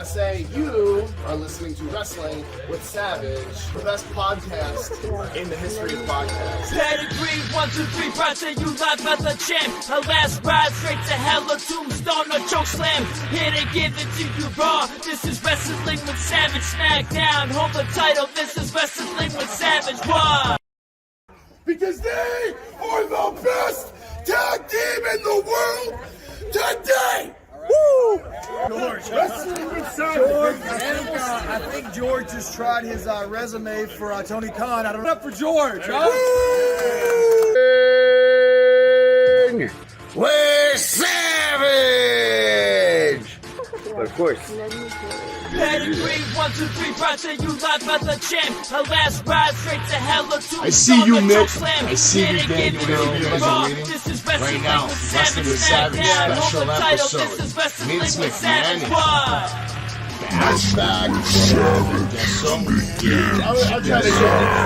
Say you are listening to Wrestling with Savage, the best podcast in the history of podcasts. Pedigree, 1, 2, 3, Pride say you live as a champ. A last ride straight to hell, a tombstone, a choke slam. Here to give it to you raw. This is Wrestling with Savage. SmackDown, hold the title. This is Wrestling with Savage. Why? Because they are the best tag team in the world today! Woo! George. I think George just tried his resume for Tony Khan. I don't know. Up for George, huh? We're Savage! Of course. Pedigree, 1, 2, 3, Pride say you live as a champ. A last ride straight to hell, a tombstone, I see you, a Nick. choke slam. I see you, Dan. You're going to be on the This is right now. Wrestling with Savage special episode. Vince McMahon is back.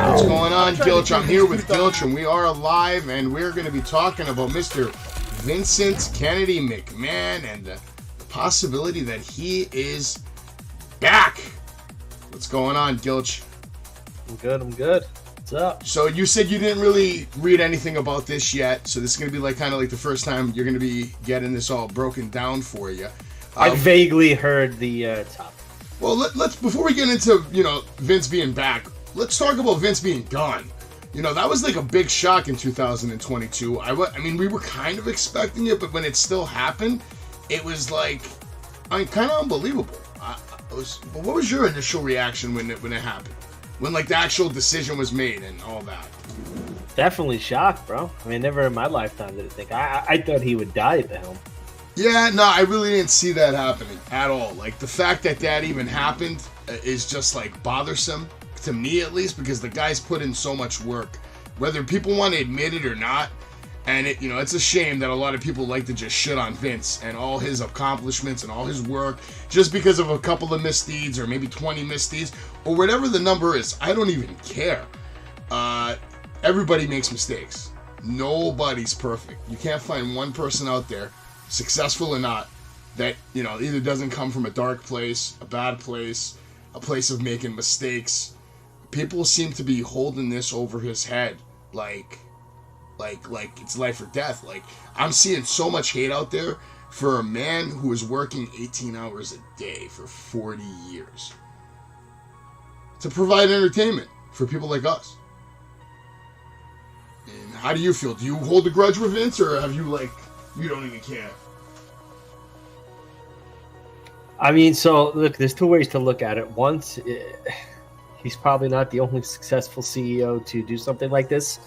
What's going on, Gilch? I'm here with Gilch, and we are live, and we're going to be talking about Mr. Vincent Kennedy McMahon and the possibility that he is back. What's going on, Gilch? I'm good. What's up? So you said you didn't really read anything about this yet, so this is going to be like kind of like the first time you're going to be getting this all broken down for you. I vaguely heard the topic. Well, let's before we get into, Vince being back, let's talk about Vince being gone. That was like a big shock in 2022. I mean, we were kind of expecting it, but when it still happened, it was like, kind of unbelievable. What was your initial reaction when it happened? When like the actual decision was made and all that? Definitely shocked, bro. I mean, never in my lifetime did I think. I thought he would die at the helm. Yeah, no, I really didn't see that happening at all. Like, the fact that even happened is just, like, bothersome, to me at least, because the guy's put in so much work, whether people want to admit it or not. And, it's a shame that a lot of people like to just shit on Vince and all his accomplishments and all his work just because of a couple of misdeeds or maybe 20 misdeeds or whatever the number is. I don't even care. Everybody makes mistakes. Nobody's perfect. You can't find one person out there, successful or not, that either doesn't come from a dark place, a bad place, a place of making mistakes. People seem to be holding this over his head like it's life or death. Like, I'm seeing so much hate out there for a man who is working 18 hours a day for 40 years to provide entertainment for people like us. And how do you feel? Do you hold a grudge with Vince, or have you you don't even care? I mean, so look, there's two ways to look at it. Once, he's probably not the only successful CEO to do something like this,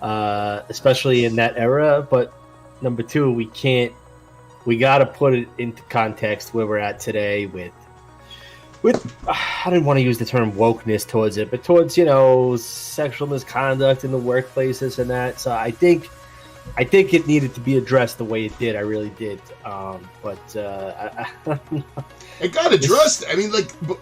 especially in that era. But number two, we got to put it into context where we're at today with I didn't want to use the term wokeness towards it, but towards, sexual misconduct in the workplaces and that. So I think it needed to be addressed the way it did. I really did. It got addressed. I mean,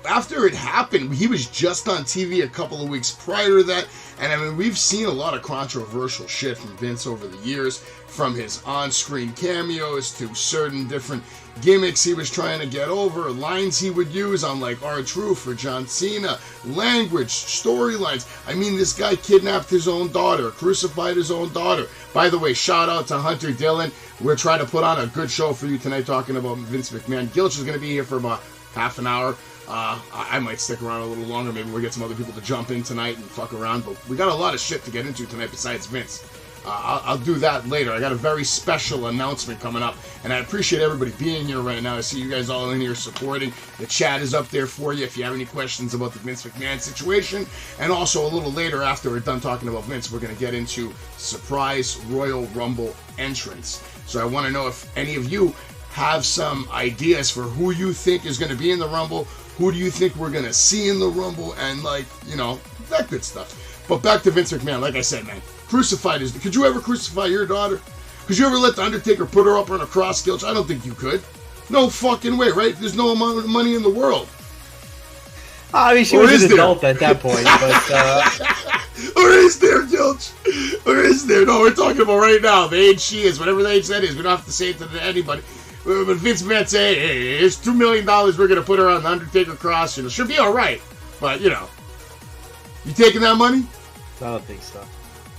after it happened, he was just on TV a couple of weeks prior to that. And I mean, we've seen a lot of controversial shit from Vince over the years, from his on-screen cameos to certain different gimmicks he was trying to get over, lines he would use on like R-Truth or John Cena, language, storylines. I mean, this guy kidnapped his own daughter, crucified his own daughter. By the way, shout out to Hunter Dillon. We're trying to put on a good show for you tonight talking about Vince McMahon. Gilch is going to be here for about half an hour. I might stick around a little longer. Maybe we'll get some other people to jump in tonight and fuck around. But we got a lot of shit to get into tonight besides Vince. I'll do that later. I got a very special announcement coming up, and I appreciate everybody being here right now. I see you guys all in here supporting. The chat is up there for you if you have any questions about the Vince McMahon situation. And also a little later, after we're done talking about Vince, we're going to get into surprise Royal Rumble entrance. So I want to know if any of you have some ideas for who you think is going to be in the Rumble, who do you think we're going to see in the Rumble, and that good stuff. But back to Vince McMahon, like I said, man. Crucified his... Could you ever crucify your daughter? Could you ever let The Undertaker put her up on a cross, Gilch? I don't think you could. No fucking way, right? There's no amount of money in the world. I mean, she was an adult at that point, but... Or is there, Gilch? Or is there? No, we're talking about right now. The age she is, whatever the age that is. We don't have to say it to anybody. But Vince McMahon say, hey, here's $2 million, we're going to put her on the Undertaker cross, she'll be all right. But, you taking that money? I don't think so.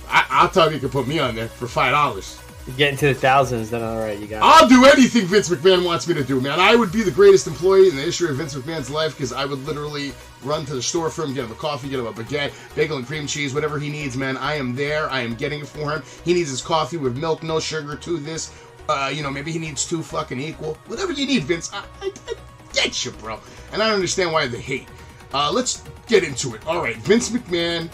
I'll tell you, you can put me on there for $5. You get into the thousands, then all right, you got it. I'll do anything Vince McMahon wants me to do, man. I would be the greatest employee in the history of Vince McMahon's life because I would literally run to the store for him, get him a coffee, get him a baguette, bagel and cream cheese, whatever he needs, man. I am there. I am getting it for him. He needs his coffee with milk, no sugar, to this. Maybe he needs 2 fucking equal. Whatever you need, Vince. I get you, bro. And I don't understand why they hate. Let's get into it. All right, Vince McMahon.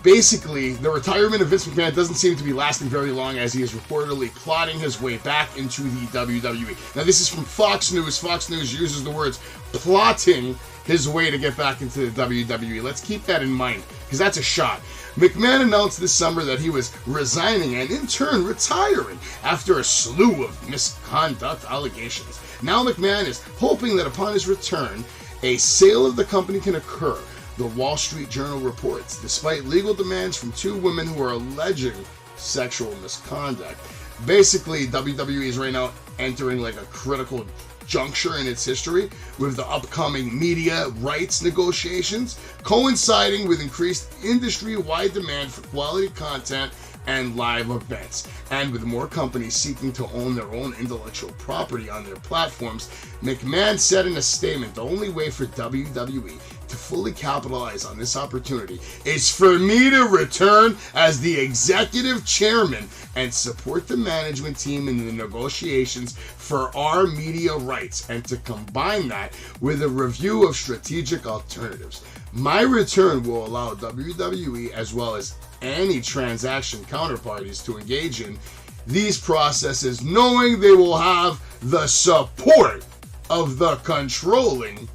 Basically, the retirement of Vince McMahon doesn't seem to be lasting very long as he is reportedly plotting his way back into the WWE. Now, this is from Fox News. Fox News uses the words plotting his way to get back into the WWE. Let's keep that in mind, because that's a shot. McMahon announced this summer that he was resigning and in turn retiring after a slew of misconduct allegations. Now McMahon is hoping that upon his return, a sale of the company can occur. The Wall Street Journal reports, despite legal demands from 2 women who are alleging sexual misconduct. Basically, WWE is right now entering like a critical juncture in its history with the upcoming media rights negotiations, coinciding with increased industry-wide demand for quality content and live events. And with more companies seeking to own their own intellectual property on their platforms, McMahon said in a statement, the only way for WWE to fully capitalize on this opportunity is for me to return as the executive chairman and support the management team in the negotiations for our media rights and to combine that with a review of strategic alternatives. My return will allow WWE as well as any transaction counterparties to engage in these processes knowing they will have the support of the controlling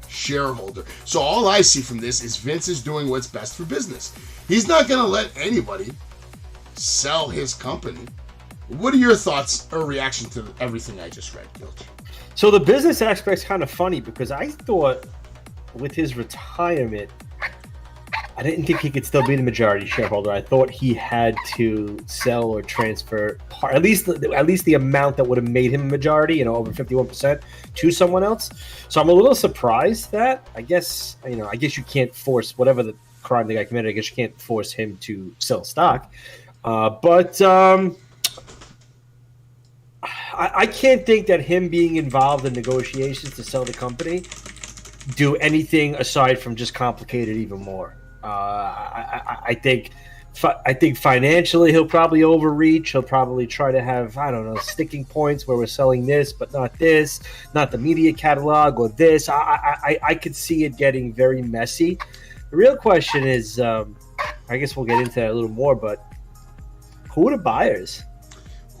shareholder. So all I see from this is Vince is doing what's best for business. He's not going to let anybody sell his company. What are your thoughts or reaction to everything I just read, Gilch? So the business aspect's kind of funny because I thought with his retirement, I didn't think he could still be the majority shareholder. I thought he had to sell or transfer at least the amount that would have made him a majority, over 51%, to someone else. So I'm a little surprised that I guess you can't force whatever the crime the guy committed. I guess you can't force him to sell stock. But I can't think that him being involved in negotiations to sell the company do anything aside from just complicate it even more. I think financially he'll probably overreach. He'll probably try to have, sticking points where we're selling this, but not this, not the media catalog or this. I could see it getting very messy. The real question is, I guess we'll get into that a little more, but who are the buyers?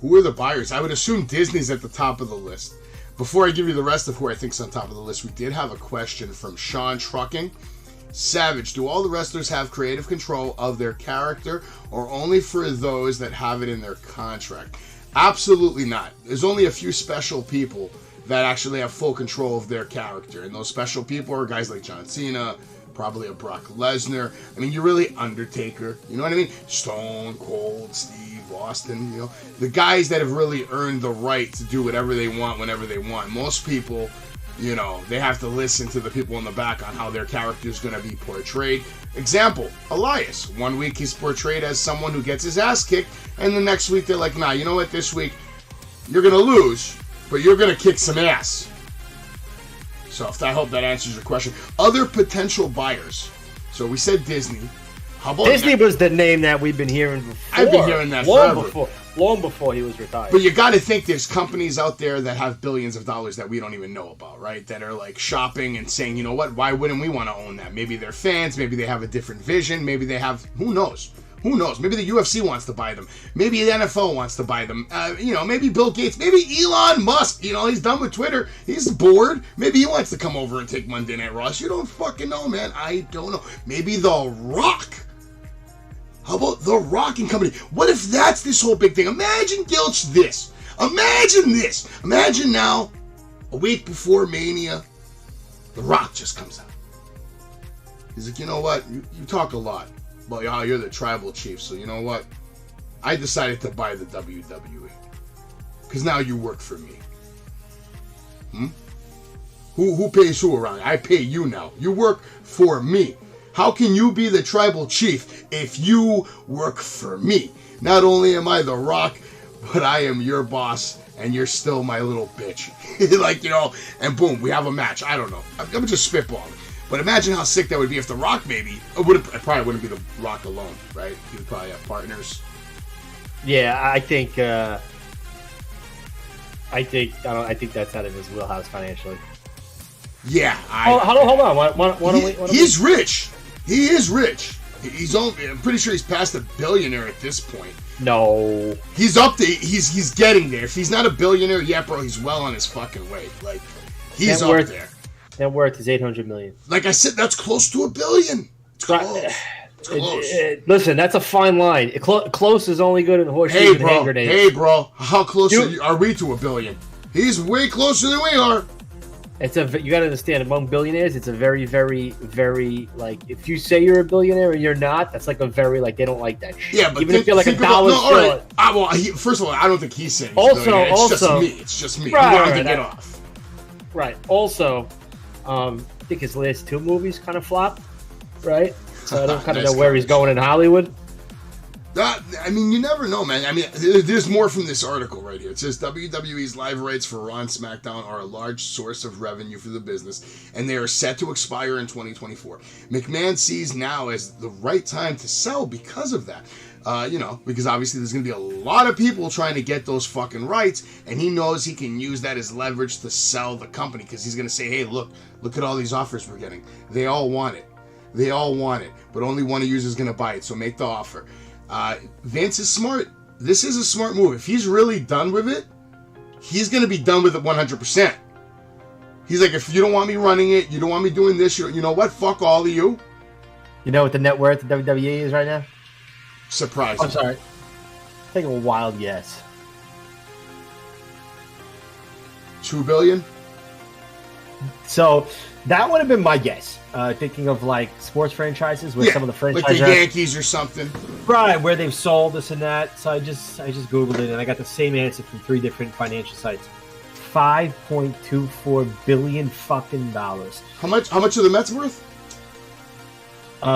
Who are the buyers? I would assume Disney's at the top of the list. Before I give you the rest of who I think's on top of the list, we did have a question from Sean Trucking. Savage, do all the wrestlers have creative control of their character or only for those that have it in their contract? Absolutely not. There's only a few special people that actually have full control of their character, and those special people are guys like John Cena, probably a Brock Lesnar. I mean, you're really Undertaker, you know what I mean? Stone Cold, Steve Austin, the guys that have really earned the right to do whatever they want whenever they want. Most people, they have to listen to the people in the back on how their character is going to be portrayed. Example, Elias. One week he's portrayed as someone who gets his ass kicked, and the next week they're like, nah, you know what, this week you're going to lose, but you're going to kick some ass. So I hope that answers your question. Other potential buyers. So we said Disney. How about Disney was the name that we've been hearing before. I've been hearing that forever. Long before he was retired. But you got to think there's companies out there that have billions of dollars that we don't even know about, right? That are like shopping and saying, you know what, why wouldn't we want to own that? Maybe they're fans, maybe they have a different vision, maybe they have, who knows? Who knows? Maybe the UFC wants to buy them. Maybe the NFL wants to buy them. Maybe Bill Gates, maybe Elon Musk, he's done with Twitter. He's bored. Maybe he wants to come over and take Monday Night Raw. You don't fucking know, man. I don't know. Maybe The Rock. How about The Rock and Company? What if that's this whole big thing? Imagine, Gilch, this. Imagine this. Imagine now, a week before Mania, The Rock just comes out. He's like, you know what? You talk a lot about how you're the tribal chief, so you know what? I decided to buy the WWE. Because now you work for me. Who pays who around? I pay you now. You work for me. How can you be the tribal chief if you work for me? Not only am I the Rock, but I am your boss, and you're still my little bitch. Like, you know, and boom, we have a match. I don't know. I'm just spitballing. But imagine how sick that would be if The Rock, maybe, it probably wouldn't be The Rock alone, right? He would probably have partners. Yeah, I think that's out of his wheelhouse financially. Yeah. Hold on. He's rich. He is rich. I'm pretty sure he's past $1 billionaire at this point. No. He's up there. He's getting there. If he's not a billionaire yet, bro, he's well on his fucking way. Like, he's up there. Net worth is $800 million. Like I said, that's close to $1 billion. It's close. It's close. Listen, that's a fine line. Close is only good in horseshoes and hand grenades. Hey, bro. How close are we to $1 billion? He's way closer than we are. You got to understand, among billionaires, it's a very, very, very, like, if you say you're a billionaire and you're not, that's like a very, like, they don't like that shit. Yeah, but even if you're like $1 right. First of all, I don't think he's saying it's just me. Right, he wanted to get off. Right. Also, I think his last 2 movies kind of flopped, right? So I don't kind of know where he's going in Hollywood. I mean, you never know, man. I mean, there's more from this article right here. It says WWE's live rights for Raw and SmackDown are a large source of revenue for the business, and they are set to expire in 2024. McMahon sees now as the right time to sell because of that. Because obviously there's going to be a lot of people trying to get those fucking rights, and he knows he can use that as leverage to sell the company, because he's going to say, hey, look at all these offers we're getting. They all want it. But only one of you is going to buy it, so make the offer. Vince is smart. This is a smart move. If he's really done with it, he's going to be done with it 100%. He's like, if you don't want me running it, you don't want me doing this, you know what? Fuck all of you. You know what the net worth of WWE is right now? Surprising. I'm sorry. Take a wild guess. $2 billion? So that would have been my guess. Thinking of like sports franchises with some of the franchises, like the Yankees or something, right? Where they've sold this and that. So I just googled it and I got the same answer from 3 different financial sites. $5.24 billion fucking dollars. How much are the Mets worth?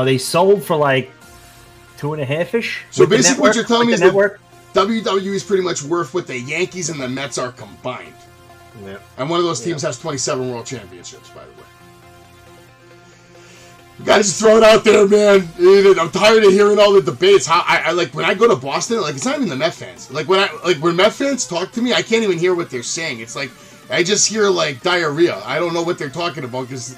They sold for like 2.5-ish. So basically, what you're telling me is that WWE is pretty much worth what the Yankees and the Mets are combined. Yeah. And one of those teams has 27 world championships, by the way. You gotta just throw it out there, man. I'm tired of hearing all the debates. How I like when I go to Boston, like it's not even the Met fans. Like when Met fans talk to me, I can't even hear what they're saying. It's like I just hear like diarrhea. I don't know what they're talking about because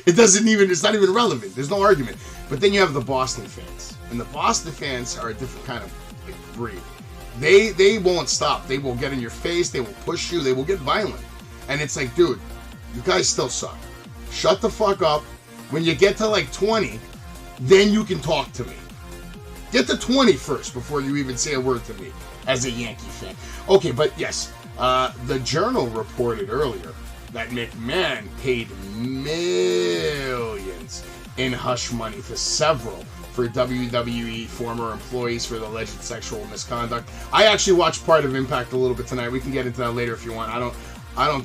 it's not even relevant. There's no argument. But then you have the Boston fans, and the Boston fans are a different kind of breed. They won't stop. They will get in your face. They will push you. They will get violent. And it's like, dude, you guys still suck. Shut the fuck up. When you get to like 20, then you can talk to me. Get to 20 first before you even say a word to me as a Yankee fan. Okay, but yes, the Journal reported earlier that McMahon paid millions in hush money to several for WWE former employees for the alleged sexual misconduct. I actually watched part of Impact a little bit tonight. We can get into that later if you want. I don't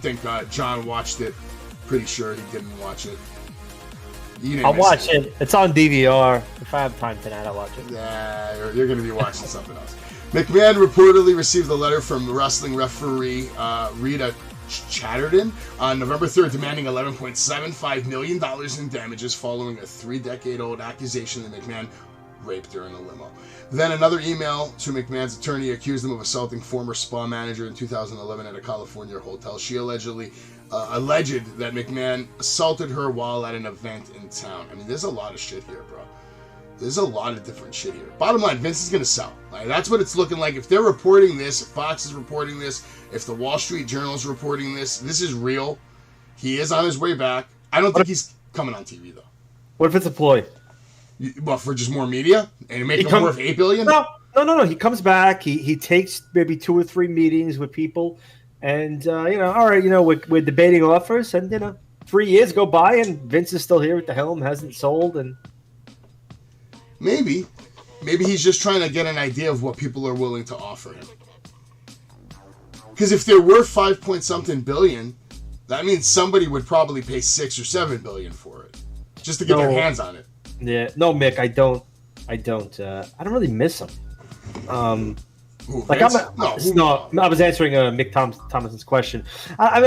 think John watched it. Pretty sure he didn't watch it. I'll watch it. It's on DVR. If I have time tonight, I'll watch it. Yeah, you're going to be watching something else. McMahon reportedly received a letter from wrestling referee Rita Chatterton on November 3rd demanding $11.75 million in damages following a 3-decade-old accusation that McMahon raped her in a limo. Then another email to McMahon's attorney accused him of assaulting former spa manager in 2011 at a California hotel. She alleged that McMahon assaulted her while at an event in town. I mean, there's a lot of shit here, bro. There's a lot of different shit here. Bottom line, Vince is going to sell. Like, that's what it's looking like. If they're reporting this, if Fox is reporting this, if the Wall Street Journal is reporting this, this is real. He is on his way back. I don't think he's coming on TV, though. What if it's a ploy? Well, for just more media? And make him worth $8 billion? No. He comes back. He takes maybe 2 or 3 meetings with people. And, all right, we're debating offers. And, 3 years go by and Vince is still here at the helm, hasn't sold. And Maybe he's just trying to get an idea of what people are willing to offer him. Because if they're worth $5 point something billion, That means somebody would probably pay $6 or $7 billion for it, just to get their hands on it. Yeah, no, Mick, I don't really miss him. Like Vince? I was answering Mick Thomason's question. I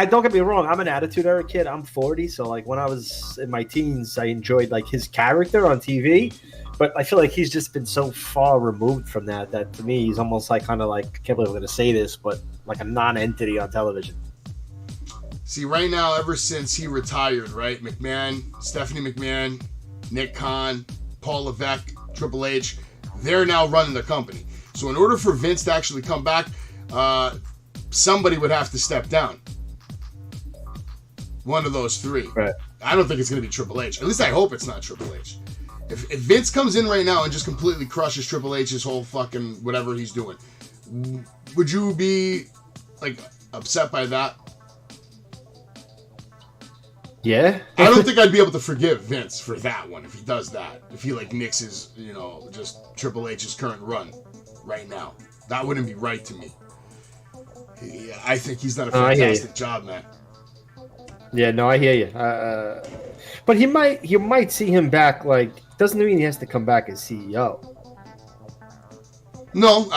don't get me wrong. I'm an attitude era kid. I'm 40, so like when I was in my teens, I enjoyed like his character on TV. But I feel like he's just been so far removed from that to me, he's almost like kind of like, I can't believe I'm going to say this, but like a non-entity on television. See, right now, ever since he retired, right? McMahon, Stephanie McMahon, Nick Khan, Paul Levesque, Triple H, they're now running the company. So in order for Vince to actually come back, somebody would have to step down. One of those three. Right. I don't think it's going to be Triple H. At least I hope it's not Triple H. If Vince comes in right now and just completely crushes Triple H's whole fucking whatever he's doing, would you be like upset by that? Yeah. I don't think I'd be able to forgive Vince for that one if he does that. If he like nixes, just Triple H's current run right now. That wouldn't be right to me. I think he's done a fantastic job, man. Yeah, no, I hear you. But you might see him back. Like, doesn't mean he has to come back as CEO. No,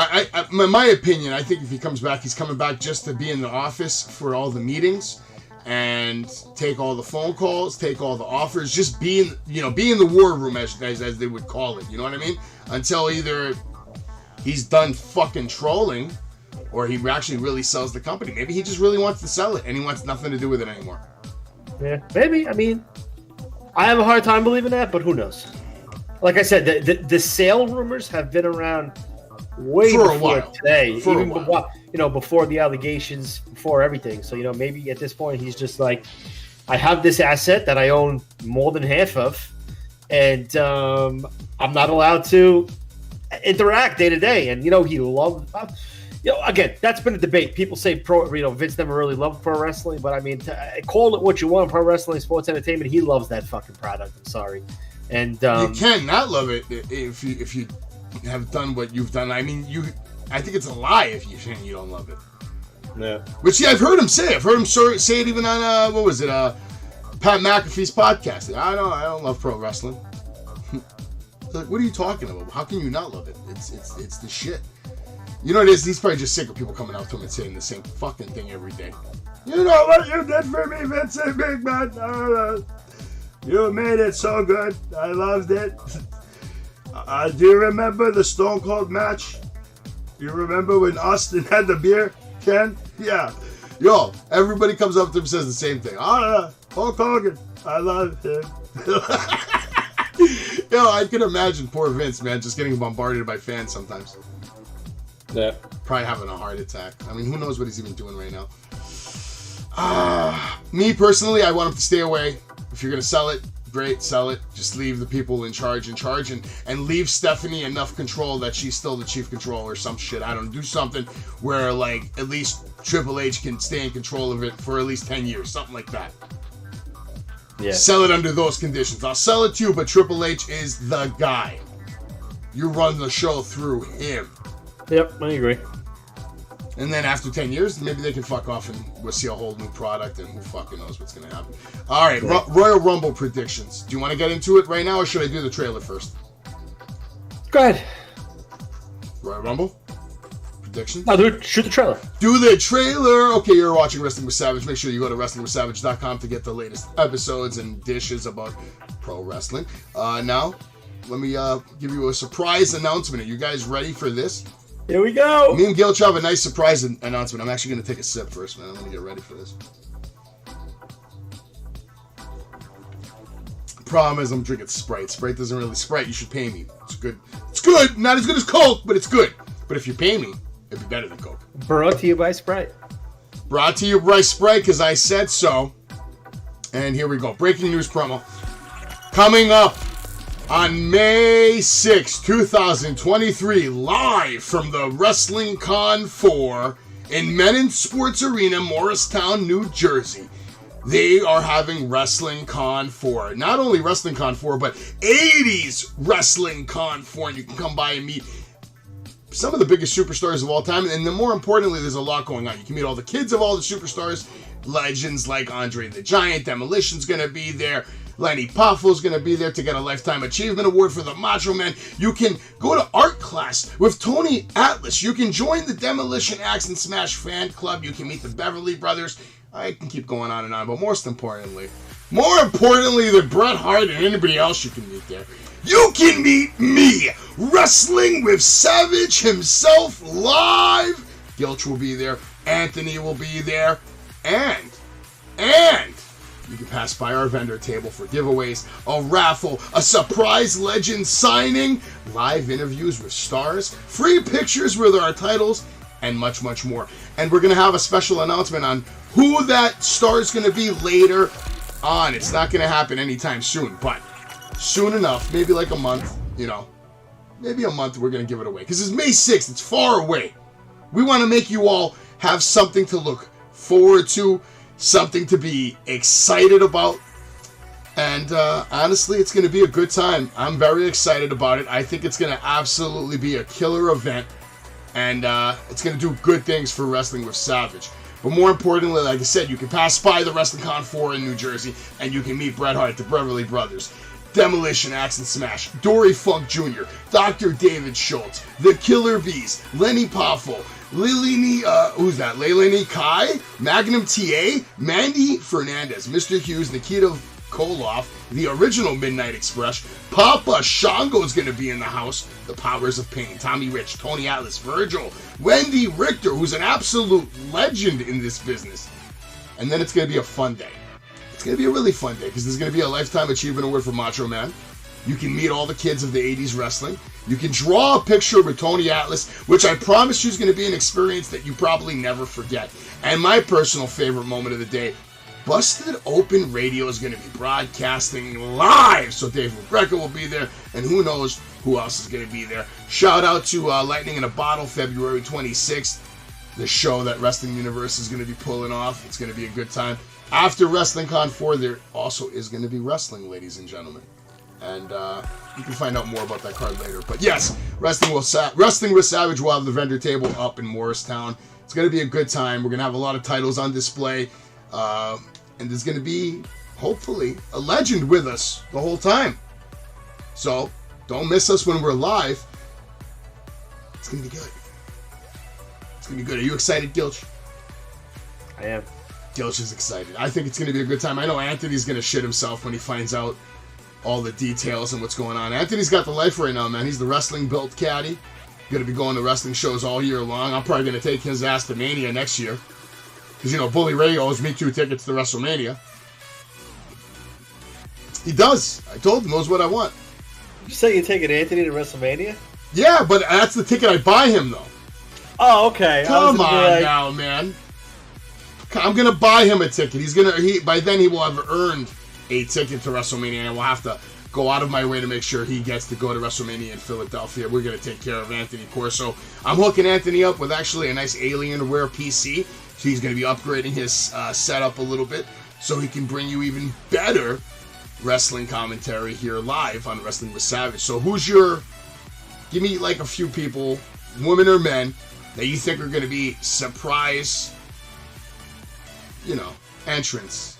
in my opinion, I think if he comes back, he's coming back just to be in the office for all the meetings and take all the phone calls, take all the offers, just be in the war room as they would call it. You know what I mean? Until either he's done fucking trolling, or he actually really sells the company. Maybe he just really wants to sell it and he wants nothing to do with it anymore. Yeah, maybe. I mean, I have a hard time believing that, but who knows? Like I said, the sale rumors have been around way before today, even before the allegations, before everything. So maybe at this point he's just like, I have this asset that I own more than half of, and I'm not allowed to interact day to day. And he loved. Again, that's been a debate. People say Vince never really loved pro wrestling, but I mean, call it what you want. Pro wrestling, sports entertainment. He loves that fucking product. I'm sorry, and you cannot love it if you have done what you've done. I mean, I think it's a lie if you say you don't love it. Yeah. Which I've heard him say. I've heard him say it even on Pat McAfee's podcast. I don't love pro wrestling. Like, what are you talking about? How can you not love it? It's the shit. You know what it is? He's probably just sick of people coming out to him and saying the same fucking thing every day. You know what you did for me, Vince McMahon? You made it so good. I loved it. Do you remember the Stone Cold match? You remember when Austin had the beer can? Yeah. Yo, everybody comes up to him and says the same thing. Hulk Hogan. I love him. Yo, I can imagine poor Vince, man, just getting bombarded by fans sometimes. Yeah. Probably having a heart attack. I mean, who knows what he's even doing right now. Me personally, I want him to stay away. If you're going to sell it, great, sell it. Just leave the people in charge and leave Stephanie enough control that she's still the chief controller or some shit. I don't know. Do something where, like, at least Triple H can stay in control of it for at least 10 years. Something like that. Yeah. Sell it under those conditions. I'll sell it to you, but Triple H is the guy. You run the show through him. Yep, I agree. And then after 10 years, maybe they can fuck off and we'll see a whole new product and who fucking knows what's going to happen. All right, Royal Rumble predictions. Do you want to get into it right now or should I do the trailer first? Go ahead. Royal Rumble? Predictions? No, shoot the trailer. Do the trailer! Okay, you're watching Wrestling with Savage. Make sure you go to WrestlingWithSavage.com to get the latest episodes and dishes about pro wrestling. Now, let me give you a surprise announcement. Are you guys ready for this? Here we go. Me and Gilch have a nice surprise announcement. I'm actually going to take a sip first, man. I'm going to get ready for this. Problem is, I'm drinking Sprite. Sprite doesn't really Sprite. You should pay me. It's good. It's good. Not as good as Coke, but it's good. But if you pay me, it'd be better than Coke. Brought to you by Sprite. Brought to you by Sprite because I said so. And here we go. Breaking news promo. Coming up on May 6, 2023, live from the Wrestling Con 4 in Menon Sports Arena, Morristown, New Jersey. They are having Wrestling Con 4. Not only Wrestling Con 4, but 80s Wrestling Con 4. And you can come by and meet some of the biggest superstars of all time, and then more importantly, there's a lot going on. You can meet all the kids of all the superstars, legends like Andre the Giant, Demolition's gonna be there, Lenny Poffo's gonna be there to get a Lifetime Achievement Award for the Macho Man. You can go to art class with Tony Atlas. You can join the Demolition Axe and Smash fan club. You can meet the Beverly Brothers. I can keep going on and on, but more importantly than Bret Hart and anybody else you can meet there, you can meet me, Wrestling with Savage himself, live. Gilch will be there. Anthony will be there. And you can pass by our vendor table for giveaways, a raffle, a surprise legend signing, live interviews with stars, free pictures with our titles, and much, much more. And we're going to have a special announcement on who that star is going to be later on. It's not going to happen anytime soon, but soon enough, maybe like a month, maybe a month, we're going to give it away. Because it's May 6th. It's far away. We want to make you all have something to look forward to, something to be excited about. And honestly, it's going to be a good time. I'm very excited about it. I think it's going to absolutely be a killer event. And it's going to do good things for Wrestling with Savage. But more importantly, like I said, you can pass by the WrestlingCon 4 in New Jersey, and you can meet Bret Hart, the Beverly Brothers, Demolition Axe and Smash, Dory Funk Jr., Dr. David Schultz, The Killer Bees, Lenny Poffo, Leilani Kai, Magnum TA, Mandy Fernandez, Mr. Hughes, Nikita Koloff, the original Midnight Express, Papa Shango's going to be in the house, The Powers of Pain, Tommy Rich, Tony Atlas, Virgil, Wendy Richter, who's an absolute legend in this business. And then it's going to be a fun day. It's going to be a really fun day because there's going to be a Lifetime Achievement Award for Macho Man. You can meet all the kids of the 80s wrestling. You can draw a picture with Tony Atlas, which I promise you is going to be an experience that you probably never forget. And my personal favorite moment of the day, Busted Open Radio is going to be broadcasting live. So Dave LaGreca will be there, and who knows who else is going to be there. Shout out to Lightning in a Bottle, February 26th. The show that Wrestling Universe is going to be pulling off. It's going to be a good time. After WrestlingCon 4, there also is going to be wrestling, ladies and gentlemen. And you can find out more about that card later. But yes, Wrestling with Savage will have the vendor table up in Morristown. It's going to be a good time. We're going to have a lot of titles on display. And there's going to be, hopefully, a legend with us the whole time. So, don't miss us when we're live. It's going to be good. It's going to be good. Are you excited, Gilch? I am. Gilch is excited. I think it's going to be a good time. I know Anthony's going to shit himself when he finds out all the details and what's going on. Anthony's got the life right now, man. He's the wrestling built caddy. Going to be going to wrestling shows all year long. I'm probably going to take his ass to Mania next year. Because, Bully Ray owes me 2 tickets to WrestleMania. He does. I told him, knows what I want. You say you're taking Anthony to WrestleMania? Yeah, but that's the ticket I buy him, though. Oh, okay. Come on now, man. I'm going to buy him a ticket. By then he will have earned a ticket to WrestleMania, and I will have to go out of my way to make sure he gets to go to WrestleMania in Philadelphia. We're going to take care of Anthony Corso. I'm hooking Anthony up with actually a nice Alienware PC. So he's going to be upgrading his setup a little bit so he can bring you even better wrestling commentary here live on Wrestling with Savage. So give me like a few people, women or men, that you think are going to be surprise, entrance.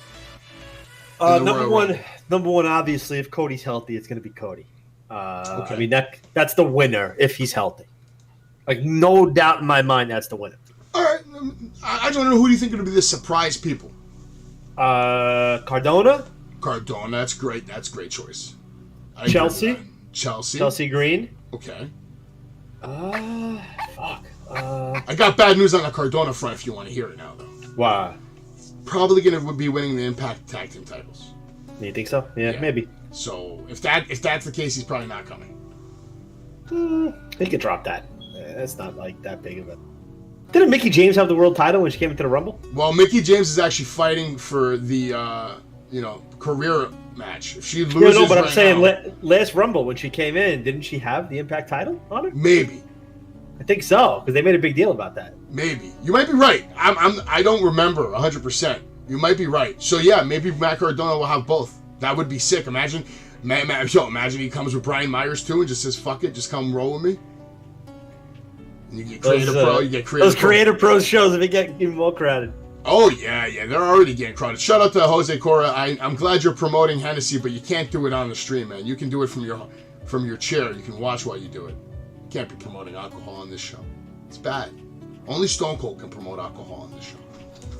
Number one, obviously, if Cody's healthy, it's going to be Cody. Okay. I mean, that's the winner if he's healthy. Like, no doubt in my mind, that's the winner. All right, I don't know. Who do you think are going to be the surprise people? Cardona, that's great. That's a great choice. Chelsea Green. Okay. Fuck. I got bad news on the Cardona front if you want to hear it now, though. Why? Probably going to be winning the Impact Tag Team titles. You think so? Yeah, maybe. So if that's the case, he's probably not coming. He could drop that. That's not like that big of a. Didn't Mickie James have the world title when she came into the Rumble? Well, Mickie James is actually fighting for the career match. If she loses, but I'm saying last Rumble when she came in, didn't she have the Impact title on her? Maybe. I think so because they made a big deal about that. Maybe you might be right. I don't remember 100%. You might be right. So yeah, maybe Matt Cardona will have both. That would be sick. Imagine he comes with Brian Myers too and just says, "Fuck it, just come roll with me." And you get Creator Pro, you get Creator Those Creator Pro shows, if they get even more crowded. Oh, yeah, they're already getting crowded. Shout out to Jose Cora. I'm glad you're promoting Hennessy, but you can't do it on the stream, man. You can do it from your chair. You can watch while you do it. You can't be promoting alcohol on this show. It's bad. Only Stone Cold can promote alcohol on this show.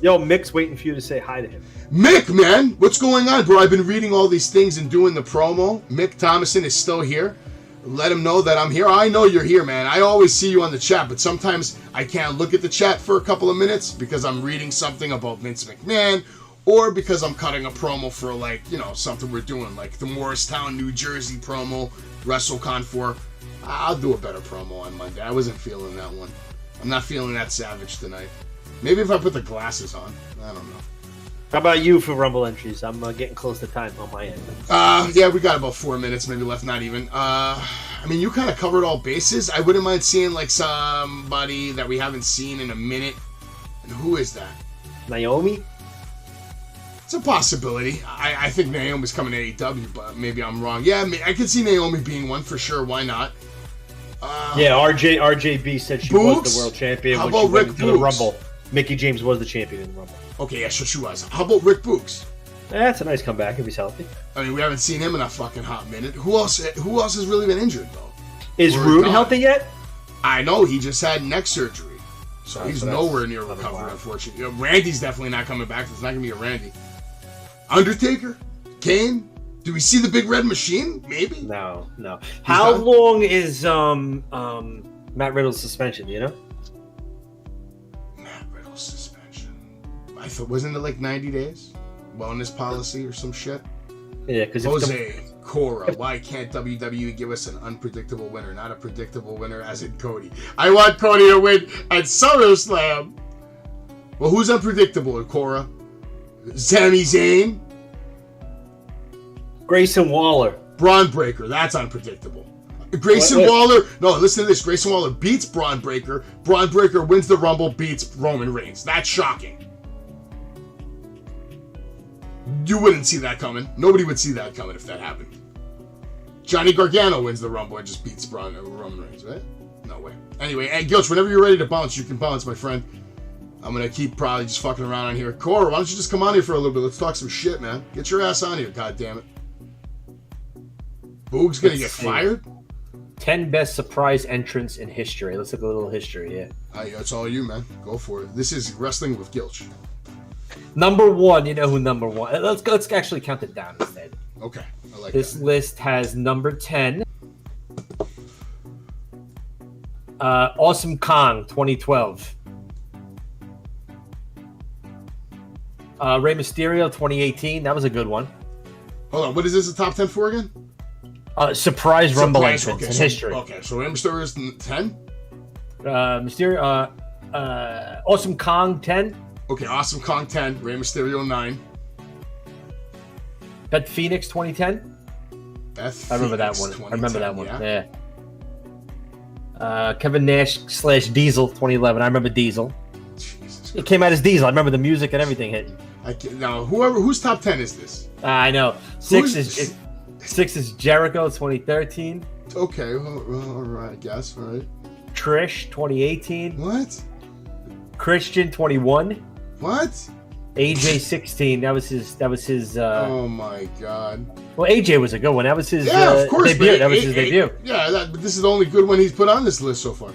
Yo, Mick's waiting for you to say hi to him. Mick, man, what's going on, bro? I've been reading all these things and doing the promo. Mick Thomason is still here. Let him know that I'm here. I know you're here, man. I always see you on the chat, but sometimes I can't look at the chat for a couple of minutes because I'm reading something about Vince McMahon or because I'm cutting a promo for, like, you know, something we're doing, like the Morristown, New Jersey promo, WrestleCon 4. I'll do a better promo on Monday. I wasn't feeling that one. I'm not feeling that savage tonight. Maybe if I put the glasses on. I don't know. How about you for Rumble entries? I'm getting close to time on my end. Yeah, we got about 4 minutes maybe left, not even. I mean, you kind of covered all bases. I wouldn't mind seeing, like, somebody that we haven't seen in a minute. And who is that? Naomi? It's a possibility. I think Naomi's coming to AEW, but maybe I'm wrong. Yeah, I could see Naomi being one for sure. Why not? Yeah, RJB said she was the world champion How when about she went Rick into the Boogs? Rumble. Mickey James was the champion in the Rumble. Okay, yeah, sure she was. How about Rick Boogs? That's a nice comeback if he's healthy. I mean, we haven't seen him in a fucking hot minute. Who else has really been injured, though? Is Rude healthy yet? I know, he just had neck surgery. So he's so nowhere near recovery, unfortunately. You know, Randy's definitely not coming back. There's not going to be a Randy. Undertaker? Kane? Do we see the big red machine? Maybe? No. How long is Matt Riddle's suspension, do you know? Matt Riddle's suspension. I thought, wasn't it like 90 days? Wellness policy or some shit? Yeah, because Jose Cora, why can't WWE give us an unpredictable winner? Not a predictable winner, as in Cody. I want Cody to win at SummerSlam. Well, who's unpredictable, Cora? Sami Zayn? Grayson Waller. Braun Breaker, that's unpredictable. Grayson Waller, no, listen to this. Grayson Waller beats Braun Breaker. Braun Breaker wins the Rumble, beats Roman Reigns. That's shocking. You wouldn't see that coming. Nobody would see that coming if that happened. Johnny Gargano wins the Rumble and just beats Roman Reigns, right? No way. Anyway, and Gilch, whenever you're ready to bounce, you can bounce, my friend. I'm going to keep probably just fucking around on here. Cora, why don't you just come on here for a little bit? Let's talk some shit, man. Get your ass on here, goddammit. Boog's going to get fired? 10 best surprise entrants in history. Let's look at a little history, yeah. That's all you, man. Go for it. This is Wrestling with Gilch. Number one, you know who number one? Let's actually count it down instead. Okay, I like this that. list has number 10. Awesome Kong, 2012. Rey Mysterio, 2018. That was a good one. Hold on, what is this the top 10 for again? Surprise Rumble entrance in history. Okay, so Rey Mysterio is 10? Mysterio, Awesome Kong, 10. Okay, Awesome Kong 10, Rey Mysterio 9. Beth Phoenix 2010. Beth I remember that Phoenix, one. I remember that one. Yeah. Kevin Nash / Diesel 2011. I remember Diesel. Jesus. It came out as Diesel. I remember the music and everything hitting. Now, whose top 10 is this? I know. Six is Jericho 2013. Okay, all right, I guess. All right. Trish 2018. What? Christian 21. What? AJ 16. That was his. Oh my God. Well, AJ was a good one. That was his. Of course, debut. That was his debut. Yeah, but this is the only good one he's put on this list so far.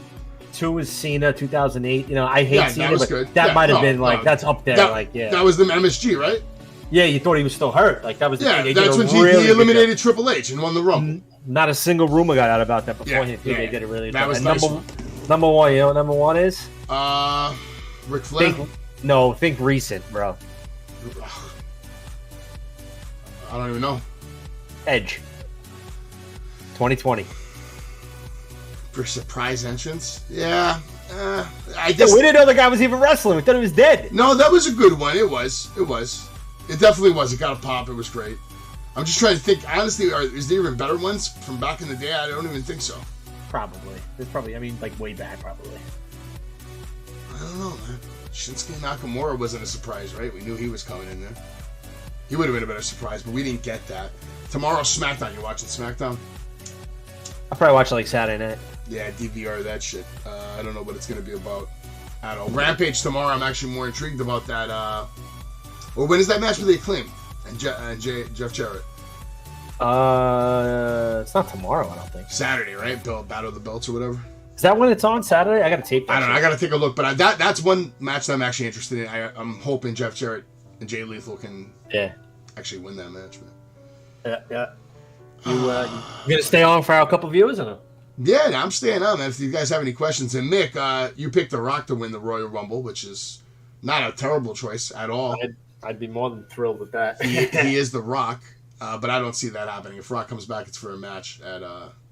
2 is Cena 2008. You know, I hate Cena, but good. that might have been that's up there. That was the MSG, right? Yeah, you thought he was still hurt. Like that was. That's when he eliminated Triple H and won the Rumble. Not a single rumor got out about that beforehand. Yeah, they did it really. That was nice. Number one. You know what number one is? Ric Flair. Think recent, bro. I don't even know. Edge. 2020. For surprise entrance? Yeah. I guess. Yeah, we didn't know the guy was even wrestling. We thought he was dead. No, that was a good one. It was. It definitely was. It got a pop. It was great. I'm just trying to think. Honestly, is there even better ones from back in the day? I don't even think so. Probably. There's probably. I mean, like way back, probably. I don't know, man. Shinsuke Nakamura wasn't a surprise, right? We knew he was coming in there. He would have been a better surprise, but we didn't get that. Tomorrow, SmackDown. You watching SmackDown? I'll probably watch it like Saturday night. Yeah, DVR that shit. I don't know what it's going to be about at all. Rampage tomorrow, I'm actually more intrigued about that. Well, when is that match with the Acclaim and Jeff Jarrett? It's not tomorrow, I don't think. Saturday, right? Battle of the Belts or whatever. Is that when it's on Saturday? I got to tape that. I don't know. I got to take a look, but that's one match that I'm actually interested in. I'm hoping Jeff Jarrett and Jay Lethal can actually win that match, man. Yeah. You gonna stay on for our couple viewers or no? Yeah, I'm staying on, man. If you guys have any questions, and Mick, you picked The Rock to win the Royal Rumble, which is not a terrible choice at all. I'd be more than thrilled with that. he is The Rock, but I don't see that happening. If Rock comes back, it's for a match at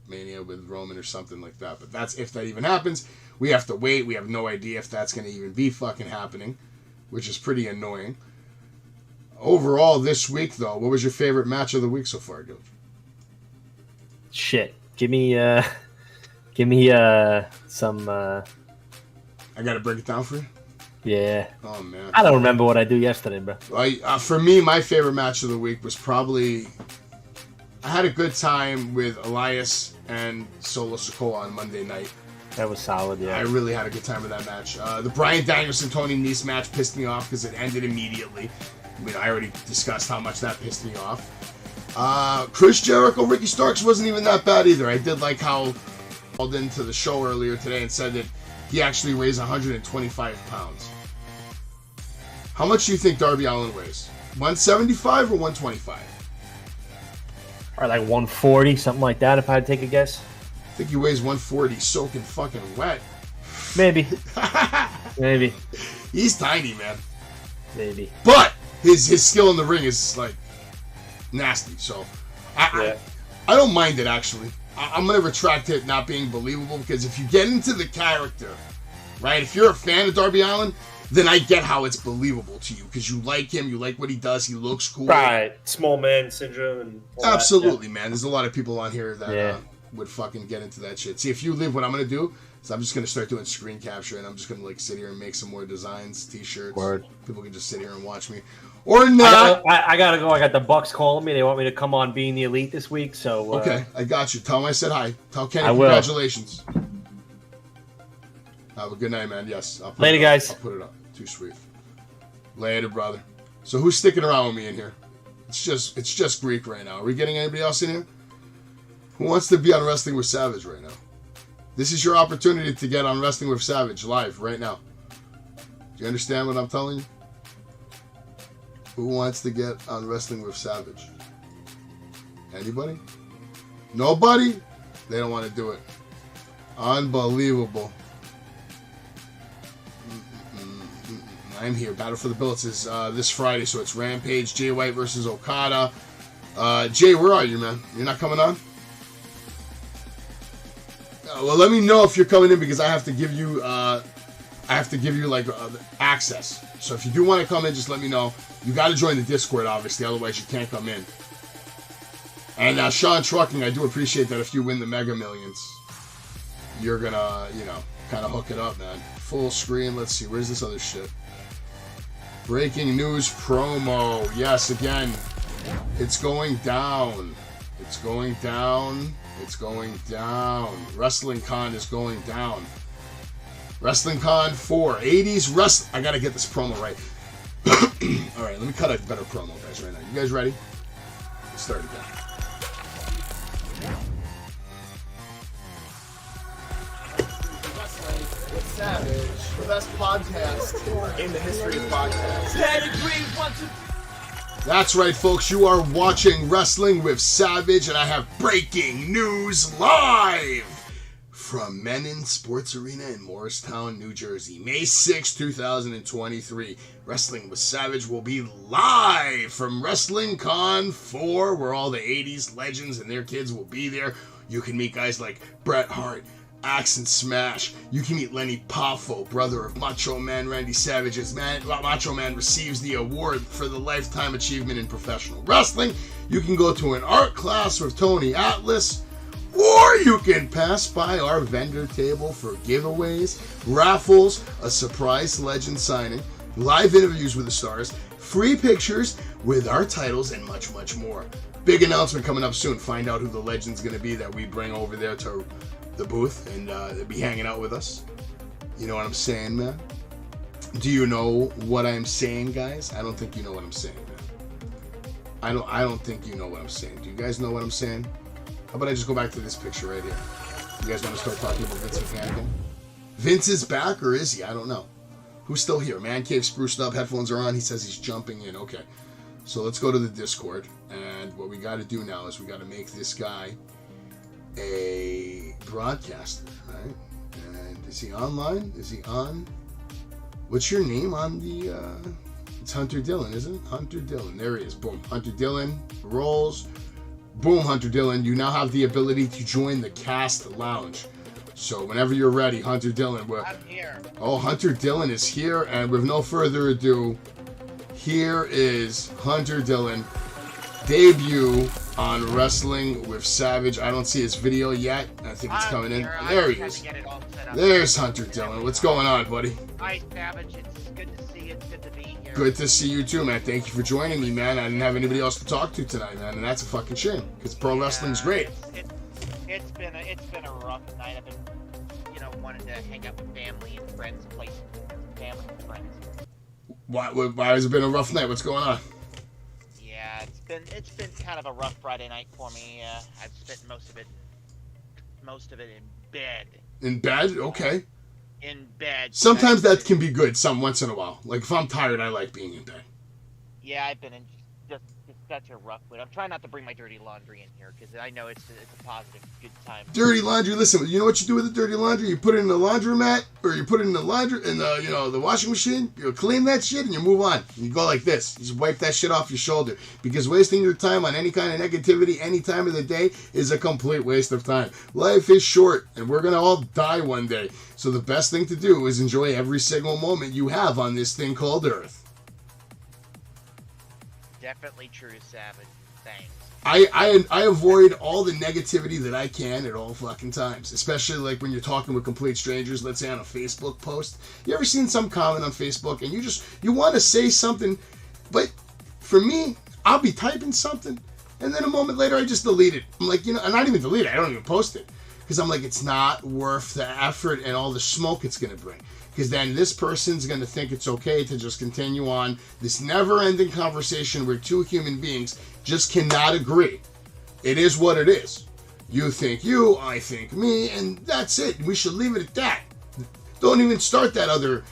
Mania with Roman or something like that. But that's if that even happens. We have to wait. We have no idea if that's going to even be fucking happening, which is pretty annoying. Overall, this week, though, what was your favorite match of the week so far, Gil? Shit. Give me some. I gotta break it down for you. Yeah. Oh man. I don't remember what I do yesterday, bro. For me, my favorite match of the week was probably. I had a good time with Elias and Solo Sikoa on Monday night. That was solid, yeah. I really had a good time with that match. The Bryan Danielson Tony Nese match pissed me off because it ended immediately. I mean, I already discussed how much that pissed me off. Chris Jericho, Ricky Starks wasn't even that bad either. I did like how he called into the show earlier today and said that he actually weighs 125 pounds. How much do you think Darby Allin weighs? 175 or 125? Or like 140, something like that, if I had to take a guess. I think he weighs 140, soaking fucking wet. Maybe. Maybe. He's tiny, man. Maybe. But his skill in the ring is like nasty. So I don't mind it, actually. I'm going to retract it not being believable, because if you get into the character, right, if you're a fan of Darby Allin, then I get how it's believable to you, because you like him, you like what he does, he looks cool. Right, small man syndrome and all absolutely, that, man. There's a lot of people on here that would fucking get into that shit. See, if you live, what I'm going to do is I'm just going to start doing screen capture, and I'm just going to like sit here and make some more designs, t-shirts. Word. People can just sit here and watch me. Or not. I gotta go. I got the Bucks calling me. They want me to come on Being the Elite this week. So okay, I got you. Tell them I said hi. Tell Kenny congratulations. Have a good night, man. Yes. Later, guys. I'll put it up. Too sweet. Later, brother. So who's sticking around with me in here? It's just Greek right now. Are we getting anybody else in here? Who wants to be on Wrestling with Savage right now? This is your opportunity to get on Wrestling with Savage live right now. Do you understand what I'm telling you? Who wants to get on Wrestling with Savage? Anybody? Nobody? They don't want to do it. Unbelievable. I'm here. Battle for the Billets is this Friday, so it's Rampage, Jay White versus Okada. Jay, where are you, man? You're not coming on? Well, let me know if you're coming in, because I have to give you like access. So if you do want to come in, just let me know. You got to join the Discord, obviously, otherwise you can't come in. And Sean Trucking, I do appreciate that if you win the Mega Millions, you're gonna, kind of hook it up, man. Full screen. Let's see, where's this other shit? Breaking news promo. Yes, again, it's going down. It's going down. It's going down. Wrestling Con is going down. Wrestling Con 4. 80s I gotta get this promo right. Alright, let me cut a better promo, guys, right now. You guys ready? Let's start again. Wrestling with Savage, the best podcast in the history of podcasts. That's right, folks. You are watching Wrestling with Savage, and I have breaking news live from Menon Sports Arena in Morristown, New Jersey. May 6, 2023. Wrestling with Savage will be live from Wrestling Con 4, where all the 80s legends and their kids will be there. You can meet guys like Bret Hart, Axe and Smash. You can meet Lenny Poffo, brother of Macho Man Randy Savage, as Macho Man receives the award for the Lifetime Achievement in Professional Wrestling. You can go to an art class with Tony Atlas, or you can pass by our vendor table for giveaways, raffles, a surprise legend signing, live interviews with the stars, free pictures with our titles, and much, much more. Big announcement coming up soon. Find out who the legend's going to be that we bring over there to the booth, and they'll be hanging out with us. You know what I'm saying, man? Do you know what I'm saying, guys? I don't think you know what I'm saying, man. I don't think you know what I'm saying. Do you guys know what I'm saying? How about I just go back to this picture right here? You guys want to start talking about Vince McMahon again? Vince is back, or is he? I don't know. Who's still here? Man Cave spruced up, headphones are on. He says he's jumping in. Okay. So let's go to the Discord. And what we got to do now is we got to make this guy a broadcaster, right? And is he online? Is he on? What's your name on the... It's Hunter Dillon, isn't it? Hunter Dillon. There he is. Boom. Hunter Dillon rolls. Boom, Hunter Dillon. You now have the ability to join the cast lounge. So whenever you're ready, Hunter Dillon. I'm here. Oh, Hunter Dillon is here. And with no further ado, here is Hunter Dillon. Debut on Wrestling with Savage. I don't see his video yet. I think it's coming in. There he is. There's Hunter Dillon. What's going on, buddy? Hi, Savage. It's good to see you. It's good to be here. Good to see you too, man. Thank you for joining me, man. I didn't have anybody else to talk to tonight, man, and that's a fucking shame because pro wrestling's great. It's been a rough night. I've been, wanting to hang out with family and friends, play family and friends. Why has it been a rough night? What's going on? Yeah, it's been kind of a rough Friday night for me. I've spent most of it in bed. In bed? Okay. In bed. Sometimes that can be good. Once in a while. Like if I'm tired, I like being in bed. Yeah, I've been in just such a rough mood. I'm trying not to bring my dirty laundry in here because I know it's a positive, good time. Dirty laundry. Listen, you know what you do with the dirty laundry? You put it in the laundromat, or you put it in the the washing machine. You clean that shit and you move on. You go like this. You just wipe that shit off your shoulder because wasting your time on any kind of negativity any time of the day is a complete waste of time. Life is short, and we're gonna all die one day. So the best thing to do is enjoy every single moment you have on this thing called Earth. Definitely true, Savage. Thanks. I avoid all the negativity that I can at all fucking times, especially like when you're talking with complete strangers, let's say on a Facebook post. You ever seen some comment on Facebook and you want to say something, but for me, I'll be typing something and then a moment later I just delete it. I'm like, and not even delete it, I don't even post it. Because I'm like, it's not worth the effort and all the smoke it's going to bring. Because then this person's going to think it's okay to just continue on this never-ending conversation where two human beings just cannot agree. It is what it is. You think you, I think me, and that's it. We should leave it at that. Don't even start that other,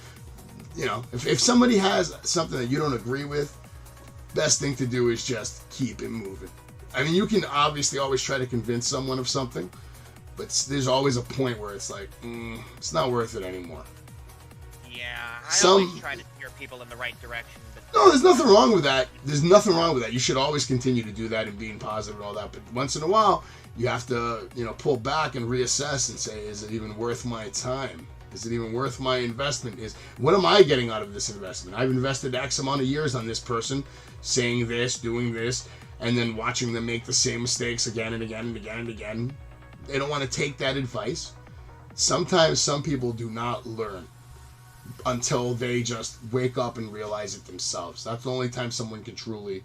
if somebody has something that you don't agree with, best thing to do is just keep it moving. I mean, you can obviously always try to convince someone of something, but there's always a point where it's like, it's not worth it anymore. Yeah, I always try to steer people in the right direction. But no, there's nothing wrong with that. There's nothing wrong with that. You should always continue to do that and being positive and all that. But once in a while, you have to, pull back and reassess and say, is it even worth my time? Is it even worth my investment? What am I getting out of this investment? I've invested X amount of years on this person, saying this, doing this, and then watching them make the same mistakes again and again and again and again. They don't want to take that advice. Sometimes some people do not learn until they just wake up and realize it themselves. That's the only time someone can truly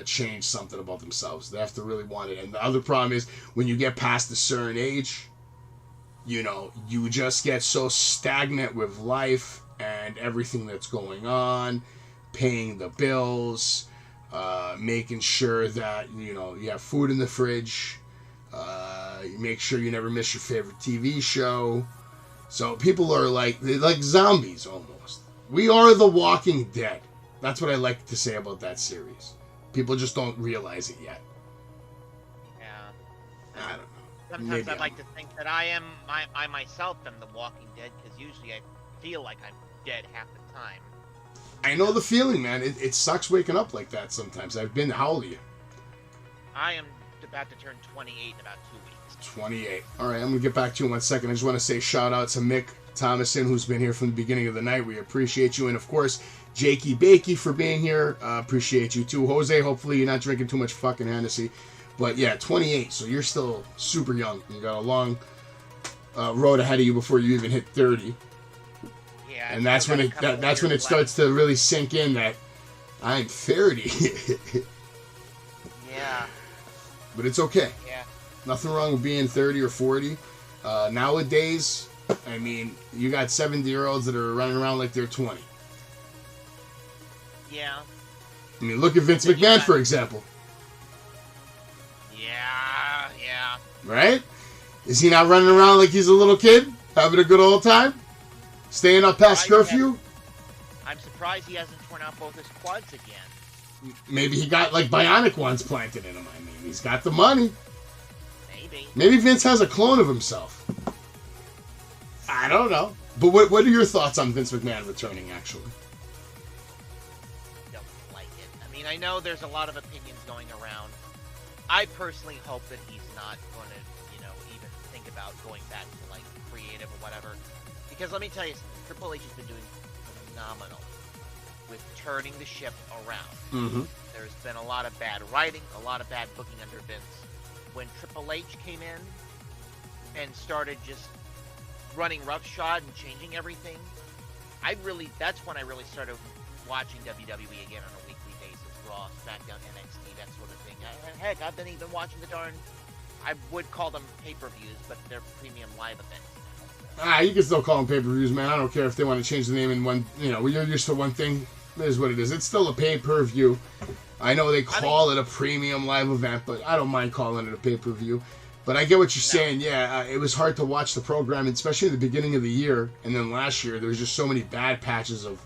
change something about themselves. They have to really want it. And the other problem is when you get past a certain age, you just get so stagnant with life and everything that's going on, paying the bills, making sure that, you have food in the fridge, you make sure you never miss your favorite TV show. So people are they're like zombies almost. We are the Walking Dead. That's what I like to say about that series. People just don't realize it yet. Yeah. I don't know. Sometimes I'd like to think that I myself am the Walking Dead, because usually I feel like I'm dead half the time. I know the feeling, man. It sucks waking up like that sometimes. How old are you? I am about to turn 28 in about 2 weeks. 28. All right, I'm going to get back to you in 1 second. I just want to say shout out to Mick Thomason, who's been here from the beginning of the night. We appreciate you. And, of course, Jakey Bakey for being here. Appreciate you, too. Jose, hopefully you're not drinking too much fucking Hennessy. But, yeah, 28, so you're still super young. You got a long road ahead of you before you even hit 30. Yeah. And that's when it starts to really sink in that I'm 30. Yeah. But it's okay. Yeah. Nothing wrong with being 30 or 40. Nowadays, I mean, you got 70-year-olds that are running around like they're 20. Yeah. I mean, look at Vince McMahon, for example. Yeah. Right? Is he not running around like he's a little kid? Having a good old time? Staying up past curfew? I'm surprised he hasn't torn out both his quads again. Maybe he got like bionic ones planted in him. I mean, he's got the money. Maybe Vince has a clone of himself. I don't know. But what are your thoughts on Vince McMahon returning, actually? Don't like it. I mean, I know there's a lot of opinions going around. I personally hope that he's not going to, even think about going back to, like, creative or whatever. Because let me tell you something, Triple H has been doing phenomenal with turning the ship around. Mm-hmm. There's been a lot of bad writing, a lot of bad booking under Vince. When Triple H came in and started just running roughshod and changing everything, that's when I really started watching WWE again on a weekly basis. Raw, SmackDown, NXT, that sort of thing. Heck, I've been even watching the darn, I would call them pay-per-views, but they're premium live events. You can still call them pay-per-views, man. I don't care if they want to change the name in one, you're used to one thing. It is what it is. It's still a pay-per-view. I know they call it a premium live event, but I don't mind calling it a pay-per-view. But I get what you're saying. Yeah, it was hard to watch the program, especially at the beginning of the year. And then last year, there was just so many bad patches of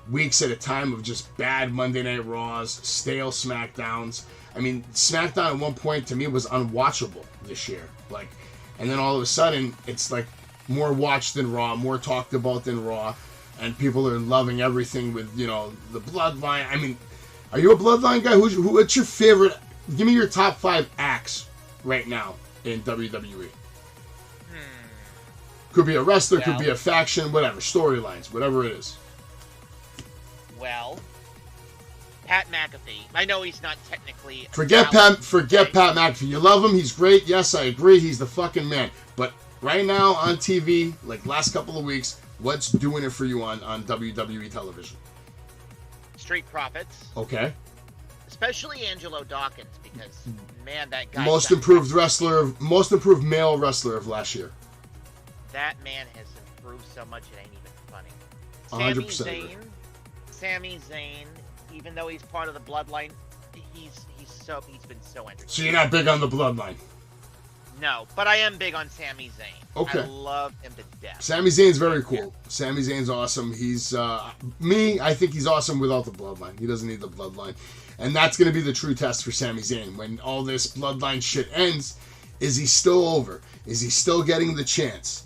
weeks at a time of just bad Monday Night Raws, stale SmackDowns. I mean, SmackDown at one point, to me, was unwatchable this year. And then all of a sudden, it's like more watched than Raw, more talked about than Raw. And people are loving everything with, the Bloodline. I mean, are you a Bloodline guy? What's your favorite? Give me your top 5 acts right now in WWE. Could be a wrestler, could be a faction, whatever. Storylines, whatever it is. Well, Pat McAfee. I know he's not technically... Forget Pat McAfee. You love him, he's great. Yes, I agree, he's the fucking man. But right now on TV, like last couple of weeks, what's doing it for you on WWE television? Street Profits. Okay. Especially Angelo Dawkins, because, man, that guy... Most improved male wrestler of last year. That man has improved so much it ain't even funny. 100%. Sami Zayn, even though he's part of the Bloodline, he's been so entertaining. So you're not big on the Bloodline? No, but I am big on Sami Zayn. Okay. I love him to death. Sami Zayn's very cool. Yeah. Sami Zayn's awesome. He's, I think he's awesome without the Bloodline. He doesn't need the Bloodline. And that's going to be the true test for Sami Zayn. When all this Bloodline shit ends, is he still over? Is he still getting the chance?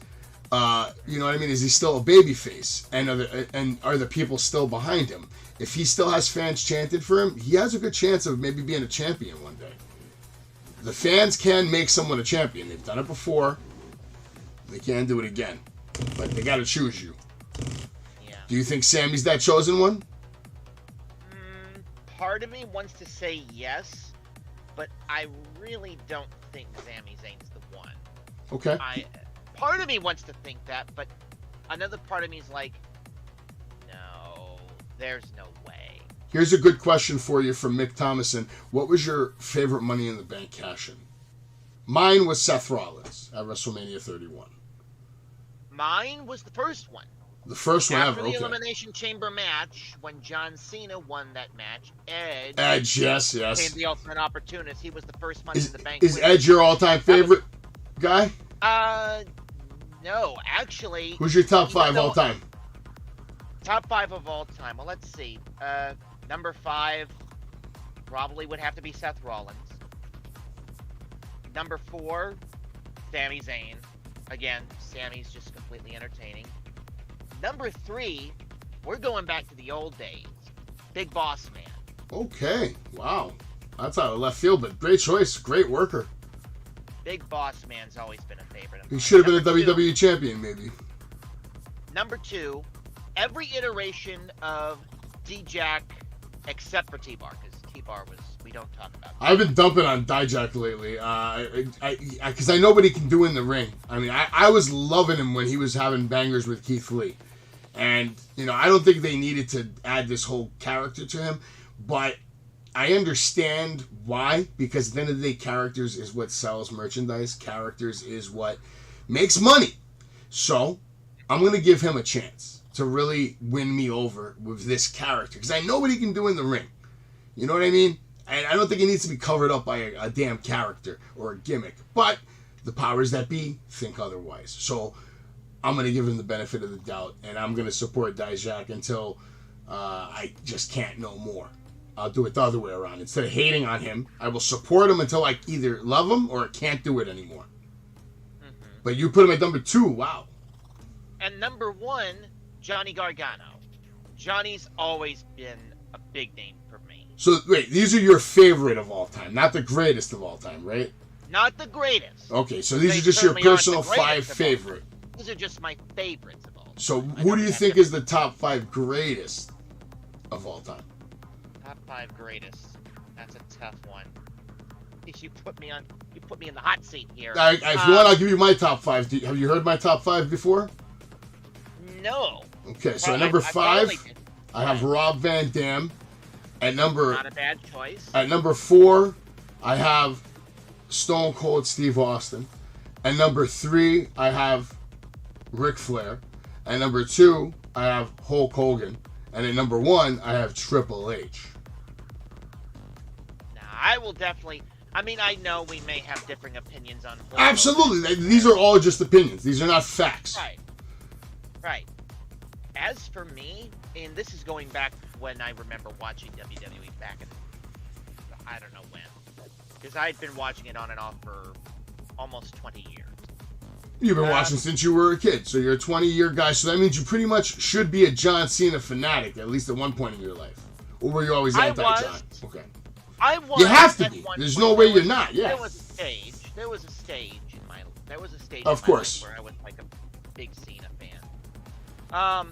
You know what I mean? Is he still a babyface? And are the people still behind him? If he still has fans chanted for him, he has a good chance of maybe being a champion one day. The fans can make someone a champion. They've done it before. They can do it again. But they got to choose you. Yeah. Do you think Sammy's that chosen one? Part of me wants to say yes, but I really don't think Sami Zayn's the one. Okay. Part of me wants to think that, but another part of me is like, no, there's no way. Here's a good question for you from Mick Thomason. What was your favorite Money in the Bank cash-in? Mine was Seth Rollins at WrestleMania 31. Mine was the first one. The first one After ever, the okay. Elimination Chamber match, when John Cena won that match, Edge, yes. became the ultimate opportunist. He was the first Money in the Bank Is winner. Edge your all-time favorite guy? No, actually. Who's your top 5 all time? Top 5 of all time. Well, let's see. Number 5 probably would have to be Seth Rollins. Number 4, Sami Zayn. Again, Sami's just completely entertaining. Number 3, we're going back to the old days. Big Boss Man. Okay. Wow. That's out of left field, but great choice. Great worker. Big Boss Man's always been a favorite of mine. He should have been a Number 2, WWE champion, maybe. Number 2, every iteration of D-Jack except for T-Bar, because T-Bar we don't talk about. I've been dumping on Dijak lately, because I know what he can do in the ring. I mean, I was loving him when he was having bangers with Keith Lee. And, I don't think they needed to add this whole character to him, but I understand why, because at the end of the day, characters is what sells merchandise. Characters is what makes money. So, I'm going to give him a chance to really win me over with this character. Because I know what he can do in the ring. You know what I mean? And I don't think it needs to be covered up by a damn character or a gimmick. But the powers that be think otherwise. So I'm going to give him the benefit of the doubt. And I'm going to support Dijak until I just can't no more. I'll do it the other way around. Instead of hating on him, I will support him until I either love him or I can't do it anymore. Mm-hmm. But you put him at number 2. Wow. And number 1, Johnny Gargano. Johnny's always been a big name for me. So, wait, these are your favorite of all time, not the greatest of all time, right? Not the greatest. Okay, so these are just your personal 5 favorite. These are just my favorites of all time. So, who do you think is the top 5 greatest of all time? Top 5 greatest. That's a tough one. You put me in the hot seat here. If you want, I'll give you my top 5. Have you heard my top 5 before? No. Okay, so at number 5, I have Rob Van Dam. Not a bad choice. At number 4, I have Stone Cold Steve Austin. At number 3, I have Ric Flair. At number 2, I have Hulk Hogan. And at number 1, I have Triple H. Now, I will definitely... I mean, I know we may have differing opinions on Hulk Absolutely. Hogan. These are all just opinions. These are not facts. Right. As for me, and this is going back when I remember watching WWE back in... I don't know when. Because I'd been watching it on and off for almost 20 years. You've been watching since you were a kid, so you're a 20-year guy, so that means you pretty much should be a John Cena fanatic, at least at one point in your life. Or were you always anti-John? Okay. I was. You have to be. There's no way you're not, yeah. There was a stage. There was a stage in my Of course. life where I was like a big Cena fan.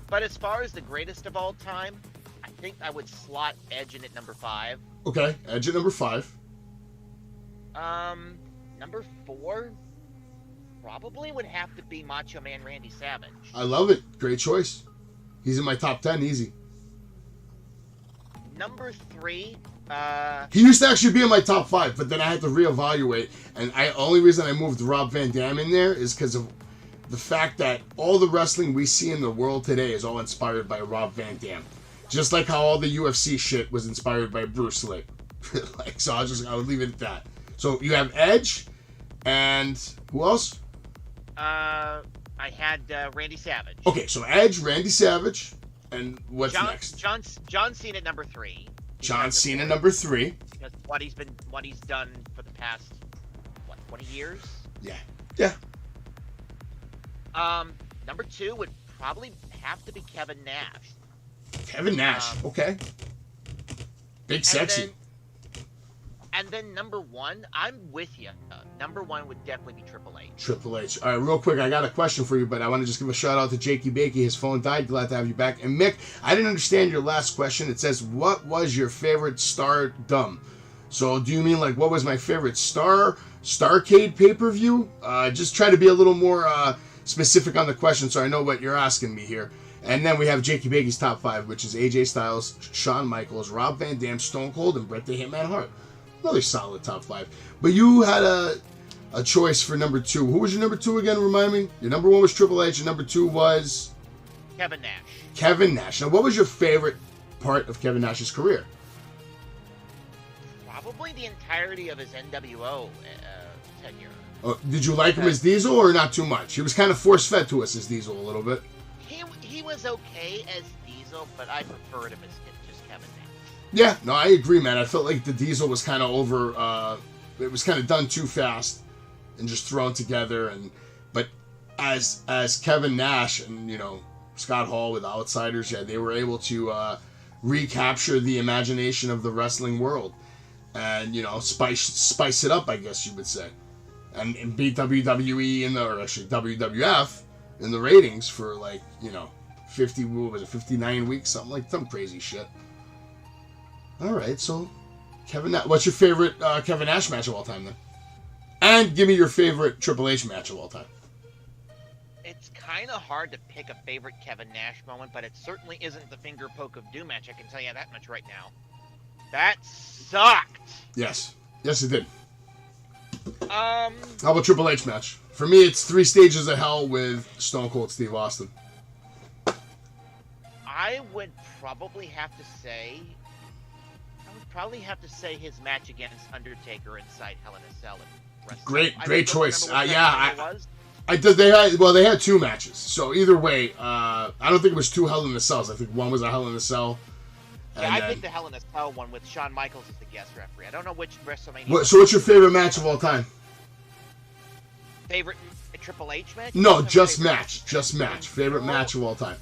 But as far as the greatest of all time, I think I would slot Edge in at number 5. Okay, Edge at number 5. Number 4 probably would have to be Macho Man Randy Savage. I love it. Great choice. He's in my top 10, easy. Number 3, he used to actually be in my top 5, but then I had to reevaluate, and only reason I moved Rob Van Dam in there is because of the fact that all the wrestling we see in the world today is all inspired by Rob Van Dam. Just like how all the UFC shit was inspired by Bruce Lee. So I would leave it at that. So you have Edge, and who else? I had Randy Savage. Okay, so Edge, Randy Savage, and what's next? John Cena at number 3. John Cena number 3. Because what he's done for the past 20 years? Yeah. Number 2 would probably have to be Kevin Nash. Kevin Nash, okay. Big sexy. And then number 1, I'm with you. Number 1 would definitely be Triple H. Triple H. All right, real quick, I got a question for you, but I want to just give a shout out to Jakey Bakey. His phone died. Glad to have you back. And Mick, I didn't understand your last question. It says, what was your favorite Stardom? So do you mean like what was my favorite Starcade pay-per-view? Just try to be a little more specific on the question so I know what you're asking me here. And then we have Jakey Bakey's top 5, which is AJ Styles, Shawn Michaels, Rob Van Dam, Stone Cold, and Bret the Hitman Hart. Another solid top 5. But you had a choice for number 2. Who was your number 2 again? Remind me. Your number 1 was Triple H. Your number 2 was Kevin Nash. Kevin Nash. Now, what was your favorite part of Kevin Nash's career? Probably the entirety of his NWO tenure. Did you like him as Diesel or not too much? He was kind of force-fed to us as Diesel a little bit. He was okay as Diesel, but I preferred him as just Kevin Nash. Yeah, no, I agree, man. I felt like the Diesel was kind of over. It was kind of done too fast and just thrown together. But as Kevin Nash and Scott Hall with Outsiders, yeah, they were able to recapture the imagination of the wrestling world and spice it up, I guess you would say, and beat WWE or actually WWF in the ratings for 59 weeks, some crazy shit. All right, so Kevin Nash. What's your favorite Kevin Nash match of all time, then? And give me your favorite Triple H match of all time. It's kind of hard to pick a favorite Kevin Nash moment, but it certainly isn't the finger poke of doom match. I can tell you that much right now. That sucked. Yes, it did. How about Triple H match? For me, it's 3 Stages of Hell with Stone Cold Steve Austin. I would probably have to say his match against Undertaker inside Hell in a Cell. Great choice. They had 2 matches. So either way, I don't think it was 2 Hell in a Cells. I think one was a Hell in a Cell. Yeah, I picked the Hell in a Cell one with Shawn Michaels as the guest referee. I don't know which WrestleMania. So what's your favorite match of all time? Favorite Triple H match? No, just match. Just match. Favorite match of all time.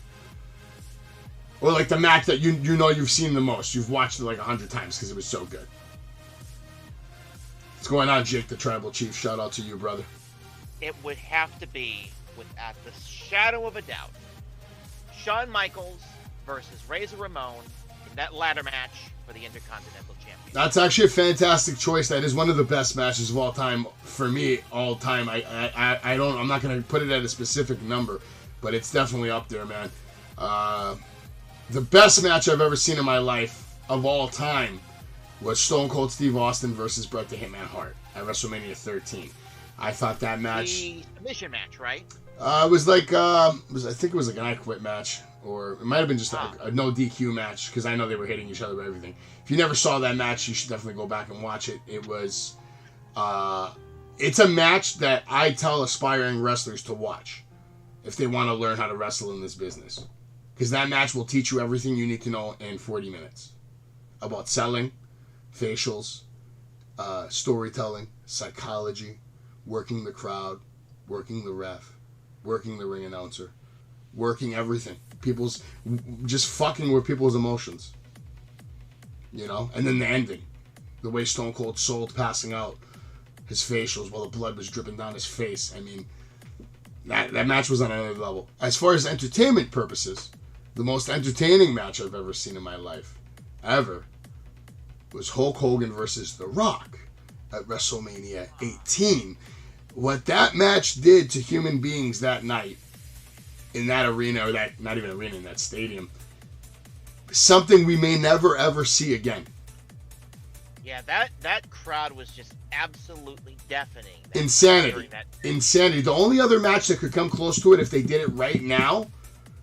Or like the match that you know you've seen the most. You've watched it like 100 times because it was so good. What's going on, Jake the Tribal Chief? Shout out to you, brother. It would have to be, without the shadow of a doubt, Shawn Michaels versus Razor Ramon in that ladder match for the Intercontinental Championship. That's actually a fantastic choice. That is one of the best matches of all time for me. All time. I'm not gonna put it at a specific number, but it's definitely up there, man. The best match I've ever seen in my life of all time was Stone Cold Steve Austin versus Bret the Hitman Hart at WrestleMania 13. I thought that match... The submission match, right? It was like... I think it was like an I Quit match. Or it might have been just a no DQ match, because I know they were hitting each other with everything. If you never saw that match, you should definitely go back and watch it. It was... it's a match that I tell aspiring wrestlers to watch if they want to learn how to wrestle in this business. Because that match will teach you everything you need to know in 40 minutes. About selling, facials, storytelling, psychology, working the crowd, working the ref, working the ring announcer, working everything. Just fucking with people's emotions. You know? And then the ending. The way Stone Cold sold passing out. His facials while the blood was dripping down his face. I mean, that match was on another level. As far as entertainment purposes, the most entertaining match I've ever seen in my life, ever, was Hulk Hogan versus The Rock at WrestleMania 18. What that match did to human beings that night, in that arena, or that, not even arena, in that stadium, something we may never ever see again. Yeah, that crowd was just absolutely deafening. Insanity. The only other match that could come close to it if they did it right now,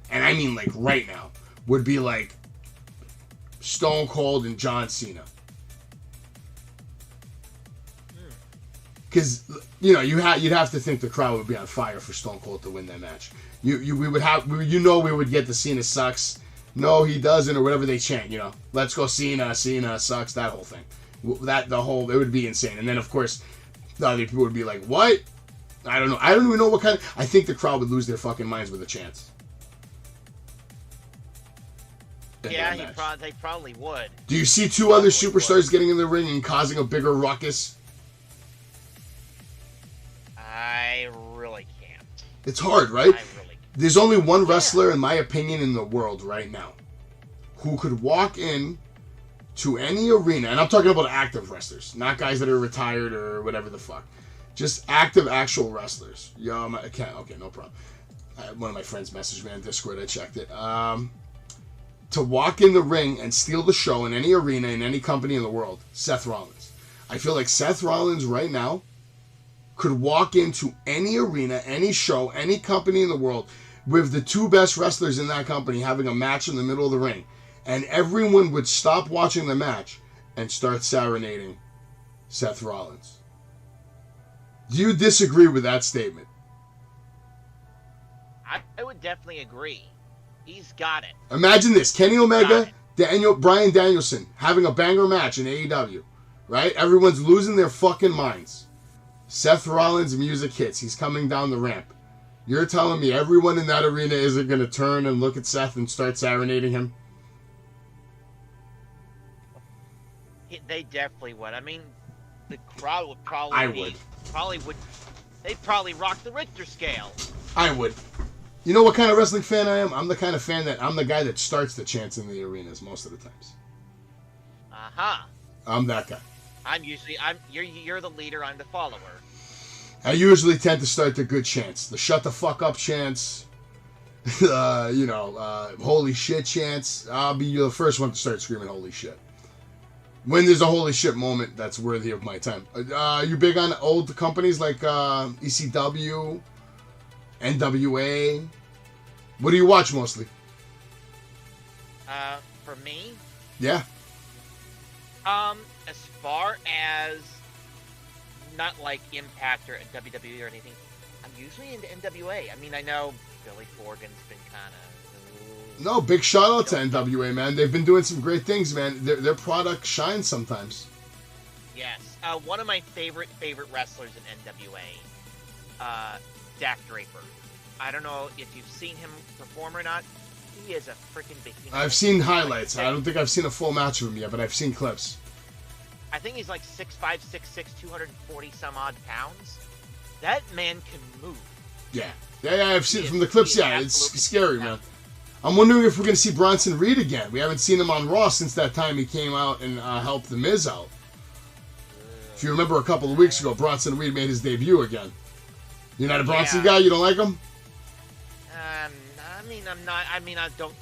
and I mean like right now, would be like Stone Cold and John Cena. Because, you know, you'd have to think the crowd would be on fire for Stone Cold to win that match. We would get the Cena sucks, no he doesn't, or whatever they chant, you know. Let's go Cena sucks, that whole thing. It would be insane. And then, of course, the other people would be like, what? I don't know. I don't even know what kind of... I think the crowd would lose their fucking minds with a chance. Yeah, they probably would. Do you see 2 other superstars getting in the ring and causing a bigger ruckus? I really can't. It's hard, right? There's only one wrestler, in my opinion, in the world right now who could walk in to any arena, and I'm talking about active wrestlers, not guys that are retired or whatever the fuck. Just active, actual wrestlers. Okay, no problem. One of my friends messaged me on Discord, I checked it. To walk in the ring and steal the show in any arena, in any company in the world, Seth Rollins. I feel like Seth Rollins right now could walk into any arena, any show, any company in the world with the 2 best wrestlers in that company having a match in the middle of the ring. And everyone would stop watching the match and start serenading Seth Rollins. Do you disagree with that statement? I would definitely agree. He's got it. Imagine this. Kenny Omega, Bryan Danielson having a banger match in AEW. Right? Everyone's losing their fucking minds. Seth Rollins' music hits. He's coming down the ramp. You're telling me everyone in that arena isn't going to turn and look at Seth and start serenading him? They definitely would. I mean, the crowd would probably... They'd probably rock the Richter scale. I would. You know what kind of wrestling fan I am? I'm the kind of fan that I'm the guy that starts the chants in the arenas most of the times. I'm that guy. You're the leader, I'm the follower. I usually tend to start the good chants. The shut the fuck up chants. Holy shit chants. I'll be the first one to start screaming holy shit. When there's a holy shit moment that's worthy of my time. You big on old companies like ECW, NWA? What do you watch mostly? For me, Yeah. as far as not like Impact or WWE or anything, I'm usually into NWA. I mean, I know Billy Corgan's been kind of. No, big shout out to NWA, man. They've been doing some great things, man. Their product shines sometimes. Yes. One of my favorite wrestlers in NWA, Dak Draper. I don't know if you've seen him perform or not. He is a freaking behemoth. I've seen highlights. I don't think I've seen a full match of him yet, but I've seen clips. I think he's like 6'5", 6'6", 240 some odd pounds. That man can move. Yeah, I've seen it from the clips. Yeah, it's scary, man. I'm wondering if we're going to see Bronson Reed again. We haven't seen him on Raw since that time he came out and helped The Miz out. If you remember a couple of weeks ago, Bronson Reed made his debut again. You're not a Bronson guy? You don't like him? I mean, I'm not. I mean, I don't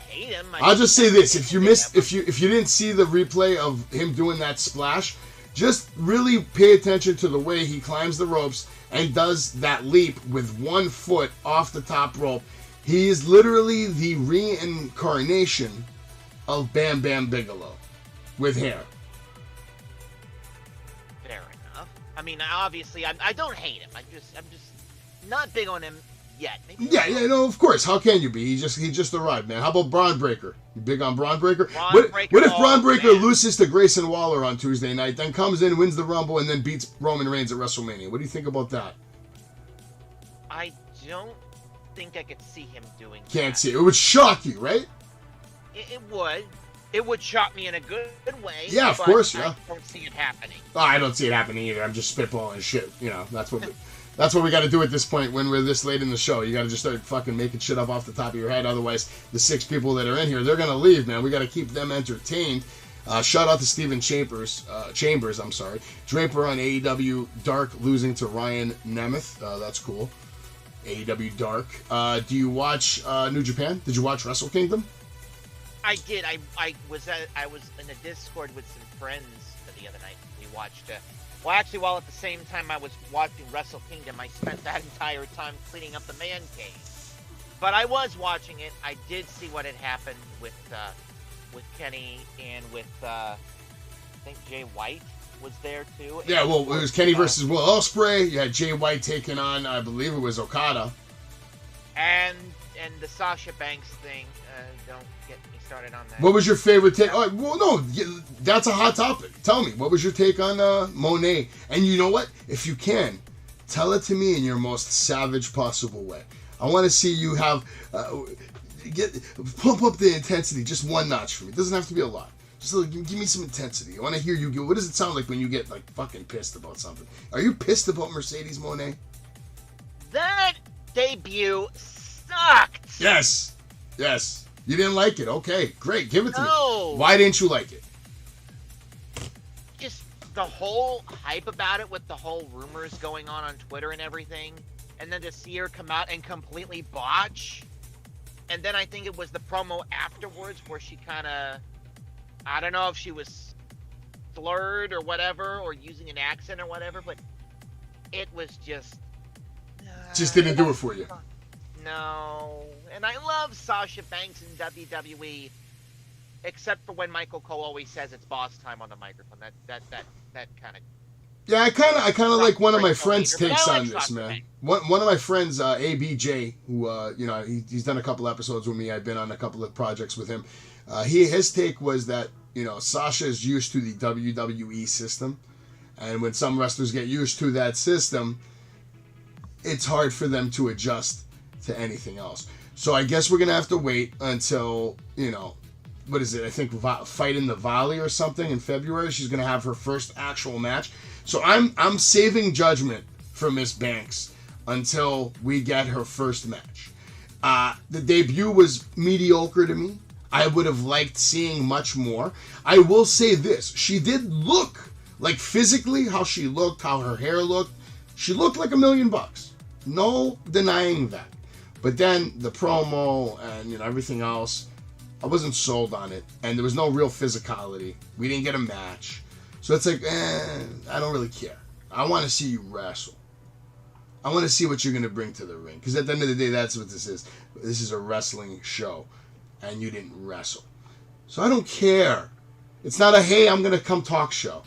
hate him. I'll just say this: if you didn't see the replay of him doing that splash, just really pay attention to the way he climbs the ropes and does that leap with 1 foot off the top rope. He is literally the reincarnation of Bam Bam Bigelow with hair. Fair enough. I mean, obviously, I don't hate him. I'm just not big on him yet. Maybe no, of course. How can you be? He just arrived, man. How about Braun Breaker? You big on Braun Breaker? What if Braun Breaker loses to Grayson Waller on Tuesday night, then comes in, wins the Rumble, and then beats Roman Reigns at WrestleMania? What do you think about that? I don't think I could see him doing Can't that. see it. It would shock you, right? It would. It would shock me in a good way. Yeah, of course, yeah. I don't see it happening. Oh, I don't see it happening either. I'm just spitballing shit. You know, that's what we got to do at this point when we're this late in the show. You got to just start fucking making shit up off the top of your head. Otherwise, the 6 people that are in here, they're going to leave, man. We got to keep them entertained. Shout out to Steven Chambers, Draper on AEW Dark losing to Ryan Nemeth. That's cool. AEW Dark. Do you watch New Japan? Did you watch Wrestle Kingdom? I did. I was in a Discord with some friends the other night. We watched. Well, actually, while at the same time I was watching Wrestle Kingdom, I spent that entire time cleaning up the man cave. But I was watching it. I did see what had happened with Kenny and with I think Jay White was there too. Yeah, well, it was Kenny versus Will Ospreay. You had Jay White taking on, I believe it was Okada. And the Sasha Banks thing. Don't get me started on that. What was your favorite take? Oh, well, no, that's a hot topic. Tell me, what was your take on Monet? And you know what? If you can, tell it to me in your most savage possible way. I want to see you have pump up the intensity just 1 notch for me. It doesn't have to be a lot. Just give me some intensity. I want to hear you. What does it sound like when you get like fucking pissed about something? Are you pissed about Mercedes Moné? That debut sucked. Yes. You didn't like it. Okay, great. Give it to me. No. Why didn't you like it? Just the whole hype about it with the whole rumors going on Twitter and everything. And then to see her come out and completely botch. And then I think it was the promo afterwards where she kind of, I don't know if she was slurred or whatever, or using an accent or whatever, but it was just didn't do it for you. No. And I love Sasha Banks in WWE, except for when Michael Cole always says it's boss time on the microphone. That kind of. Yeah, I kind of like one of my friends' takes on this, man. One of my friends, ABJ, who he's done a couple episodes with me. I've been on a couple of projects with him. His take was that Sasha is used to the WWE system, and when some wrestlers get used to that system, it's hard for them to adjust to anything else. So I guess we're gonna have to wait until what is it? I think Fight in the Valley or something in February. She's gonna have her first actual match. So I'm saving judgment for Miss Banks until we get her first match. The debut was mediocre to me. I would have liked seeing much more. I will say this: she did look like physically how she looked, how her hair looked. She looked like $1 million. No denying that. But then the promo and everything else, I wasn't sold on it, and there was no real physicality. We didn't get a match. So it's like, I don't really care. I want to see you wrestle. I want to see what you're going to bring to the ring. Because at the end of the day, that's what this is. This is a wrestling show, and you didn't wrestle. So I don't care. It's not a, hey, I'm going to come talk show.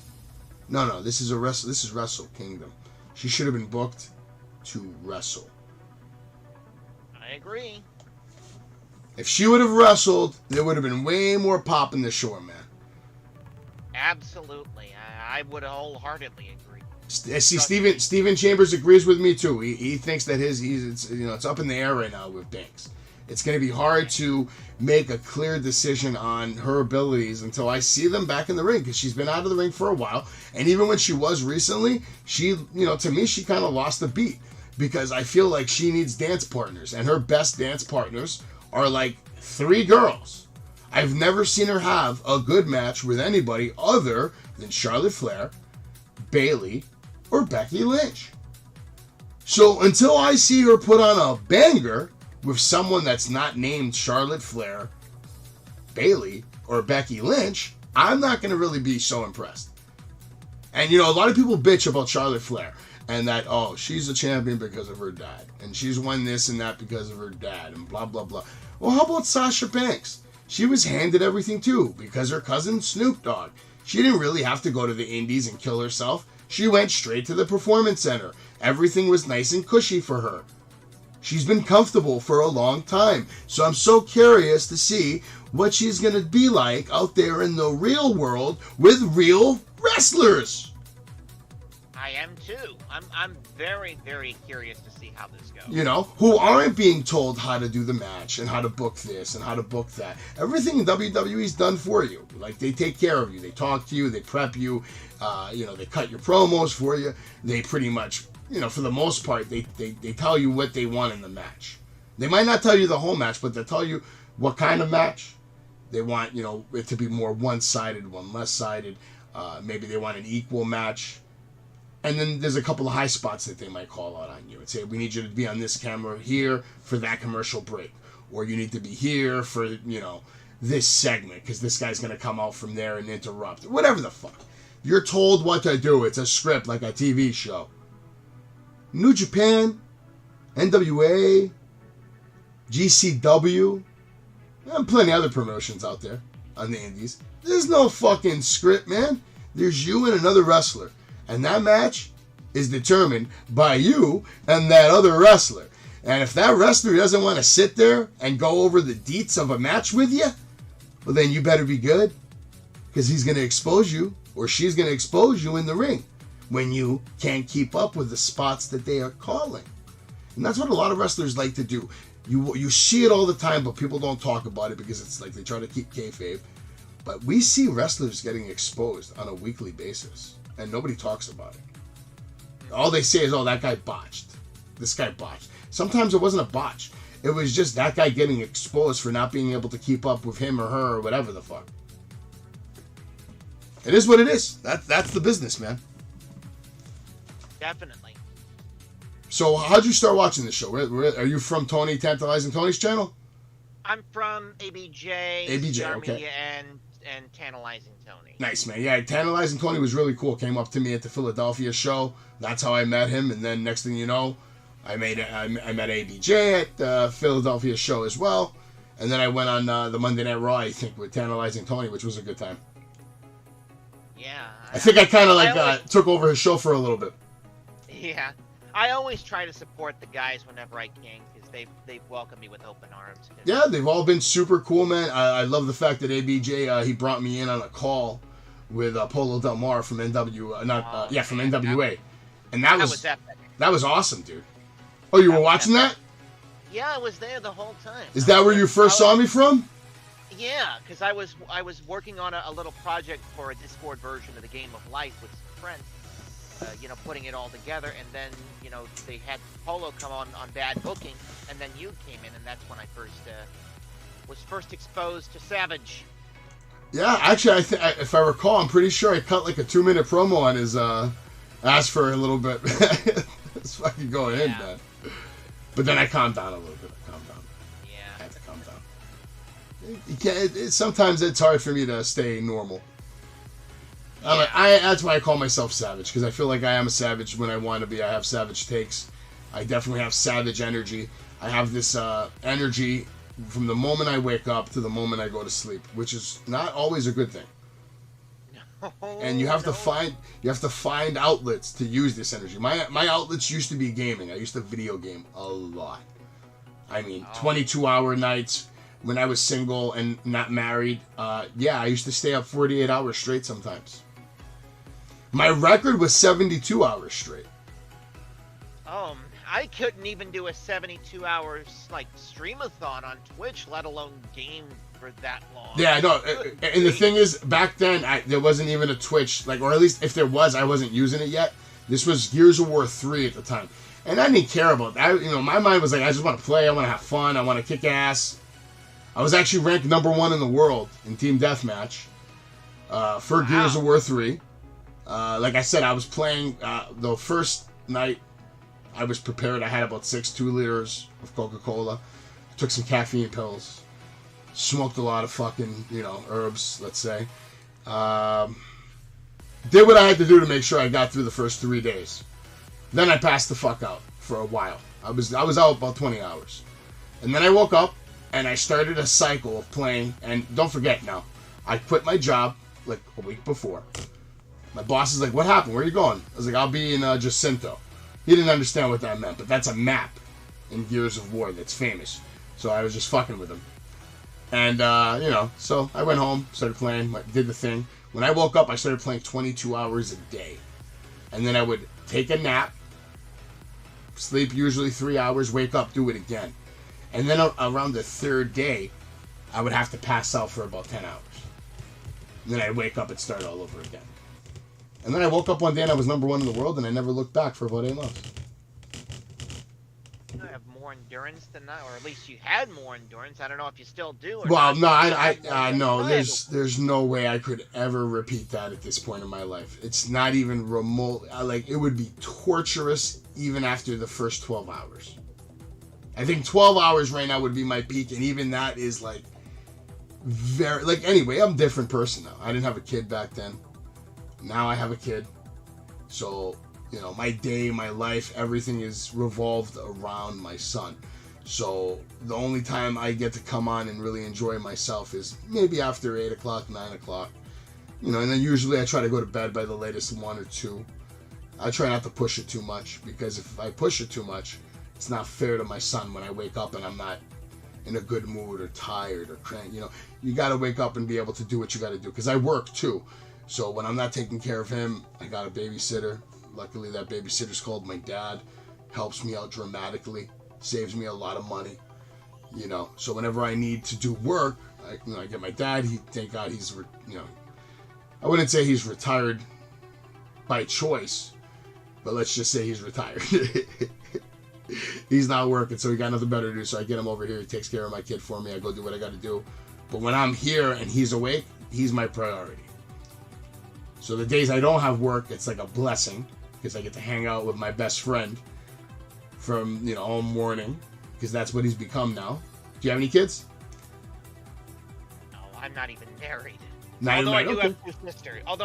No, this is This is Wrestle Kingdom. She should have been booked to wrestle. I agree. If she would have wrestled, there would have been way more pop in the show, man. Absolutely. I would wholeheartedly agree. See, Steven Chambers agrees with me too. He thinks that it's up in the air right now with Banks. It's going to be hard to make a clear decision on her abilities until I see them back in the ring, because she's been out of the ring for a while. And even when she was recently, she, to me, she kind of lost the beat, because I feel like she needs dance partners, and her best dance partners are like 3 girls. I've never seen her have a good match with anybody other than Charlotte Flair, Bayley, or Becky Lynch. So until I see her put on a banger with someone that's not named Charlotte Flair, Bayley, or Becky Lynch, I'm not going to really be so impressed. And, a lot of people bitch about Charlotte Flair, and that, oh, she's a champion because of her dad, and she's won this and that because of her dad, and blah, blah, blah. Well, how about Sasha Banks? She was handed everything, too, because her cousin Snoop Dogg. She didn't really have to go to the indies and kill herself. She went straight to the Performance Center. Everything was nice and cushy for her. She's been comfortable for a long time. So I'm so curious to see what she's going to be like out there in the real world with real wrestlers. I am too. I'm very, very curious to see how this goes. Who aren't being told how to do the match and how to book this and how to book that. Everything in WWE's done for you. Like, they take care of you. They talk to you. They prep you. They cut your promos for you. They pretty much, for the most part, they tell you what they want in the match. They might not tell you the whole match, but they'll tell you what kind of match. They want, it to be more one-sided, one less-sided. Maybe they want an equal match. And then there's a couple of high spots that they might call out on you and say, we need you to be on this camera here for that commercial break. Or you need to be here for, this segment, because this guy's going to come out from there and interrupt. Whatever the fuck. You're told what to do. It's a script like a TV show. New Japan, NWA, GCW, and plenty of other promotions out there on the indies. There's no fucking script, man. There's you and another wrestler. And that match is determined by you and that other wrestler. And if that wrestler doesn't want to sit there and go over the deets of a match with you, well, then you better be good. Because he's going to expose you, or she's going to expose you in the ring when you can't keep up with the spots that they are calling. And that's what a lot of wrestlers like to do. You see it all the time, but people don't talk about it because it's like they try to keep kayfabe. But we see wrestlers getting exposed on a weekly basis. And nobody talks about it. All they say is, oh, that guy botched. This guy botched. Sometimes it wasn't a botch. It was just that guy getting exposed for not being able to keep up with him or her or whatever the fuck. It is what it is. That's the business, man. Definitely. So how'd you start watching this show? Where, are you from Tony Tantalizing Tony's channel? I'm from ABJ, okay. and Tantalizing Tony. Nice, man. Yeah, Tantalizing Tony was really cool. Came up to me at the Philadelphia show. That's how I met him. And then next thing you know, I met ABJ at the Philadelphia show as well. And then I went on the Monday Night Raw, I think, with Tantalizing Tony, which was a good time. Yeah. I think I kind of took over his show for a little bit. Yeah. I always try to support the guys whenever I can, because they've welcomed me with open arms. Yeah, they've all been super cool, man. I love the fact that ABJ, he brought me in on a call with Polo Del Mar from from NWA. And that was epic. That was awesome, dude. Oh, you were watching that? Yeah, I was there the whole time. Is that where you first saw me from? Yeah, because I was working on a little project for a Discord version of the Game of Life with some friends. Putting it all together, and then, they had Polo come on bad booking, and then you came in, and that's when I was first exposed to Savage. Yeah, actually, if I recall, I'm pretty sure I cut like a 2-minute promo on his ass for a little bit. It's fucking going in, man. But then I calmed down a little bit. Yeah. I had to calm down. Sometimes it's hard for me to stay normal. Yeah. That's why I call myself savage, because I feel like I am a savage when I want to be. I have savage takes. I definitely have savage energy. I have this energy from the moment I wake up to the moment I go to sleep, which is not always a good thing. And you have to find outlets to use this energy. My outlets used to be gaming. I used to video game a lot. I mean, 22-hour nights when I was single and not married. Yeah, I used to stay up 48 hours straight sometimes. My record was 72 hours straight. I couldn't even do a 72 hours like streamathon on Twitch, let alone game for that long. Yeah, no, and the thing is, back then there wasn't even a Twitch, like, or at least if there was, I wasn't using it yet. This was Gears of War 3 at the time, and I didn't care about that. You know, my mind was like, I just want to play, I want to have fun, I want to kick ass. I was actually ranked #1 in the world in Team Deathmatch for Gears of War 3. Like I said, I was playing the first night. I was prepared. I had about 2 liters of Coca-Cola. Took some caffeine pills. Smoked a lot of fucking, herbs, let's say. Did what I had to do to make sure I got through the first 3 days. Then I passed the fuck out for a while. I was out about 20 hours. And then I woke up and I started a cycle of playing. And don't forget now, I quit my job like a week before. My boss is like, what happened? Where are you going? I was like, I'll be in Jacinto. He didn't understand what that meant, but that's a map in Gears of War that's famous. So I was just fucking with him. And, so I went home, started playing, did the thing. When I woke up, I started playing 22 hours a day. And then I would take a nap, sleep usually 3 hours, wake up, do it again. And then around the third day, I would have to pass out for about 10 hours. And then I'd wake up and start all over again. And then I woke up one day and I was #1 in the world, and I never looked back for about 8 months. You have more endurance than that, or at least you had more endurance. I don't know if you still do. Or well, not. no, there's no way I could ever repeat that at this point in my life. It's not even remote. It would be torturous even after the first 12 hours. I think 12 hours right now would be my peak, and even that is anyway, I'm a different person now. I didn't have a kid back then. Now I have a kid, so, my day, my life, everything is revolved around my son. So the only time I get to come on and really enjoy myself is maybe after 8 o'clock, 9 o'clock. And then usually I try to go to bed by the latest 1 or 2. I try not to push it too much, because if I push it too much, it's not fair to my son when I wake up and I'm not in a good mood or tired or cranky. You got to wake up and be able to do what you got to do, because I work too. So when I'm not taking care of him, I got a babysitter. Luckily, that babysitter's called my dad. Helps me out dramatically. Saves me a lot of money. So whenever I need to do work, I get my dad. Thank God he's, I wouldn't say he's retired by choice, but let's just say he's retired. He's not working, so he got nothing better to do. So I get him over here. He takes care of my kid for me. I go do what I got to do. But when I'm here and he's awake, he's my priority. So the days I don't have work, it's like a blessing, because I get to hang out with my best friend from, all morning, because that's what he's become now. Do you have any kids? No, I'm not even married. Although I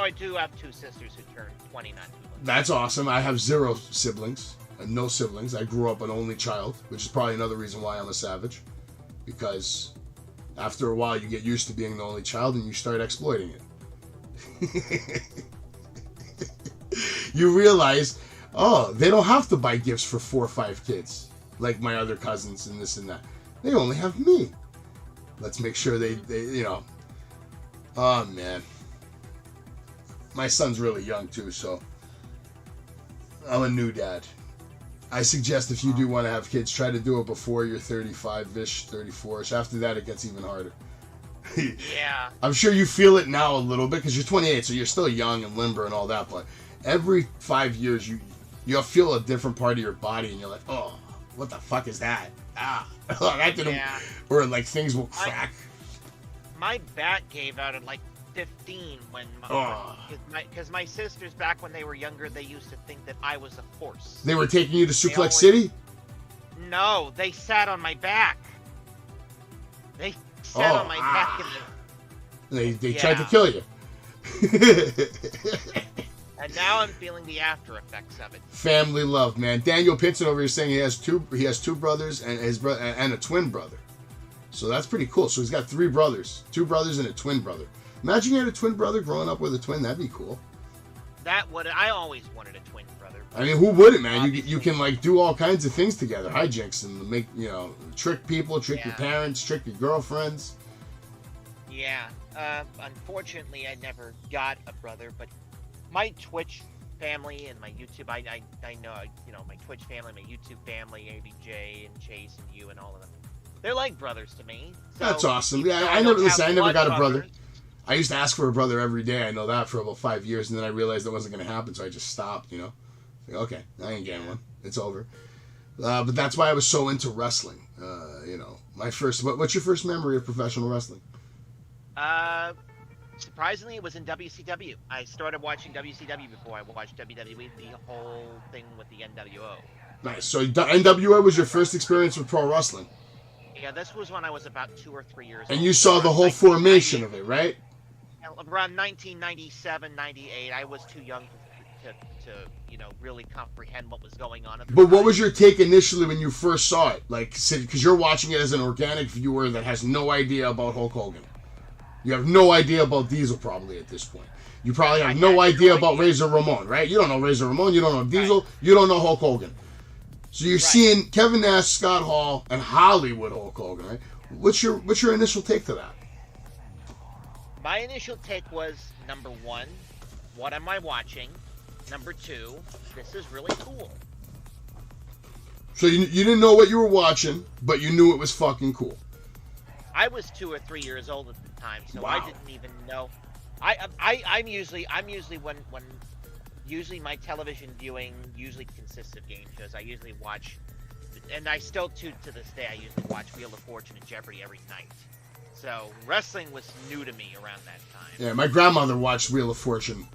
do have two sisters who turned 29. That's awesome. I have 0 siblings, no siblings. I grew up an only child, which is probably another reason why I'm a savage, because after a while you get used to being the only child and you start exploiting it. You realize, they don't have to buy gifts for 4 or 5 kids like my other cousins and this and that. They only have me. Let's make sure they oh man, my son's really young too, so I'm a new dad. I suggest if you do want to have kids, try to do it before you're 35-ish, 34ish. After that, it gets even harder. Yeah. I'm sure you feel it now a little bit, because you're 28, so you're still young and limber and all that, but every 5 years you'll feel a different part of your body and you're like, oh, what the fuck is that? That didn't. Yeah. Or things will crack. My back gave out at 15 because my sisters, back when they were younger, they used to think that I was a horse. They were taking you to City? No, they sat on my back. They set on my back. They tried to kill you. And now I'm feeling the after effects of it. Family love, man. Daniel Pinson over here saying he has two brothers and and a twin brother. So that's pretty cool. So he's got 3 brothers, 2 brothers and a twin brother. Imagine you had a twin brother growing up with a twin. That'd be cool. I always wanted a twin brother. I mean, who wouldn't, man? You can like do all kinds of things together, hijinks, and make trick people, trick your parents, trick your girlfriends. Yeah. Unfortunately, I never got a brother, but my Twitch family and my YouTube, I know, my Twitch family, my YouTube family, ABJ and Chase and you and all of them, they're like brothers to me. So, that's awesome. Yeah, I never got a brother. I used to ask for a brother every day. I know that for about 5 years, and then I realized that wasn't going to happen, so I just stopped. Okay, I ain't getting one. It's over. But that's why I was so into wrestling. My first. What's your first memory of professional wrestling? Surprisingly, it was in WCW. I started watching WCW before I watched WWE, the whole thing with the NWO. Nice. So NWO was your first experience with pro wrestling? Yeah, this was when I was about 2 or 3 years old. And you saw the whole formation of it, right? Around 1997, 98. I was too young to really comprehend what was going on. But what was your take initially when you first saw it? Like, because you're watching it as an organic viewer that has no idea about Hulk Hogan. You have no idea about Diesel probably at this point. You probably have no idea about Razor Ramon, right? You don't know Razor Ramon. You don't know Diesel. Right. You don't know Hulk Hogan. So you're seeing Kevin Nash, Scott Hall, and Hollywood Hulk Hogan, right? What's your initial take to that? My initial take was, number 1, what am I watching? Number 2, this is really cool. So you didn't know what you were watching, but you knew it was fucking cool. I was 2 or 3 years old at the time, so I didn't even know. I'm usually usually my television viewing usually consists of game shows. I usually watch, and I still to this day I usually watch Wheel of Fortune and Jeopardy every night. So wrestling was new to me around that time. Yeah, my grandmother watched Wheel of Fortune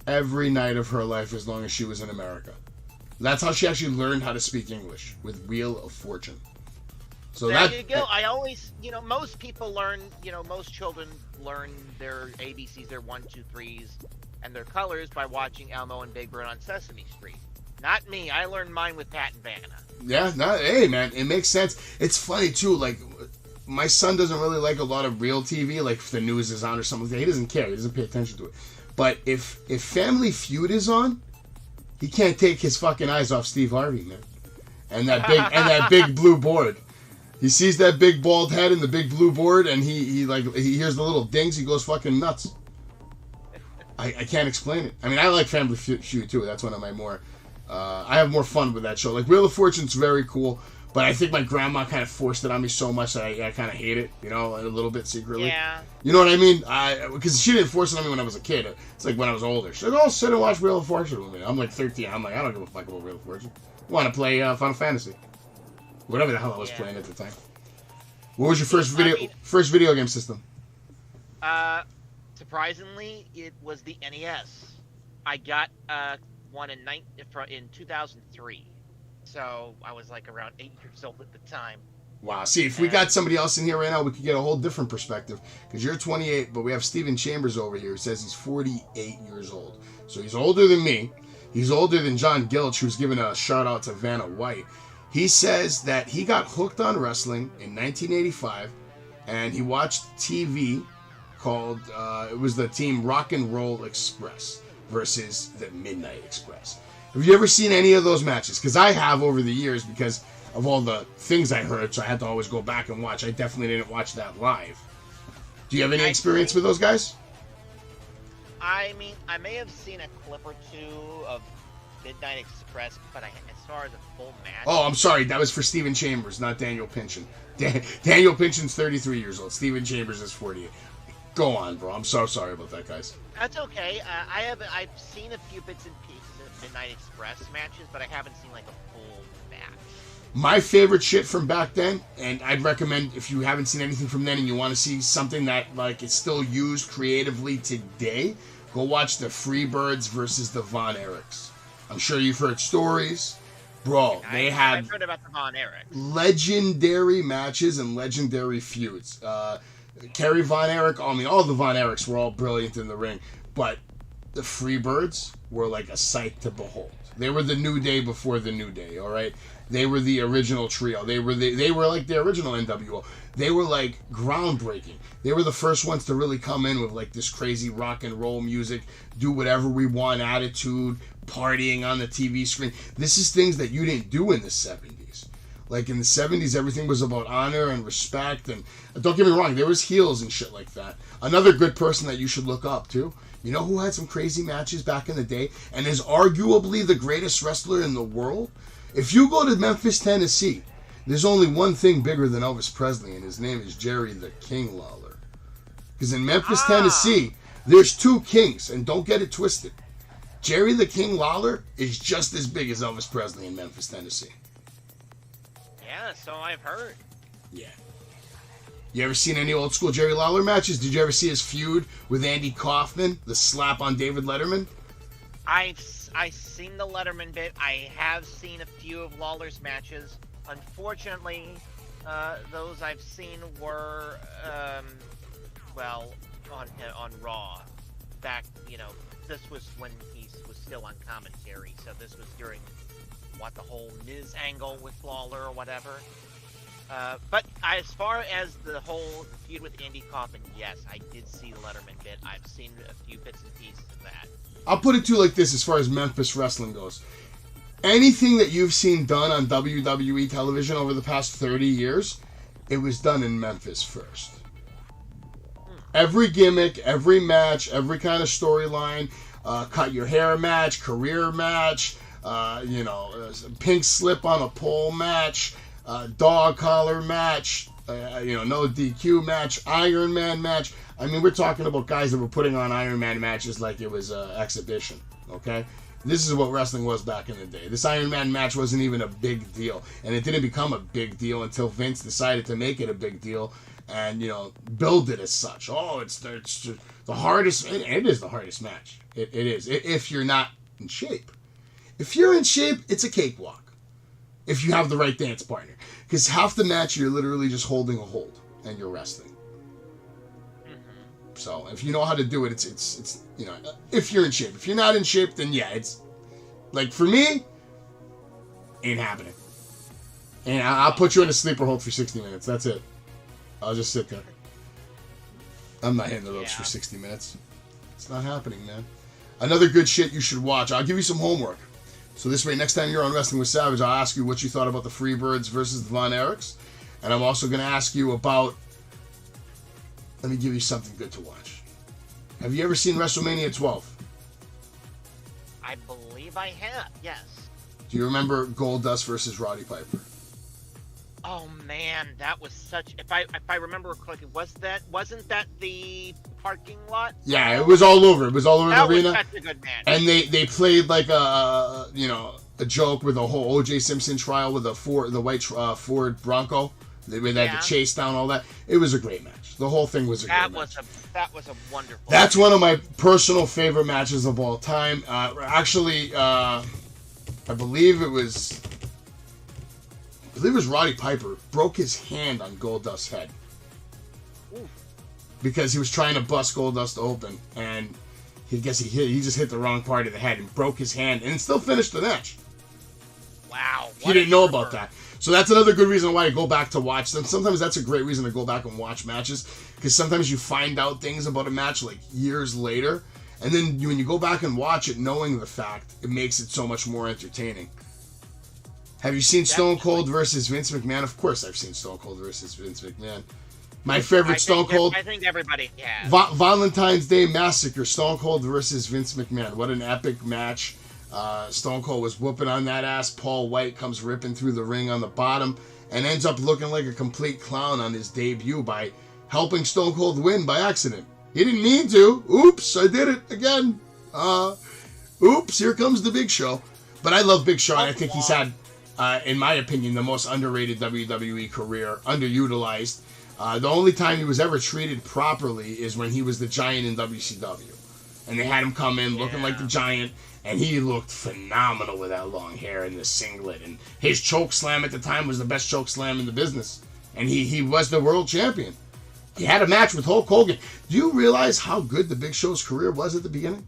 every night of her life as long as she was in America. That's how she actually learned how to speak English, with Wheel of Fortune. So there you go. I always, most people learn, most children learn their ABCs, their 1, 2, 3s, and their colors by watching Elmo and Big Bird on Sesame Street. Not me. I learned mine with Pat and Vanna. Yeah, hey man, it makes sense. It's funny too, like, my son doesn't really like a lot of real TV, like if the news is on or something like that. He doesn't care. He doesn't pay attention to it. But if Family Feud is on, he can't take his fucking eyes off Steve Harvey, man. And that big blue board. He sees that big bald head and the big blue board, and he hears the little dings. He goes fucking nuts. I can't explain it. I mean, I like Family Feud too. That's one of my more. I have more fun with that show. Like Wheel of Fortune's very cool, but I think my grandma kind of forced it on me so much that I kind of hate it. A little bit secretly. Yeah. You know what I mean? Because she didn't force it on me when I was a kid. It's like when I was older. She said, "Oh, sit and watch Wheel of Fortune with me." I'm like 13. I'm like, I don't give a fuck about Wheel of Fortune. I want to play Final Fantasy. Whatever the hell I was playing at the time. What was your first video game system? Surprisingly, it was the NES. I got one in 2003, so I was like around 8 years old at the time. Wow. See, if we got somebody else in here right now, we could get a whole different perspective. Because you're 28, but we have Steven Chambers over here who says he's 48 years old. So he's older than me. He's older than John Gilch, who's giving a shout out to Vanna White. He says that he got hooked on wrestling in 1985, and he watched TV called, it was the team Rock and Roll Express versus the Midnight Express. Have you ever seen any of those matches? Because I have over the years because of all the things I heard, so I had to always go back and watch. I definitely didn't watch that live. Do you have any experience with those guys? I mean, I may have seen a clip or two of Midnight Express, but as far as a full match... Oh, I'm sorry. That was for Steven Chambers, not Daniel Pynchon. Daniel Pynchon's 33 years old. Steven Chambers is 48. Go on, bro. I'm so sorry about that, guys. That's okay. I've seen a few bits and pieces of Midnight Express matches, but I haven't seen like a full match. My favorite shit from back then, and I'd recommend if you haven't seen anything from then and you want to see something that like is still used creatively today, go watch the Freebirds versus the Von Erichs. I'm sure you've heard stories. Bro, they had I've heard about the Von Erichs. legendary matches and legendary feuds. Kerry Von Erich, I mean, all the Von Erichs were all brilliant in the ring, but the Freebirds were like a sight to behold. They were the New Day before the New Day, all right? They were the original trio. They were like the original NWO. They were like groundbreaking. They were the first ones to really come in with like this crazy rock and roll music, do whatever we want attitude, partying on the TV screen. This is things that you didn't do in the 70s. Like in the 70s, everything was about honor and respect. And don't get me wrong, there was heels and shit like that. Another good person that you should look up too. You know who had some crazy matches back in the day and is arguably the greatest wrestler in the world? If you go to Memphis, Tennessee, there's only one thing bigger than Elvis Presley, and his name is Jerry the King Lawler. Because in Memphis, Tennessee, there's two kings, and don't get it twisted. Jerry the King Lawler is just as big as Elvis Presley in Memphis, Tennessee. Yeah, so I've heard. Yeah. You ever seen any old school Jerry Lawler matches? Did you ever see his feud with Andy Kaufman, the slap on David Letterman? I've seen the Letterman bit. I have seen a few of Lawler's matches. Unfortunately, those I've seen were, on Raw. Back, this was when he was still on commentary, so this was during, the whole Miz angle with Lawler or whatever. But as far as the whole feud with Andy Kaufman, yes, I did see the Letterman bit. I've seen a few bits and pieces of that. I'll put it to you like this as far as Memphis wrestling goes. Anything that you've seen done on WWE television over the past 30 years, it was done in Memphis first. Every gimmick, every match, every kind of storyline, cut your hair match, career match, pink slip on a pole match, dog collar match, no DQ match, Iron Man match. I mean, we're talking about guys that were putting on Iron Man matches like it was an exhibition, okay? This is what wrestling was back in the day. This Iron Man match wasn't even a big deal, and it didn't become a big deal until Vince decided to make it a big deal and, build it as such. Oh, it's the hardest, it is the hardest match. It is, if you're not in shape. If you're in shape, it's a cakewalk. If you have the right dance partner. Because half the match, you're literally just holding a hold, and you're wrestling. So if you know how to do it, it's if you're in shape. If you're not in shape, then yeah, it's like for me, ain't happening. And I'll put you in a sleeper hold for 60 minutes. That's it. I'll just sit there. I'm not hitting the ropes for 60 minutes. It's not happening, man. Another good shit you should watch. I'll give you some homework. So this way, next time you're on Wrestling with Savage, I'll ask you what you thought about the Freebirds versus the Von Erichs. And I'm also going to ask you about... Let me give you something good to watch. Have you ever seen WrestleMania 12? I believe I have, yes. Do you remember Goldust versus Roddy Piper? Oh man, that was such. If I remember correctly, wasn't that the parking lot? Yeah, it was all over. It was all over the arena. That was such a good match. And they played like a joke with the whole O.J. Simpson trial with the white Ford Bronco. They had to chase down all that. It was a great match. The whole thing was a great match. That was a wonderful. That's one of my personal favorite matches of all time. Actually, I believe it was Roddy Piper broke his hand on Goldust's head. Ooh. Because he was trying to bust Goldust open, and he just hit the wrong part of the head and broke his hand, and still finished the match. Wow. He didn't know about that. So that's another good reason why I go back to watch them. Sometimes that's a great reason to go back and watch matches, because sometimes you find out things about a match like years later, and then when you go back and watch it knowing the fact, it makes it so much more entertaining. Have you seen Stone Cold versus Vince McMahon? Of course I've seen Stone Cold versus Vince McMahon. My favorite Stone Cold... I think everybody has. Valentine's Day Massacre, Stone Cold versus Vince McMahon. What an epic match. Stone Cold was whooping on that ass. Paul White comes ripping through the ring on the bottom and ends up looking like a complete clown on his debut by helping Stone Cold win by accident. He didn't mean to. Oops, I did it again. Oops, here comes the Big Show. But I love Big Show, and I think he's had, in my opinion, the most underrated WWE career, underutilized. The only time he was ever treated properly is when he was the Giant in WCW. and they had him come in looking like the Giant, and he looked phenomenal with that long hair and the singlet, and his choke slam at the time was the best choke slam in the business, and he was the world champion. He had a match with Hulk Hogan. Do you realize how good the Big Show's career was at the beginning?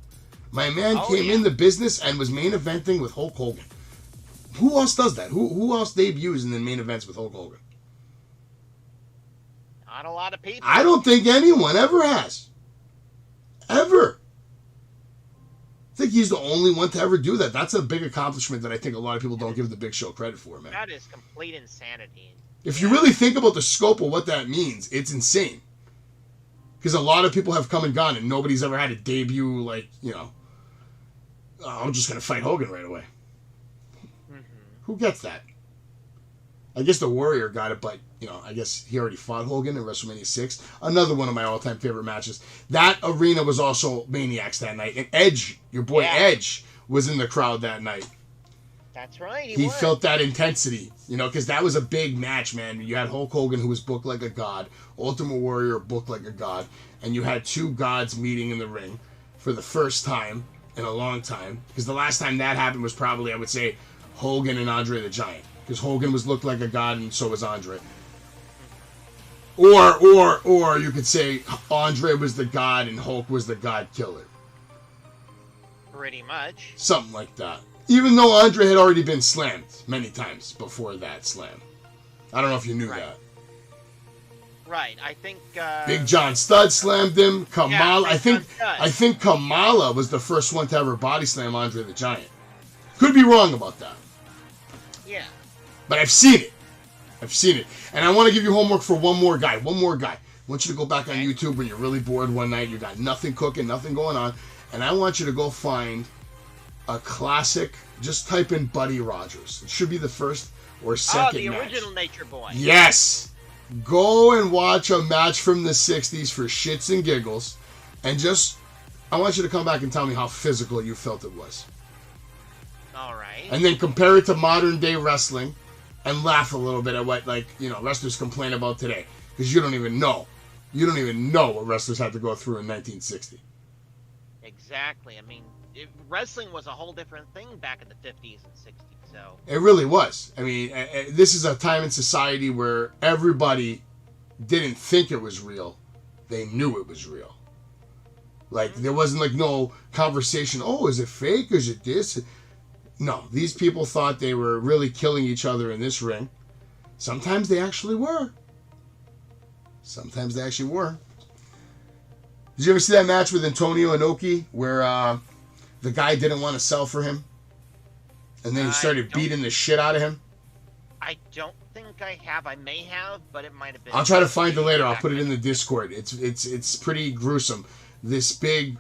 My man came in the business and was main eventing with Hulk Hogan. Who else does that? Who else debuts in the main events with Hulk Hogan? Not a lot of people. I don't think anyone ever has. Ever. I think he's the only one to ever do that. That's a big accomplishment that I think a lot of people don't give the Big Show credit for, man. That is complete insanity. If you really think about the scope of what that means, it's insane. Because a lot of people have come and gone, and nobody's ever had a debut like, I'm just going to fight Hogan right away. Mm-hmm. Who gets that? I guess the Warrior got it, but, I guess he already fought Hogan in WrestleMania 6. Another one of my all-time favorite matches. That arena was also Maniacs that night. And Edge, your boy Edge, was in the crowd that night. That's right. He felt that intensity, because that was a big match, man. You had Hulk Hogan, who was booked like a god, Ultimate Warrior booked like a god, and you had two gods meeting in the ring for the first time in a long time. Because the last time that happened was probably, I would say, Hogan and Andre the Giant. Because Hogan was looked like a god, and so was Andre. Or you could say Andre was the god and Hulk was the god killer. Pretty much. Something like that. Even though Andre had already been slammed many times before that slam. I don't know if you knew that. Right, I think Big John Studd slammed him. Kamala, yeah, I think Kamala was the first one to ever body slam Andre the Giant. Could be wrong about that. Yeah. But I've seen it. And I want to give you homework for one more guy. I want you to go back on YouTube when you're really bored one night, you got nothing cooking, nothing going on, and I want you to go find a classic. Just type in Buddy Rogers. It should be the first or second match. Oh, the original Nature Boy. Yes. Go and watch a match from the 60s for shits and giggles, and I want you to come back and tell me how physical you felt it was. All right. And then compare it to modern day wrestling and laugh a little bit at what, wrestlers complain about today. Because you don't even know. You don't even know what wrestlers had to go through in 1960. Exactly. I mean, wrestling was a whole different thing back in the 50s and 60s. So it really was. I mean, this is a time in society where everybody didn't think it was real. They knew it was real. There wasn't no conversation, oh, is it fake? Is it this? No, these people thought they were really killing each other in this ring. Sometimes they actually were. Did you ever see that match with Antonio Inoki where the guy didn't want to sell for him? And then he started beating the shit out of him? I don't think I have. I may have, but it might have been. I'll try to find it later. I'll put it in the Discord. It's pretty gruesome. This big,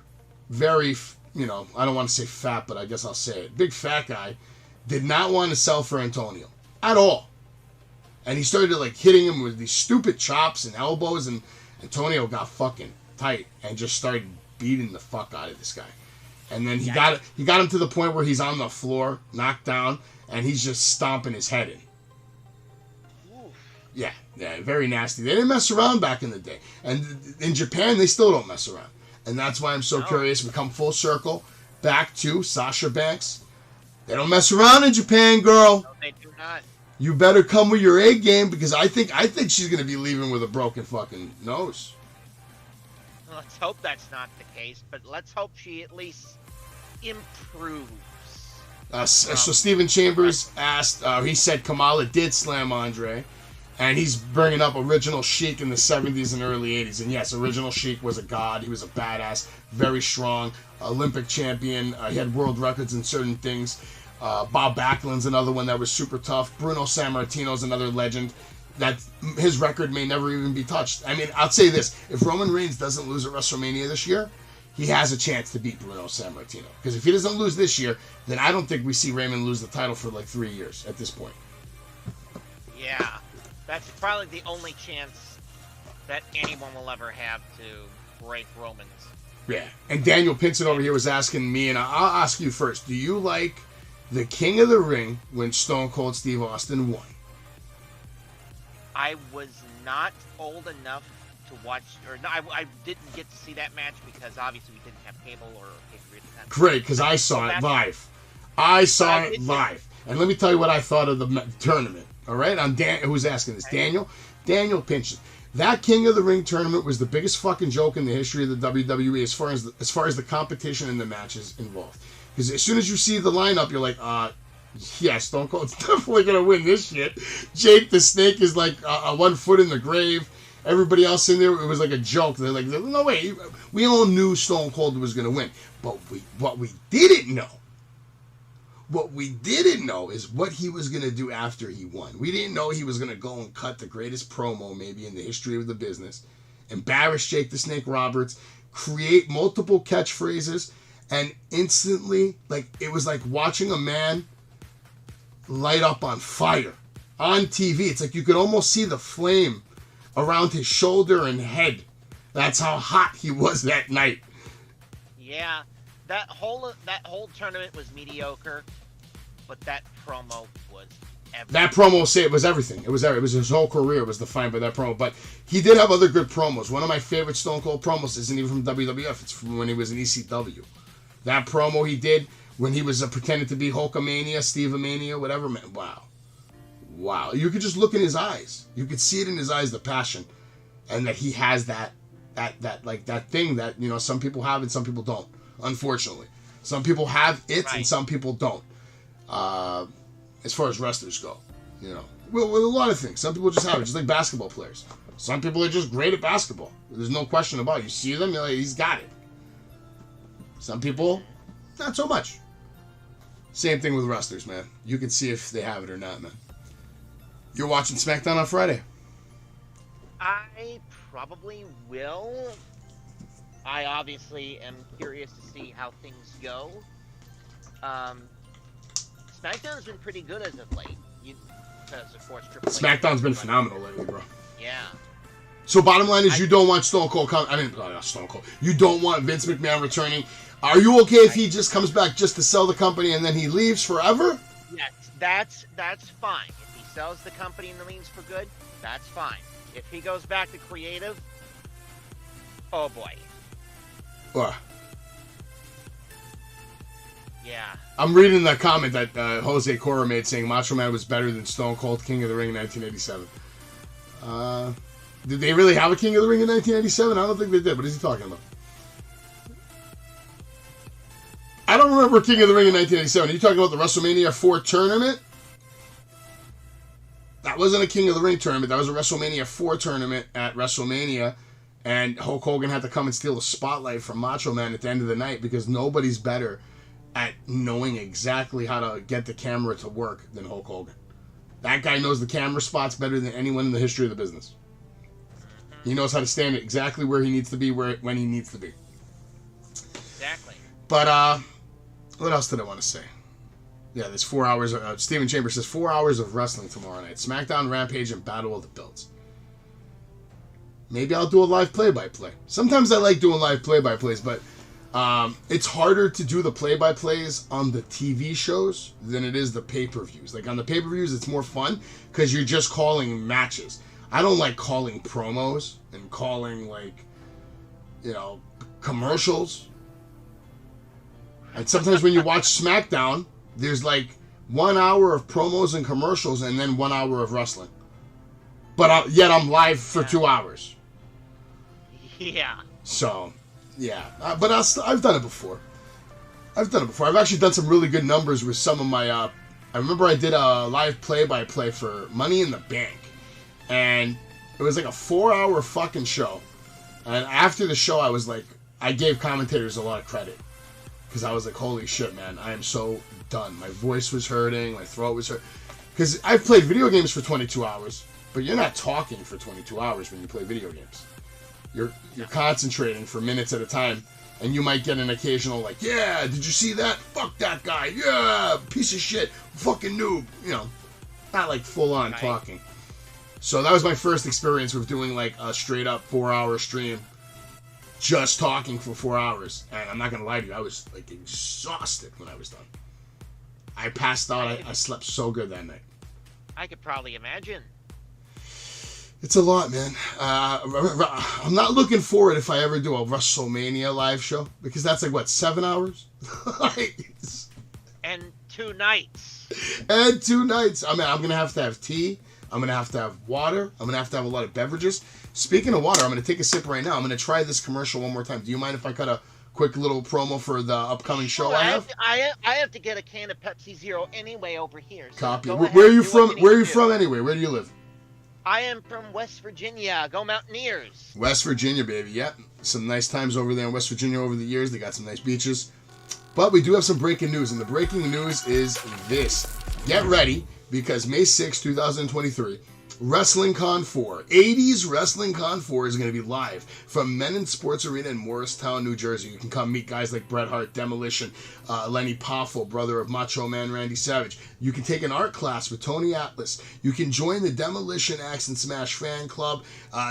very... I don't want to say fat, but I guess I'll say it. Big fat guy did not want to sell for Antonio at all. And he started hitting him with these stupid chops and elbows, and Antonio got fucking tight and just started beating the fuck out of this guy. And then he got him to the point where he's on the floor, knocked down, and he's just stomping his head in. Oof. Yeah, very nasty. They didn't mess around back in the day. And in Japan, they still don't mess around. And that's why I'm so curious. We come full circle back to Sasha Banks. They don't mess around in Japan, girl. No, they do not. You better come with your A game because I think she's going to be leaving with a broken fucking nose. Let's hope that's not the case, but let's hope she at least improves. So Stephen Chambers asked, he said Kamala did slam Andre. And he's bringing up Original Sheik in the 70s and early 80s. And yes, Original Sheik was a god. He was a badass, very strong, Olympic champion. He had world records in certain things. Bob Backlund's another one that was super tough. Bruno Sammartino's another legend. That his record may never even be touched. I mean, I'll say this. If Roman Reigns doesn't lose at WrestleMania this year, he has a chance to beat Bruno Sammartino. Because if he doesn't lose this year, then I don't think we see Raymond lose the title for 3 years at this point. Yeah. That's probably the only chance that anyone will ever have to break Roman's. Yeah. And Daniel Pinson over here was asking me, and I'll ask you first. Do you like the King of the Ring when Stone Cold Steve Austin won? I was not old enough to watch, or no, I didn't get to see that match because obviously we didn't have cable or pay-per-view at the time. Great, because I saw it live. I saw it live. And let me tell you what I thought of the tournament. All right? Who's asking this? Daniel? Daniel Pinches. That King of the Ring tournament was the biggest fucking joke in the history of the WWE as far as the competition and the matches involved. Because as soon as you see the lineup, you're like, yeah, Stone Cold's definitely going to win this shit. Jake the Snake is like 1 foot in the grave. Everybody else in there, it was like a joke. They're like, no way. We all knew Stone Cold was going to win. But what we didn't know is what he was going to do after he won. We didn't know he was going to go and cut the greatest promo maybe in the history of the business, embarrass Jake the Snake Roberts, create multiple catchphrases, and instantly, like, it was like watching a man light up on fire on TV. It's like you could almost see the flame around his shoulder and head. That's how hot he was that night. Yeah, that whole tournament was mediocre, but that promo was everything. That promo was everything. It was his whole career was defined by that promo. But he did have other good promos. One of my favorite Stone Cold promos isn't even from WWF. It's from when he was in ECW. That promo he did when he was pretending to be Hulkamania, Steve-a-mania, whatever, man. Wow. You could just look in his eyes. You could see it in his eyes, the passion. And that he has that thing that, you know, some people have and some people don't, unfortunately. Some people have it and some people don't. As far as wrestlers go, you know. Well, with a lot of things. Some people just have it, just like basketball players. Some people are just great at basketball. There's no question about it. You see them, you're like, he's got it. Some people, not so much. Same thing with wrestlers, man. You can see if they have it or not, man. You're watching SmackDown on Friday. I probably will. I obviously am curious to see how things go. SmackDown has been pretty good as of late. Because, of course, Triple H... SmackDown's been phenomenal lately, bro. Yeah. So bottom line is you don't want Stone Cold... not Stone Cold. You don't want Vince McMahon returning. Are you okay if he just comes back just to sell the company and then he leaves forever? Yes, that's fine. If he sells the company and then leaves for good, that's fine. If he goes back to creative, oh boy. Yeah. I'm reading that comment that Jose Cora made saying Macho Man was better than Stone Cold King of the Ring in 1987. Did they really have a King of the Ring in 1987? I don't think they did. What is he talking about? I don't remember King of the Ring in 1987. Are you talking about the WrestleMania 4 tournament? That wasn't a King of the Ring tournament. That was a WrestleMania 4 tournament at WrestleMania. And Hulk Hogan had to come and steal the spotlight from Macho Man at the end of the night because nobody's better at knowing exactly how to get the camera to work than Hulk Hogan. That guy knows the camera spots better than anyone in the history of the business. He knows how to stand it exactly where he needs to be, when he needs to be. Exactly. But, what else did I want to say? Yeah, there's 4 hours. Steven Chambers says 4 hours of wrestling tomorrow night. SmackDown, Rampage, and Battle of the Belts. Maybe I'll do a live play-by-play. Sometimes I like doing live play-by-plays, but it's harder to do the play-by-plays on the TV shows than it is the pay-per-views. Like on the pay-per-views, it's more fun because you're just calling matches. I don't like calling promos and calling, like, you know, commercials. And sometimes when you watch SmackDown, there's like 1 hour of promos and commercials and then 1 hour of wrestling. But yet I'm live for 2 hours. Yeah. So, yeah. But I've done it before. I've actually done some really good numbers with some of my... I remember I did a live play-by-play for Money in the Bank. And it was like a 4-hour fucking show. And after the show, I was like... I gave commentators a lot of credit. Because I was like, holy shit, man. I am so done. My voice was hurting. My throat was hurting. Because I've played video games for 22 hours. But you're not talking for 22 hours when you play video games. You're concentrating for minutes at a time. And you might get an occasional, like, yeah, did you see that? Fuck that guy. Yeah, piece of shit. Fucking noob. You know, not like full-on talking. So that was my first experience with doing, like, a straight-up 4-hour stream. Just talking for 4 hours. And I'm not going to lie to you, I was, like, exhausted when I was done. I passed out. I slept so good that night. I could probably imagine. It's a lot, man. I'm not looking forward if I ever do a WrestleMania live show because that's like what 7 hours, And 2 nights. And 2 nights. I mean, I'm gonna have to have tea. I'm gonna have to have water. I'm gonna have to have a lot of beverages. Speaking of water, I'm gonna take a sip right now. I'm gonna try this commercial one more time. Do you mind if I cut a quick little promo for the upcoming show I have? I have to get a can of Pepsi Zero anyway over here. So Copy. go Where ahead, are you do from? what you Where are need you to from do. anyway? Where do you live? I am from West Virginia. Go Mountaineers. West Virginia, baby. Yep. Some nice times over there in West Virginia over the years. They got some nice beaches. But we do have some breaking news, and the breaking news is this. Get ready, because May 6, 2023, Wrestling Con 4, 80s Wrestling Con 4 is going to be live from Menon Sports Arena in Morristown, New Jersey. You can come meet guys like Bret Hart, Demolition, Lenny Poffel, brother of Macho Man Randy Savage. You can take an art class with Tony Atlas. You can join the Demolition Axe and Smash fan club.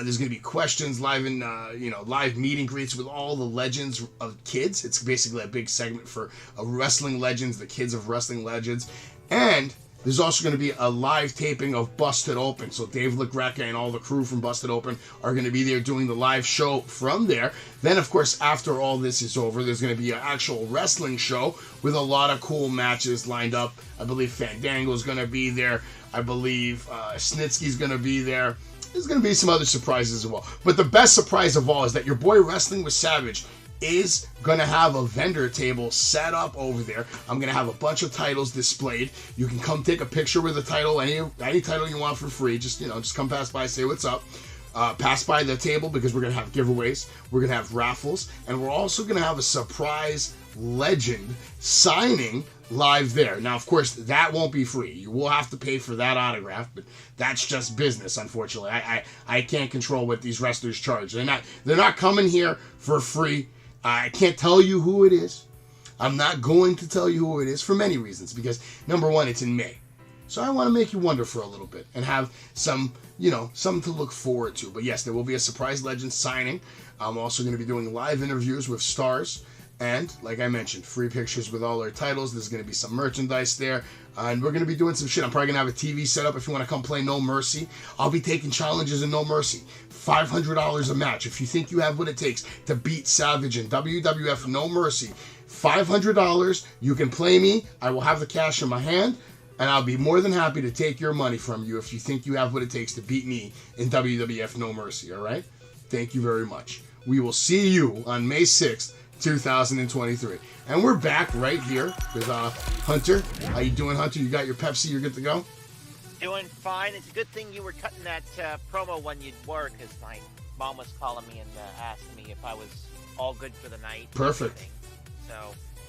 There's going to be questions, live meet and greets with all the legends of kids. It's basically a big segment for wrestling legends, the kids of wrestling legends. And there's also going to be a live taping of Busted Open. So Dave LaGreca and all the crew from Busted Open are going to be there doing the live show from there. Then, of course, after all this is over, there's going to be an actual wrestling show with a lot of cool matches lined up. I believe Fandango's going to be there. I believe Snitsky's going to be there. There's going to be some other surprises as well. But the best surprise of all is that your boy Wrestling with Savage is going to have a vendor table set up over there. I'm going to have a bunch of titles displayed. You can come take a picture with a title, any title you want for free. Just come pass by, say what's up. Pass by the table because we're going to have giveaways. We're going to have raffles. And we're also going to have a surprise legend signing live there. Now, of course, that won't be free. You will have to pay for that autograph, but that's just business, unfortunately. I can't control what these wrestlers charge. They're not coming here for free. I can't tell you who it is. I'm not going to tell you who it is for many reasons. Because, number one, it's in May. So I want to make you wonder for a little bit and have some, something to look forward to. But yes, there will be a surprise legend signing. I'm also going to be doing live interviews with stars. And, like I mentioned, free pictures with all our titles. There's going to be some merchandise there. And we're going to be doing some shit. I'm probably going to have a TV set up if you want to come play No Mercy. I'll be taking challenges in No Mercy. $500 a match. If you think you have what it takes to beat Savage in WWF No Mercy, $500. You can play me. I will have the cash in my hand. And I'll be more than happy to take your money from you if you think you have what it takes to beat me in WWF No Mercy. All right? Thank you very much. We will see you on May 6th. 2023. And we're back right here with Hunter. How you doing, Hunter? You got your Pepsi? You're good to go? Doing fine. It's a good thing you were cutting that promo when you'd work, because my mom was calling me and asking me if I was all good for the night. Perfect. So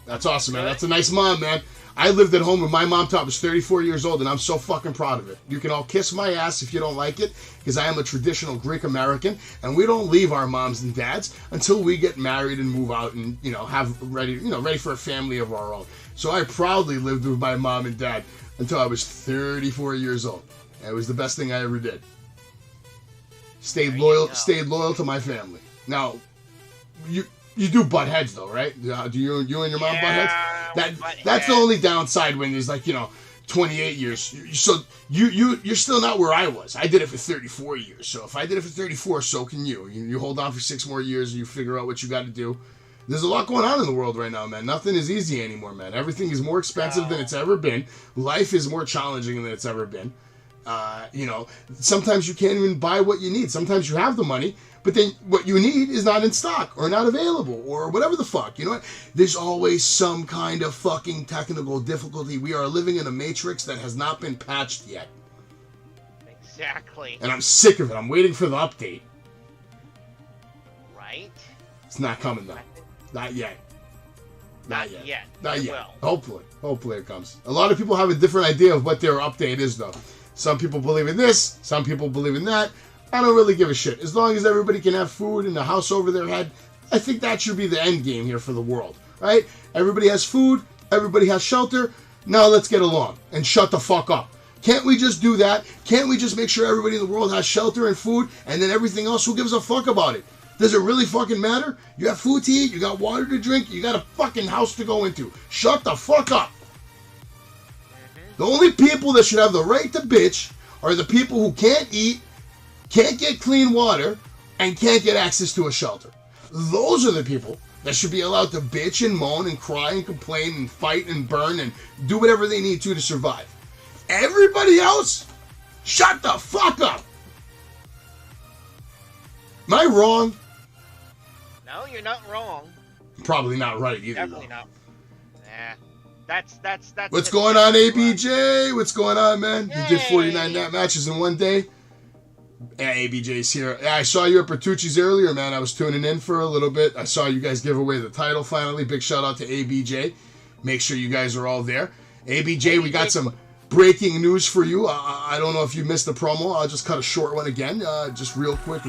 that's awesome, man. That's a nice mom, man. I lived at home with my mom till I was 34 years old, and I'm so fucking proud of it. You can all kiss my ass if you don't like it, because I am a traditional Greek American, and we don't leave our moms and dads until we get married and move out and have ready for a family of our own. So I proudly lived with my mom and dad until I was 34 years old. And it was the best thing I ever did. Stayed loyal to my family. Now, you do butt heads though, right? Do you and your mom butt heads? That's the only downside when there's 28 years. So you're still not where I was. I did it for 34 years. So if I did it for 34, so can you. You hold on for 6 more years and you figure out what you got to do. There's a lot going on in the world right now, man. Nothing is easy anymore, man. Everything is more expensive than it's ever been. Life is more challenging than it's ever been. Sometimes you can't even buy what you need. Sometimes you have the money, but then what you need is not in stock or not available or whatever the fuck. You know what? There's always some kind of fucking technical difficulty. We are living in a matrix that has not been patched yet. Exactly. And I'm sick of it. I'm waiting for the update. Right? It's not coming though. Not yet. Not yet. Hopefully it comes. A lot of people have a different idea of what their update is though. Some people believe in this, some people believe in that. I don't really give a shit. As long as everybody can have food and a house over their head, I think that should be the end game here for the world, right? Everybody has food, everybody has shelter. Now let's get along and shut the fuck up. Can't we just do that? Can't we just make sure everybody in the world has shelter and food, and then everything else, who gives a fuck about it? Does it really fucking matter? You have food to eat, you got water to drink, you got a fucking house to go into. Shut the fuck up. The only people that should have the right to bitch are the people who can't eat can't get clean water, and can't get access to a shelter. Those are the people that should be allowed to bitch and moan and cry and complain and fight and burn and do whatever they need to survive. Everybody else, shut the fuck up. Am I wrong? No, you're not wrong. Probably not right either. Definitely though. not. Nah. That's. What's going on, ABJ? What's going on, man? Yay. You did 49 matches in one day? Yeah, ABJ's here. Yeah, I saw you at Bertucci's earlier, man. I was tuning in for a little bit. I saw you guys give away the title finally. Big shout out to ABJ. Make sure you guys are all there. ABJ, we got some breaking news for you. I don't know if you missed the promo. I'll just cut a short one again. Just real quick.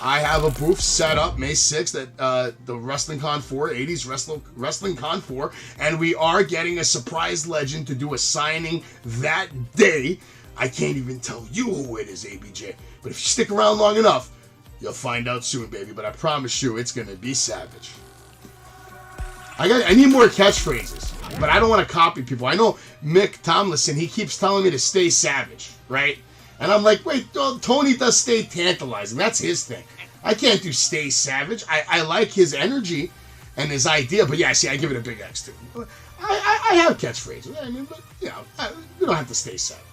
I have a booth set up May 6th at the Wrestling Con 4, 80s Wrestling Con 4, and we are getting a surprise legend to do a signing that day. I can't even tell you who it is, ABJ. But if you stick around long enough, you'll find out soon, baby. But I promise you, it's going to be savage. I need more catchphrases, but I don't want to copy people. I know Mick Tomlinson, he keeps telling me to stay savage, right? And I'm like, wait, Tony does stay tantalizing. That's his thing. I can't do stay savage. I like his energy and his idea, but yeah, see, I give it a big X too. I have catchphrases. I mean, but, you know, we don't have to stay savage.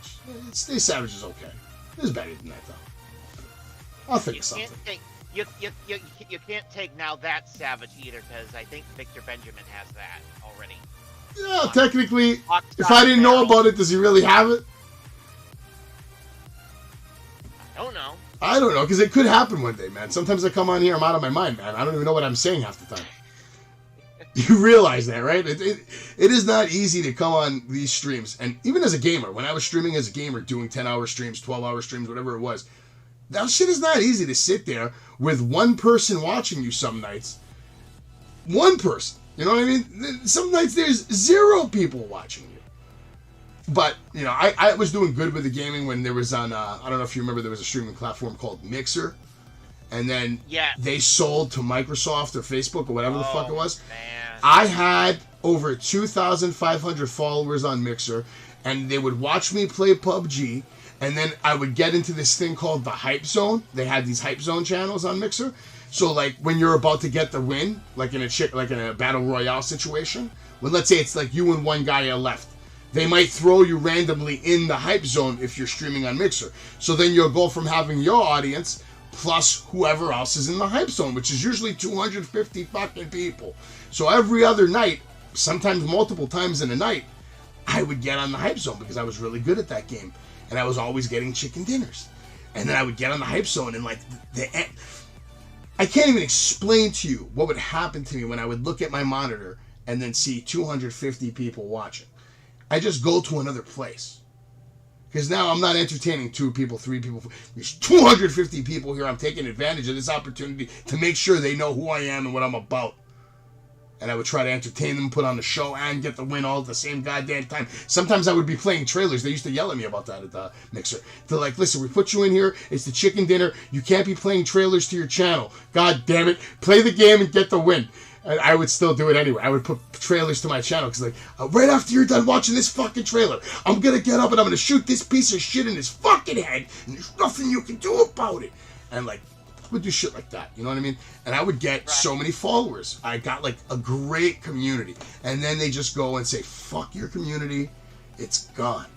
Stay savage is okay. It's better than that, though. I'll think of something. You can't take now that savage either, because I think Victor Benjamin has that already. Yeah, technically, if I didn't know about it, does he really have it? I don't know, because it could happen one day, man. Sometimes I come on here, I'm out of my mind, man. I don't even know what I'm saying half the time. You realize that, right? It is not easy to come on these streams. And even as a gamer, when I was streaming as a gamer, doing 10-hour streams, 12-hour streams, whatever it was, that shit is not easy to sit there with one person watching you some nights. One person. You know what I mean? Some nights there's 0 people watching you. But, you know, I was doing good with the gaming when there was on, I don't know if you remember, there was a streaming platform called Mixer. And then they sold to Microsoft or Facebook or whatever the fuck it was. Man. I had over 2,500 followers on Mixer, and they would watch me play PUBG, and then I would get into this thing called the Hype Zone. They had these Hype Zone channels on Mixer. So, like, when you're about to get the win, like in a Battle Royale situation, when let's say it's like you and one guy are left, they might throw you randomly in the Hype Zone if you're streaming on Mixer. So then you'll go from having your audience plus whoever else is in the Hype Zone, which is usually 250 fucking people. So every other night, sometimes multiple times in a night, I would get on the Hype Zone because I was really good at that game. And I was always getting chicken dinners. And then I would get on the Hype Zone and, like, I can't even explain to you what would happen to me when I would look at my monitor and then see 250 people watching. I just go to another place. Because now I'm not entertaining 2 people, 3 people. There's 250 people here. I'm taking advantage of this opportunity to make sure they know who I am and what I'm about. And I would try to entertain them, put on the show, and get the win all at the same goddamn time. Sometimes I would be playing trailers. They used to yell at me about that at the Mixer. They're like, listen, we put you in here. It's the chicken dinner. You can't be playing trailers to your channel. God damn it. Play the game and get the win. And I would still do it anyway. I would put trailers to my channel because, like, right after you're done watching this fucking trailer, I'm going to get up and I'm going to shoot this piece of shit in his fucking head, and there's nothing you can do about it. And, like, I would do shit like that. You know what I mean? And I would get so many followers. I got, like, a great community. And then they just go and say, fuck your community. It's gone.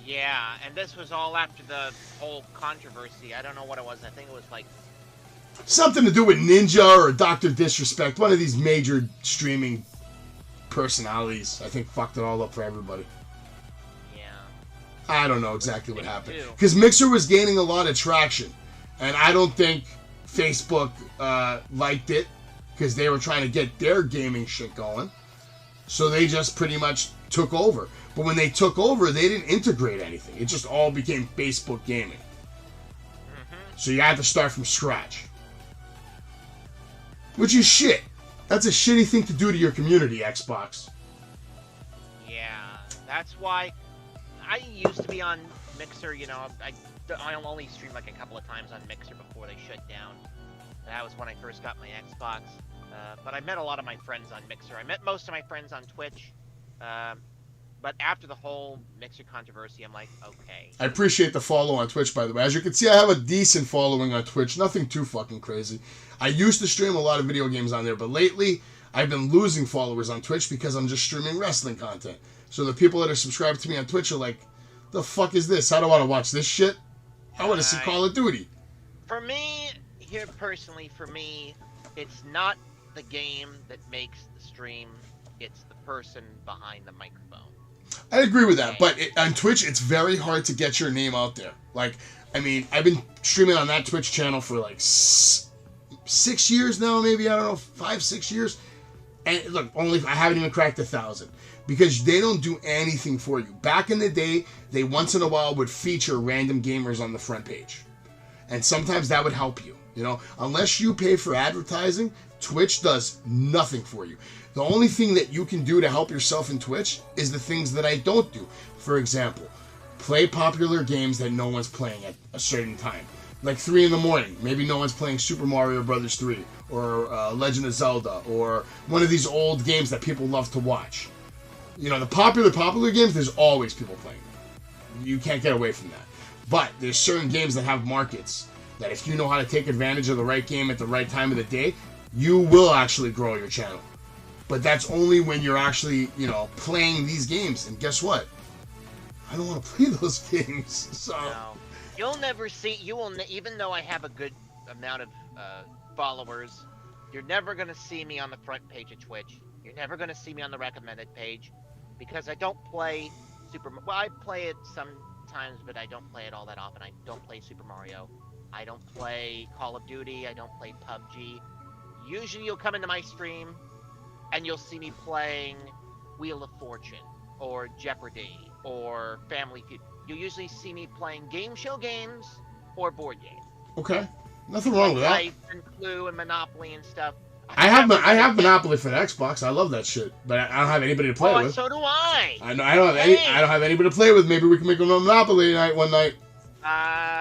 Yeah, and this was all after the whole controversy. I don't know what it was. I think it was, like, something to do with Ninja or Dr. Disrespect. One of these major streaming personalities, I think, fucked it all up for everybody. Yeah. I don't know exactly what happened. Because Mixer was gaining a lot of traction. And I don't think Facebook liked it. Because they were trying to get their gaming shit going. So they just pretty much took over. But when they took over, they didn't integrate anything. It just all became Facebook gaming. So you had to start from scratch. Which is shit. That's a shitty thing to do to your community, Xbox. Yeah, that's why I used to be on Mixer, you know, I only streamed like a couple of times on Mixer before they shut down. That was when I first got my Xbox. But I met a lot of my friends on Mixer. I met most of my friends on Twitch. But after the whole Mixer controversy, I'm like, okay. I appreciate the follow on Twitch, by the way. As you can see, I have a decent following on Twitch. Nothing too fucking crazy. I used to stream a lot of video games on there, but lately I've been losing followers on Twitch because I'm just streaming wrestling content. So the people that are subscribed to me on Twitch are like, the fuck is this? I don't want to watch this shit. I want to see Call of Duty. For me, here personally, it's not the game that makes the stream. It's the person behind the microphone. I agree with that, but on Twitch, it's very hard to get your name out there. Like, I mean, I've been streaming on that Twitch channel for like 6 years now, maybe, I don't know, 5, 6 years. And look, I haven't even cracked 1,000 because they don't do anything for you. Back in the day, they once in a while would feature random gamers on the front page. And sometimes that would help you, you know. Unless you pay for advertising, Twitch does nothing for you. The only thing that you can do to help yourself in Twitch is the things that I don't do. For example, play popular games that no one's playing at a certain time. Like 3 in the morning, maybe no one's playing Super Mario Brothers 3 or Legend of Zelda or one of these old games that people love to watch. You know, the popular games, there's always people playing them. You can't get away from that. But there's certain games that have markets that if you know how to take advantage of the right game at the right time of the day, you will actually grow your channel. But that's only when you're actually, you know, playing these games. And guess what? I don't want to play those games. So No. You'll never see, even though I have a good amount of followers, you're never going to see me on the front page of Twitch. You're never going to see me on the recommended page because I don't play well, I play it sometimes, but I don't play it all that often. I don't play Super Mario. I don't play Call of Duty. I don't play PUBG. Usually you'll come into my stream and you'll see me playing Wheel of Fortune or Jeopardy or Family Feud. You'll usually see me playing game show games or board games. okay, nothing wrong with that. Life and Clue and Monopoly and stuff. I have Monopoly for the Xbox. I love that shit, but I don't have anybody to play with. So do I. I know I don't have anybody to play with. Maybe we can make a Monopoly night one night.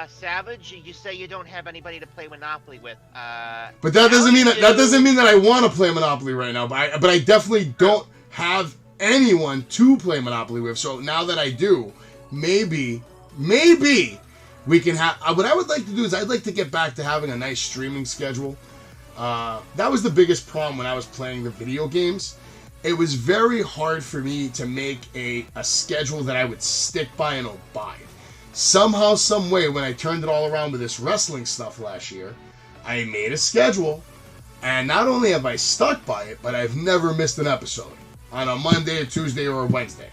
Savage, you say you don't have anybody to play Monopoly with. But that doesn't mean that I want to play Monopoly right now. But I definitely don't have anyone to play Monopoly with. So now that I do, maybe we can have. What I would like to do is I'd like to get back to having a nice streaming schedule. That was the biggest problem when I was playing the video games. It was very hard for me to make a schedule that I would stick by and abide. Somehow, some way, when I turned it all around with this wrestling stuff last year, I made a schedule, and not only have I stuck by it, but I've never missed an episode on a Monday, a Tuesday, or a Wednesday.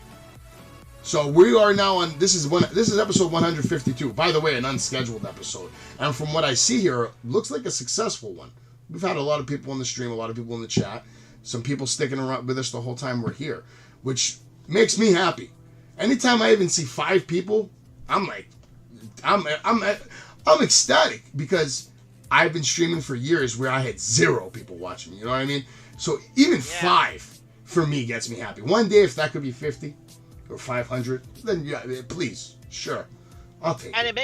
So we are now on. This is episode 152. By the way, an unscheduled episode, and from what I see here, it looks like a successful one. We've had a lot of people on the stream, a lot of people in the chat, some people sticking around with us the whole time we're here, which makes me happy. Anytime I even see 5 people, I'm like, I'm ecstatic because I've been streaming for years where I had 0 people watching me. You know what I mean? So even 5 for me gets me happy. One day, if that could be 50 or 500, then yeah, please, sure, I'll take it. And it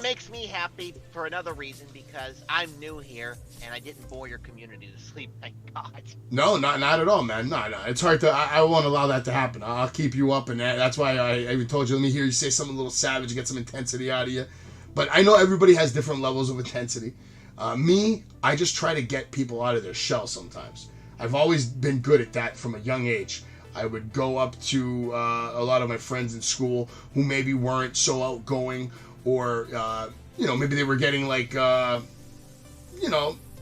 makes me happy for another reason because I'm new here and I didn't bore your community to sleep. Thank God. No, not at all, man. No. It's hard to. I won't allow that to happen. I'll keep you up, and that's why I even told you. Let me hear you say something a little savage, get some intensity out of you. But I know everybody has different levels of intensity. Me, I just try to get people out of their shell sometimes. I've always been good at that from a young age. I would go up to a lot of my friends in school who maybe weren't so outgoing, or maybe they were getting like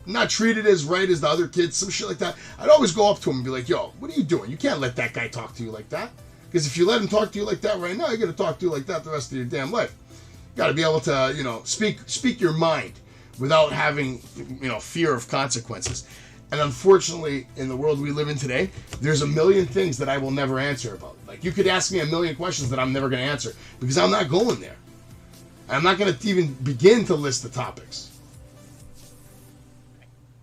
not treated as right as the other kids, some shit like that. I'd always go up to them and be like, yo, what are you doing? You can't let that guy talk to you like that. Because if you let him talk to you like that right now, you're going to talk to you like that the rest of your damn life. You got to be able to, speak your mind without having, fear of consequences. And unfortunately, in the world we live in today, there's a million things that I will never answer about. Like, you could ask me a million questions that I'm never going to answer because I'm not going there. I'm not going to even begin to list the topics.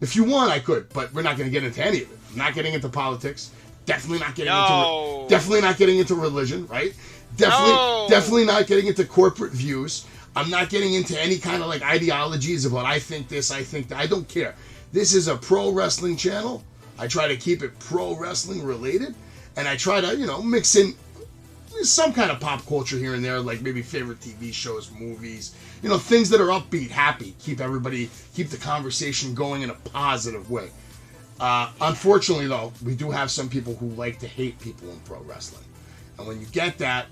If you want, I could, but we're not going to get into any of it. I'm not getting into politics. Definitely not getting into religion, right? Definitely not getting into corporate views. I'm not getting into any kind of like ideologies about I think this, I think that. I don't care. This is a pro wrestling channel. I try to keep it pro wrestling related, and I try to, mix in some kind of pop culture here and there, like maybe favorite TV shows, movies, things that are upbeat, happy, keep the conversation going in a positive way. Unfortunately, though, we do have some people who like to hate people in pro wrestling. And when you get that,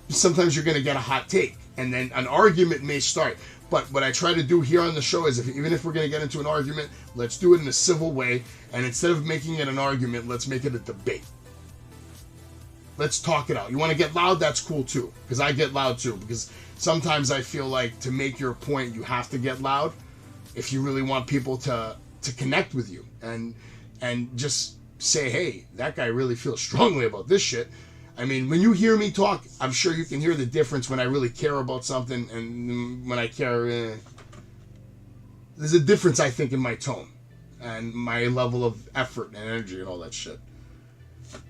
sometimes you're going to get a hot take. And then an argument may start. But what I try to do here on the show is, even if we're going to get into an argument, let's do it in a civil way. And instead of making it an argument, let's make it a debate. Let's talk it out. You want to get loud? That's cool too. Because I get loud too. Because sometimes I feel like to make your point, you have to get loud if you really want people to connect with you. And just say, hey, that guy really feels strongly about this shit. I mean, when you hear me talk, I'm sure you can hear the difference when I really care about something and when I care. There's a difference, I think, in my tone and my level of effort and energy and all that shit.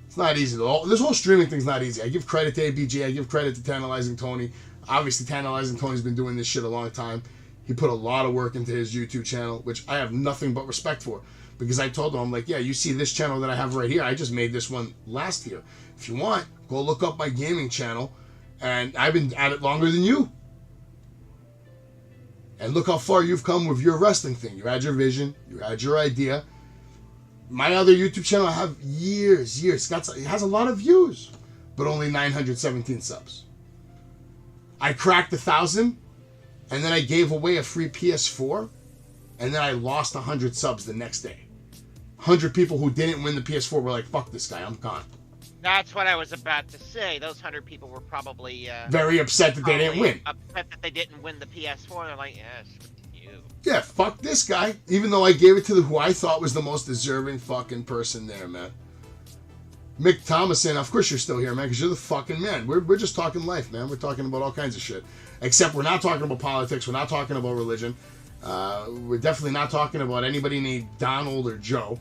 It's not easy, though. This whole streaming thing's not easy. I give credit to ABG. I give credit to Tantalizing Tony. Obviously, Tantalizing Tony's been doing this shit a long time. He put a lot of work into his YouTube channel, which I have nothing but respect for. Because I told him, I'm like, yeah, you see this channel that I have right here? I just made this one last year. If you want, go look up my gaming channel. And I've been at it longer than you. And look how far you've come with your wrestling thing. You had your vision. You had your idea. My other YouTube channel, I have years. It has a lot of views. But only 917 subs. I cracked 1,000. And then I gave away a free PS4. And then I lost 100 subs the next day. 100 people who didn't win the PS4 were like, fuck this guy, I'm gone. That's what I was about to say. Those 100 people were probably... very upset that they didn't win. Upset that they didn't win the PS4. They're like, yes, you. Yeah, fuck this guy. Even though I gave it to who I thought was the most deserving fucking person there, man. Mick Thomason, of course you're still here, man, because you're the fucking man. We're just talking life, man. We're talking about all kinds of shit. Except we're not talking about politics. We're not talking about religion. We're definitely not talking about anybody named Donald or Joe.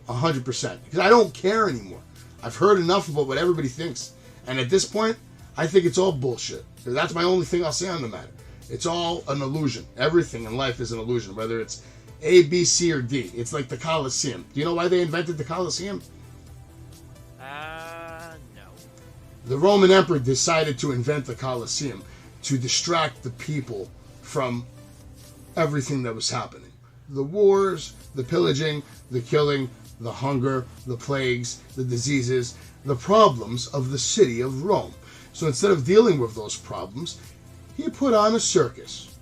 100%. Because I don't care anymore. I've heard enough about what everybody thinks. And at this point, I think it's all bullshit. That's my only thing I'll say on the matter. It's all an illusion. Everything in life is an illusion. Whether it's A, B, C, or D. It's like the Colosseum. Do you know why they invented the Colosseum? No. The Roman Emperor decided to invent the Colosseum to distract the people from everything that was happening. The wars, the pillaging, the killing, the hunger, the plagues, the diseases, the problems of the city of Rome. So instead of dealing with those problems, he put on a circus.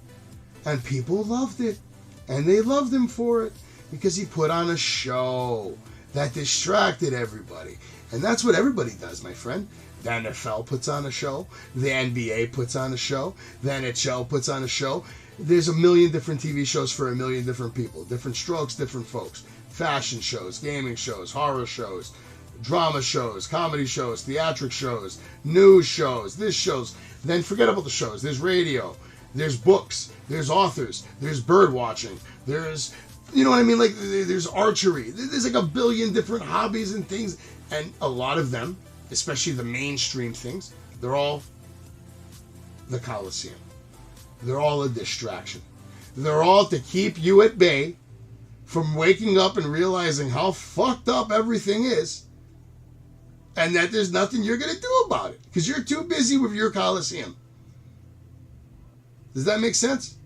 And people loved it. And they loved him for it because he put on a show that distracted everybody. And that's what everybody does, my friend. The NFL puts on a show. The NBA puts on a show. The NHL puts on a show. There's a million different TV shows for a million different people. Different strokes, different folks. Fashion shows, gaming shows, horror shows, drama shows, comedy shows, theatric shows, news shows, this shows. Then forget about the shows. There's radio. There's books. There's authors. There's bird watching. There's, you know what I mean? Like, there's archery. There's like a billion different hobbies and things. And a lot of them, especially the mainstream things, they're all the Colosseum. They're all a distraction. They're all to keep you at bay from waking up and realizing how fucked up everything is and that there's nothing you're going to do about it because you're too busy with your Colosseum. Does that make sense?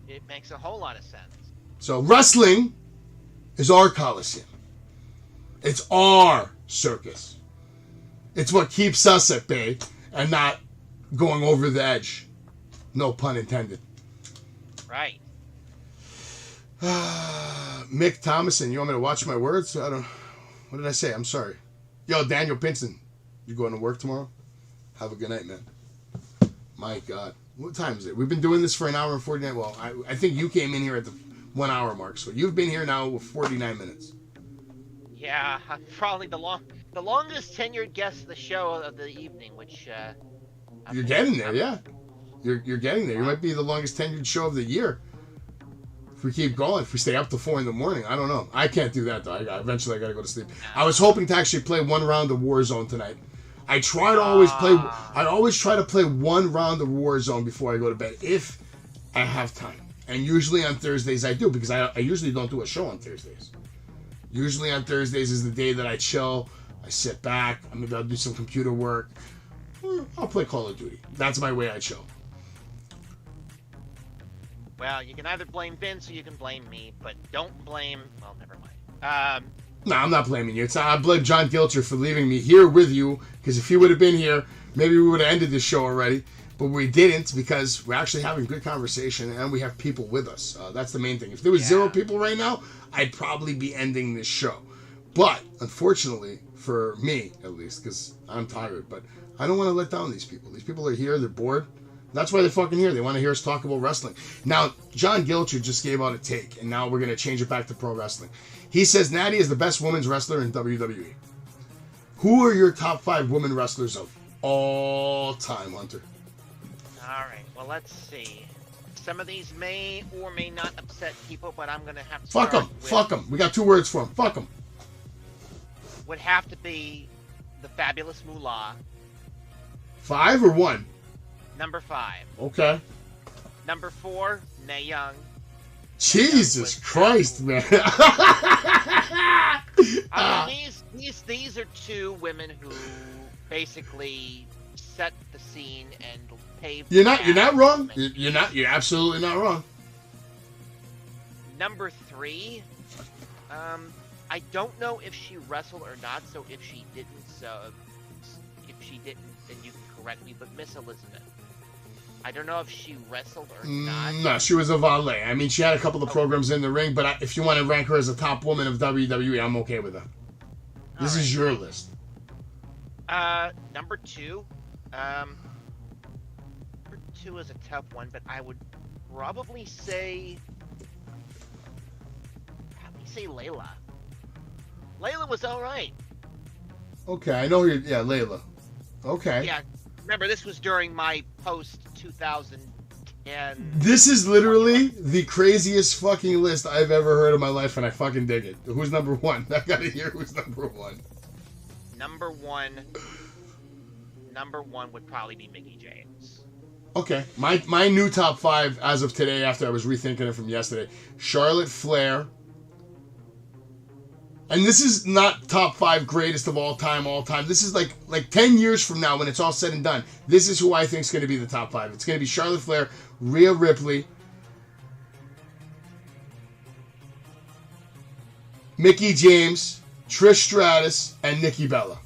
It makes a whole lot of sense. So wrestling is our Colosseum. It's our circus. It's what keeps us at bay and not going over the edge. No pun intended. Right. Mick Thomason, you want me to watch my words? What did I say? I'm sorry. Yo, Daniel Pinson, you going to work tomorrow? Have a good night, man. My God. What time is it? We've been doing this for an hour and 49. Well, I think you came in here at the 1 hour mark, so you've been here now with 49 minutes. Yeah, I'm probably the longest tenured guest of the show of the evening, which... You're getting there, yeah. You're getting there. You might be the longest tenured show of the year. If we keep going, if we stay up to 4 a.m, I don't know. I can't do that, though. Eventually, I got to go to sleep. I was hoping to actually play one round of Warzone tonight. I always try to play one round of Warzone before I go to bed, if I have time. And usually on Thursdays I do, because I usually don't do a show on Thursdays. Usually on Thursdays is the day that I chill. I sit back. Maybe I'll do some computer work. Or I'll play Call of Duty. That's my way I chill. Well, you can either blame Vince or you can blame me, but don't blame... Well, never mind. No, I'm not blaming you. I blame John Gilcher for leaving me here with you, because if he would have been here, maybe we would have ended this show already. But we didn't, because we're actually having good conversation, and we have people with us. That's the main thing. If there was 0 people right now, I'd probably be ending this show. But, unfortunately, for me, at least, because I'm tired, but I don't want to let down these people. These people are here, they're bored. That's why they're fucking here. They want to hear us talk about wrestling. Now, John Gilcher just gave out a take, and now we're going to change it back to pro wrestling. He says Natty is the best women's wrestler in WWE. Who are your top 5 women wrestlers of all time, Hunter? All right, well, let's see. Some of these may or may not upset people, but I'm going to have to Fuck them. Fuck them. We got 2 words for them. Fuck them. Would have to be the Fabulous Moolah. 5 or 1? Number 5. Okay. Number 4, Mae Young. Jesus Christ, man. I mean, these are 2 women who basically set the scene and paved. You're not wrong. You're absolutely not wrong. Number 3, I don't know if she wrestled or not, so if she didn't, then you can correct me, but Miss Elizabeth. I don't know if she wrestled or not. No, she was a valet. I mean, she had a couple of programs in the ring, but if you want to rank her as a top woman of WWE, I'm okay with that. This is your list. Number 2. Number 2 is a tough one, but I would probably say Layla. Layla was all right. Okay, I know you're... Yeah, Layla. Okay. Yeah, remember, this was during my post-2010... This is literally the craziest fucking list I've ever heard in my life, and I fucking dig it. Who's number 1? I gotta hear who's number 1. Number one would probably be Mickie James. Okay. My new top 5 as of today, after I was rethinking it from yesterday. Charlotte Flair... And this is not top 5 greatest of all time. This is like 10 years from now when it's all said and done. This is who I think is going to be the top 5. It's going to be Charlotte Flair, Rhea Ripley, Mickie James, Trish Stratus, and Nikki Bella.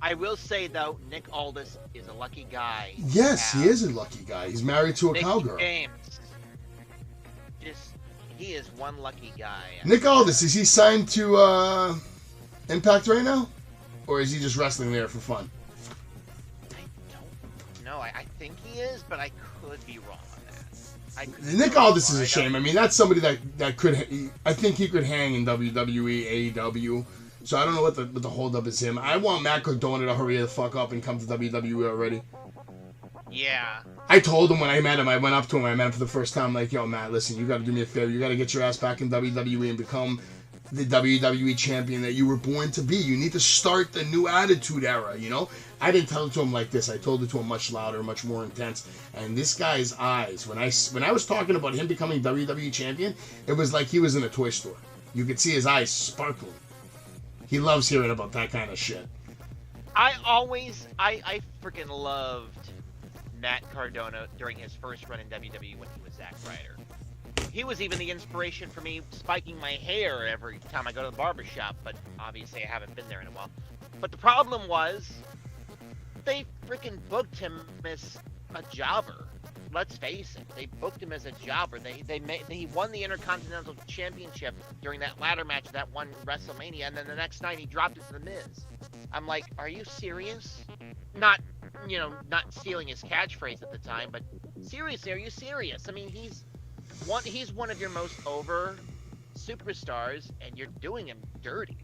I will say, though, Nick Aldis is a lucky guy. Yes, he is a lucky guy. He's married to a cowgirl. James. He is one lucky guy. Nick Aldis, is he signed to Impact right now? Or is he just wrestling there for fun? I don't know. I think he is, but I could be wrong on that. Nick Aldis is a shame. I mean, that's somebody that could... I think he could hang in WWE, AEW. So I don't know what the holdup is him. I want Matt Cardona to hurry the fuck up and come to WWE already. Yeah. I told him when I met him, I went up to him, I met him for the first time, like, yo, Matt, listen, you gotta do me a favor, you gotta get your ass back in WWE and become the WWE champion that you were born to be. You need to start the new Attitude Era, you know? I didn't tell it to him like this, I told it to him much louder, much more intense, and this guy's eyes, when I was talking about him becoming WWE champion, it was like he was in a toy store. You could see his eyes sparkling. He loves hearing about that kind of shit. I freaking loved Matt Cardona during his first run in WWE when he was Zack Ryder. He was even the inspiration for me spiking my hair every time I go to the barbershop, but obviously I haven't been there in a while. But the problem was, they freaking booked him as a jobber. Let's face it, they booked him as a jobber. He won the Intercontinental Championship during that ladder match, that one WrestleMania, and then the next night he dropped it to The Miz. I'm like, are you serious? Not stealing his catchphrase at the time, but seriously, are you serious? I mean, he's one of your most over superstars, and you're doing him dirty.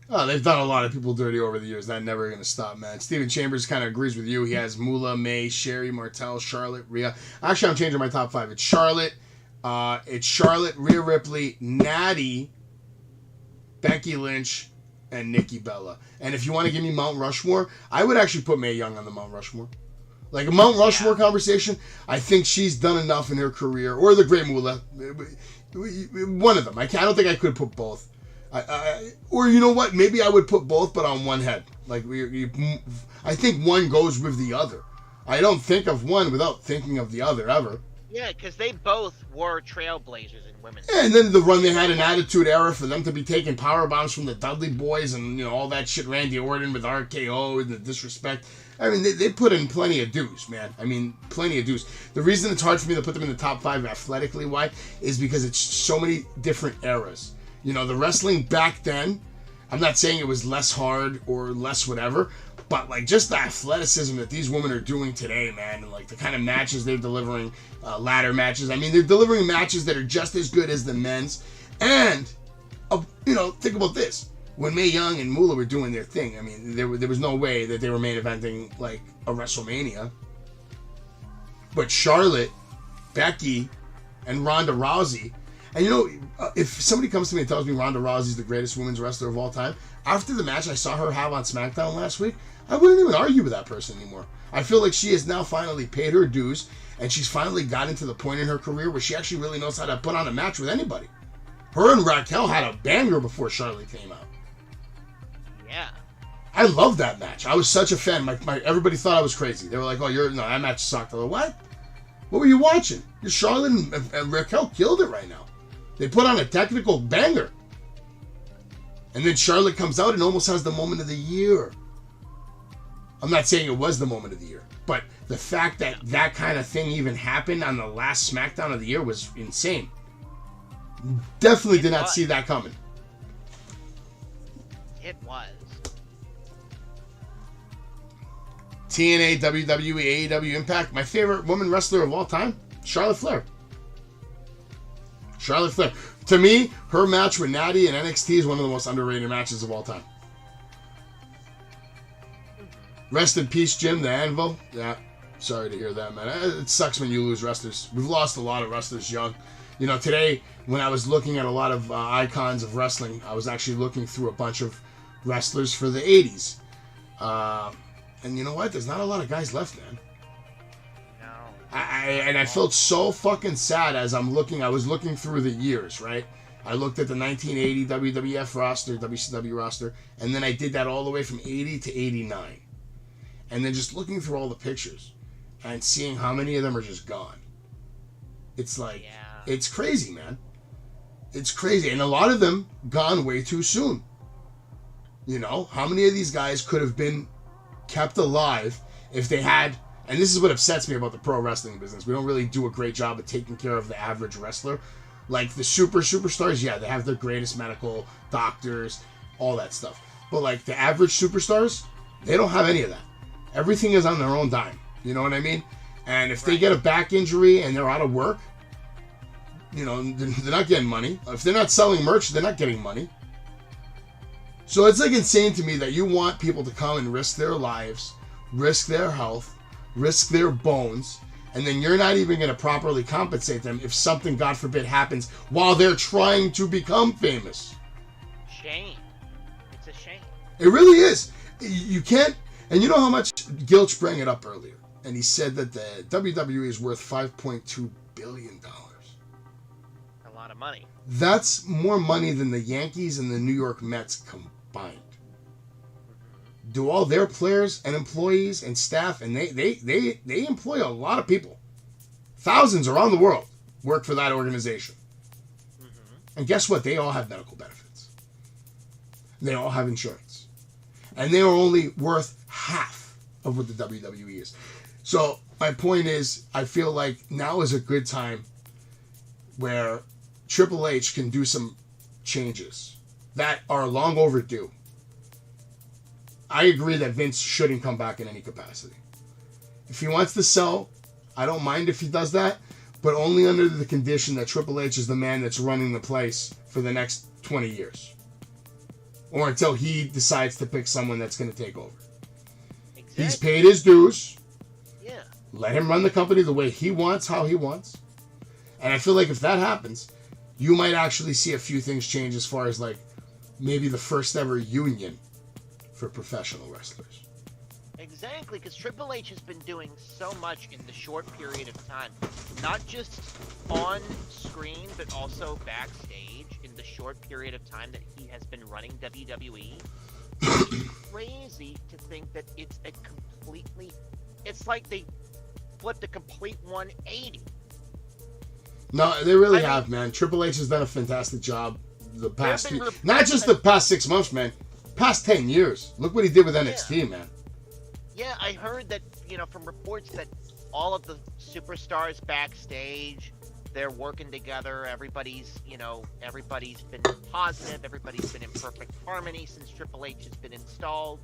Oh, they've done a lot of people dirty over the years. That's never going to stop, man. Steven Chambers kind of agrees with you. He has Moolah, May, Sherry, Martel, Charlotte, Rhea. Actually, I'm changing my top 5. It's Charlotte, Rhea Ripley, Natty, Becky Lynch, and Nikki Bella. And if you want to give me Mount Rushmore, I would actually put Mae Young on the Mount Rushmore. Like a Mount Rushmore conversation, I think she's done enough in her career. Or the Great Moolah. One of them. I don't think I could put both. Or you know what? Maybe I would put both, but on one head. Like I think one goes with the other. I don't think of one without thinking of the other ever. Yeah, because they both were trailblazers in women's. Yeah, and then the run they had an Attitude Era for them to be taking power bombs from the Dudley Boys and all that shit. Randy Orton with RKO and the disrespect. I mean, they put in plenty of dues, man. I mean, plenty of dues. The reason it's hard for me to put them in the top 5 athletically, why, is because it's so many different eras. The wrestling back then, I'm not saying it was less hard or less whatever, but like just the athleticism that these women are doing today, man, and like the kind of matches they're delivering, ladder matches. I mean, they're delivering matches that are just as good as the men's. And, think about this. When Mae Young and Moolah were doing their thing, I mean, there was no way that they were main eventing like a WrestleMania. But Charlotte, Becky, and Ronda Rousey, and if somebody comes to me and tells me Ronda Rousey's the greatest women's wrestler of all time, after the match I saw her have on SmackDown last week, I wouldn't even argue with that person anymore. I feel like she has now finally paid her dues, and she's finally gotten to the point in her career where she actually really knows how to put on a match with anybody. Her and Raquel had a banger before Charlotte came out. Yeah. I love that match. I was such a fan. Everybody thought I was crazy. They were like, that match sucked. I was like, what? What were you watching? Charlotte and Raquel killed it right now. They put on a technical banger. And then Charlotte comes out and almost has the moment of the year. I'm not saying it was the moment of the year, but the fact that that kind of thing even happened on the last SmackDown of the year was insane. Definitely did not see that coming. It was. TNA, WWE, AEW, Impact. My favorite woman wrestler of all time, Charlotte Flair. Charlotte Flair. To me, her match with Natty in NXT is one of the most underrated matches of all time. Rest in peace, Jim, the Anvil. Yeah, sorry to hear that, man. It sucks when you lose wrestlers. We've lost a lot of wrestlers young. Today, when I was looking at a lot of icons of wrestling, I was actually looking through a bunch of wrestlers for the 80s. And you know what? There's not a lot of guys left, man. No. I felt so fucking sad as I was looking through the years, right? I looked at the 1980 WWF roster, WCW roster, and then I did that all the way from 80 to 89. And then just looking through all the pictures and seeing how many of them are just gone. It's like, It's crazy, man. It's crazy. And a lot of them gone way too soon. How many of these guys could have been kept alive if they had, and this is what upsets me about the pro wrestling business. We don't really do a great job of taking care of the average wrestler. Like the superstars, yeah, they have their greatest medical doctors, all that stuff. But like the average superstars, they don't have any of that. Everything is on their own dime. You know what I mean? And if they get a back injury and they're out of work, they're not getting money. If they're not selling merch, they're not getting money. So it's like insane to me that you want people to come and risk their lives, risk their health, risk their bones, and then you're not even going to properly compensate them if something, God forbid, happens while they're trying to become famous. Shame. It's a shame. It really is. You can't, and you know how much Gilch brought it up earlier, and he said that the WWE is worth $5.2 billion. A lot of money. That's more money than the Yankees and the New York Mets combined. Do all their players and employees and staff, and they employ a lot of people. Thousands around the world work for that organization. Mm-hmm. And guess what? They all have medical benefits. They all have insurance. And they are only worth half of what the WWE is. So my point is, I feel like now is a good time where Triple H can do some changes that are long overdue. I agree that Vince shouldn't come back in any capacity. If he wants to sell, I don't mind if he does that, but only under the condition that Triple H is the man that's running the place for the next 20 years. Or until he decides to pick someone that's going to take over. Exactly. He's paid his dues. Yeah. Let him run the company the way he wants, how he wants. And I feel like if that happens, you might actually see a few things change as far as like maybe the first ever union for professional wrestlers. Exactly, because Triple H has been doing so much in the short period of time, not just on screen, but also backstage in the the short period of time that he has been running WWE. It's crazy to think that it's like they flipped a complete 180. No, they really have, man. Triple H has done a fantastic job the past not just the past 6 months, man. Past 10 years. Look what he did with NXT, man. Yeah, I heard that, from reports that all of the superstars backstage, they're working together. Everybody's been positive. Everybody's been in perfect harmony since Triple H has been installed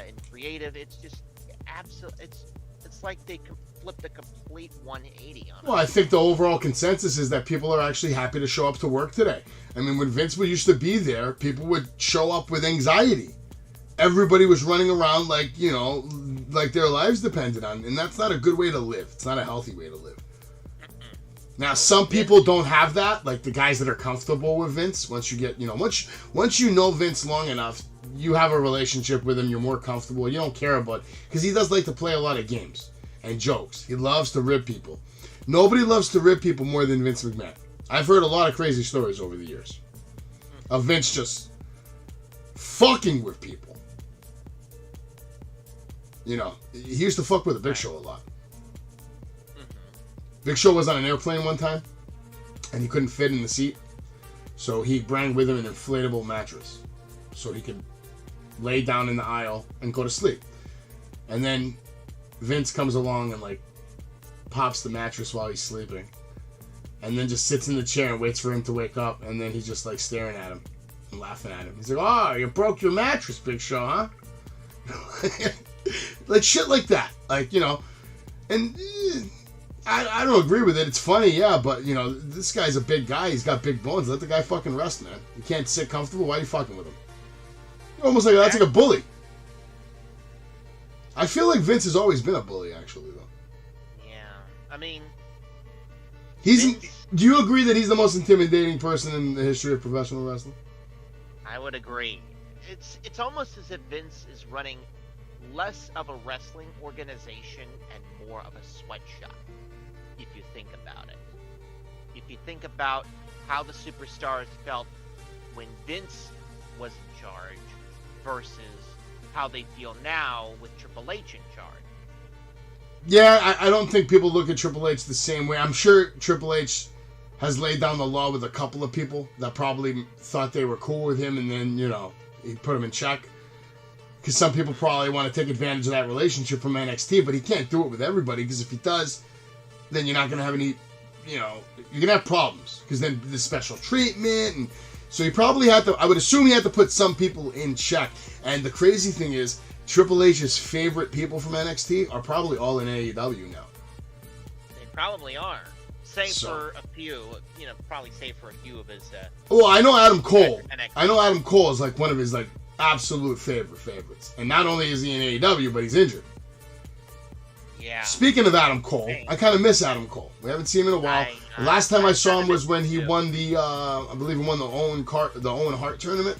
in creative. It's just absolutely, it's like they flipped a complete 180 on it. Well, I think the overall consensus is that people are actually happy to show up to work today. I mean, when Vince used to be there, people would show up with anxiety. Everybody was running around like their lives depended on, and that's not a good way to live. It's not a healthy way to live. Now, some people don't have that, like the guys that are comfortable with Vince. Once you get, once you know Vince long enough, you have a relationship with him, you're more comfortable, you don't care about, because he does like to play a lot of games and jokes. He loves to rib people. Nobody loves to rib people more than Vince McMahon. I've heard a lot of crazy stories over the years of Vince just fucking with people. He used to fuck with the Big Show a lot. Big Show was on an airplane one time, and he couldn't fit in the seat, so he brought with him an inflatable mattress, so he could lay down in the aisle and go to sleep. And then Vince comes along and pops the mattress while he's sleeping, and then just sits in the chair and waits for him to wake up, and then he's just staring at him and laughing at him. He's like, "Oh, you broke your mattress, Big Show, huh?" Shit like that, and. I don't agree with it. It's funny, yeah, but, this guy's a big guy. He's got big bones. Let the guy fucking rest, man. You can't sit comfortable. Why are you fucking with him? Almost that's like a bully. I feel like Vince has always been a bully, actually, though. Yeah, I mean... Do you agree that he's the most intimidating person in the history of professional wrestling? I would agree. It's almost as if Vince is running less of a wrestling organization and more of a sweatshop. If you think about it. If you think about how the superstars felt when Vince was in charge versus how they feel now with Triple H in charge. Yeah, I don't think people look at Triple H the same way. I'm sure Triple H has laid down the law with a couple of people that probably thought they were cool with him, and then, he put them in check. Because some people probably want to take advantage of that relationship from NXT, but he can't do it with everybody, because if he does, then you're not going to have any, you're going to have problems. Because then the special treatment, and so he probably had to, I would assume he had to put some people in check. And the crazy thing is, Triple H's favorite people from NXT are probably all in AEW now. They probably are. For a few, probably save for a few of his... well, I know Adam Cole. I know Adam Cole is one of his absolute favorites. And not only is he in AEW, but he's injured. Yeah. Speaking of Adam Cole, I kind of miss Adam Cole. We haven't seen him in a while. The last time I saw him was when he won the, I believe he won the Owen Hart tournament.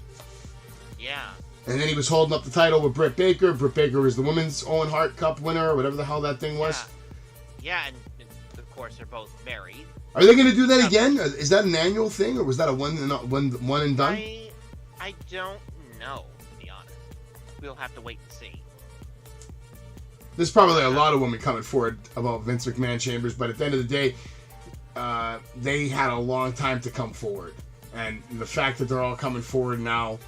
Yeah. And then he was holding up the title with Britt Baker. Britt Baker was the Women's Owen Hart Cup winner, or whatever the hell that thing was. Yeah, and of course they're both married. Are they going to do that again? Is that an annual thing, or was that a one and done? I don't know, to be honest. We'll have to wait and see. There's probably a lot of women coming forward about Vince McMahon Chambers, but at the end of the day, they had a long time to come forward. And the fact that they're all coming forward now,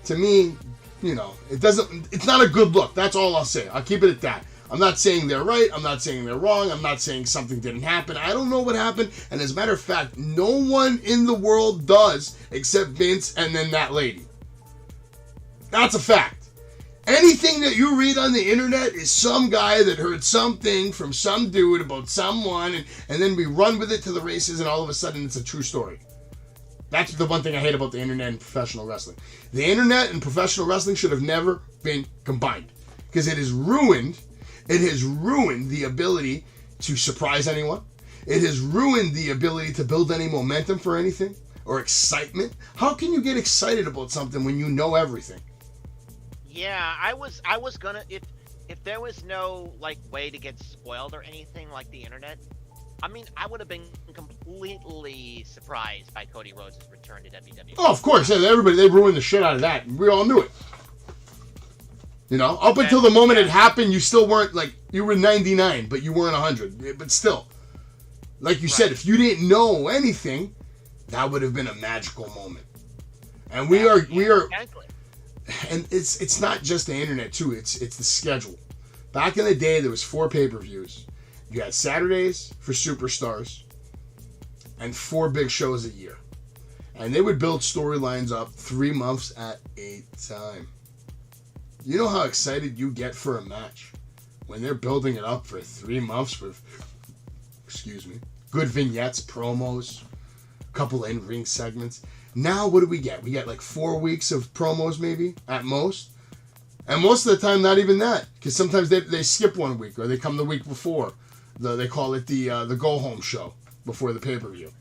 to me, it's not a good look. That's all I'll say. I'll keep it at that. I'm not saying they're right. I'm not saying they're wrong. I'm not saying something didn't happen. I don't know what happened. And as a matter of fact, no one in the world does except Vince and then that lady. That's a fact. Anything that you read on the internet is some guy that heard something from some dude about someone, and then we run with it to the races, and all of a sudden it's a true story. That's the one thing I hate about the internet and professional wrestling. The internet and professional wrestling should have never been combined, because it has ruined the ability to surprise anyone. It has ruined the ability to build any momentum for anything or excitement. How can you get excited about something when you know everything? Yeah, I was gonna, if there was no way to get spoiled or anything like the internet, I mean, I would have been completely surprised by Cody Rhodes' return to WWE. Oh, of course. Yeah, everybody, they ruined the shit out of that. We all knew it. You know, up until the moment it happened, you still weren't, like, you were 99, but you weren't 100. But still, like you said, if you didn't know anything, that would have been a magical moment. And we are, Exactly. and it's not just the internet, too. It's the schedule. Back in the day, there was 4 pay-per-views. You had Saturdays for superstars and 4 big shows a year. And they would build storylines up 3 months at a time. You know how excited you get for a match when they're building it up for 3 months with, good vignettes, promos, a couple in-ring segments. Now what do we get? We get like 4 weeks of promos maybe, at most. And most of the time, not even that. Because sometimes they skip 1 week or they come the week before. They call it the go-home show before the pay-per-view.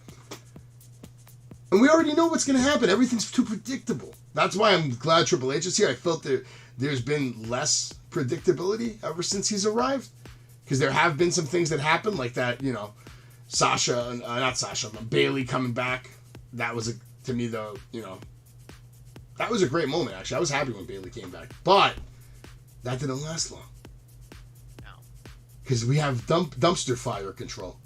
And we already know what's going to happen. Everything's too predictable. That's why I'm glad Triple H is here. I felt there's been less predictability ever since he's arrived. Because there have been some things that happened, like that, you know, Bayley coming back. That was, to me, that was a great moment, actually. I was happy when Bayley came back. But that didn't last long. Because we have dumpster fire control.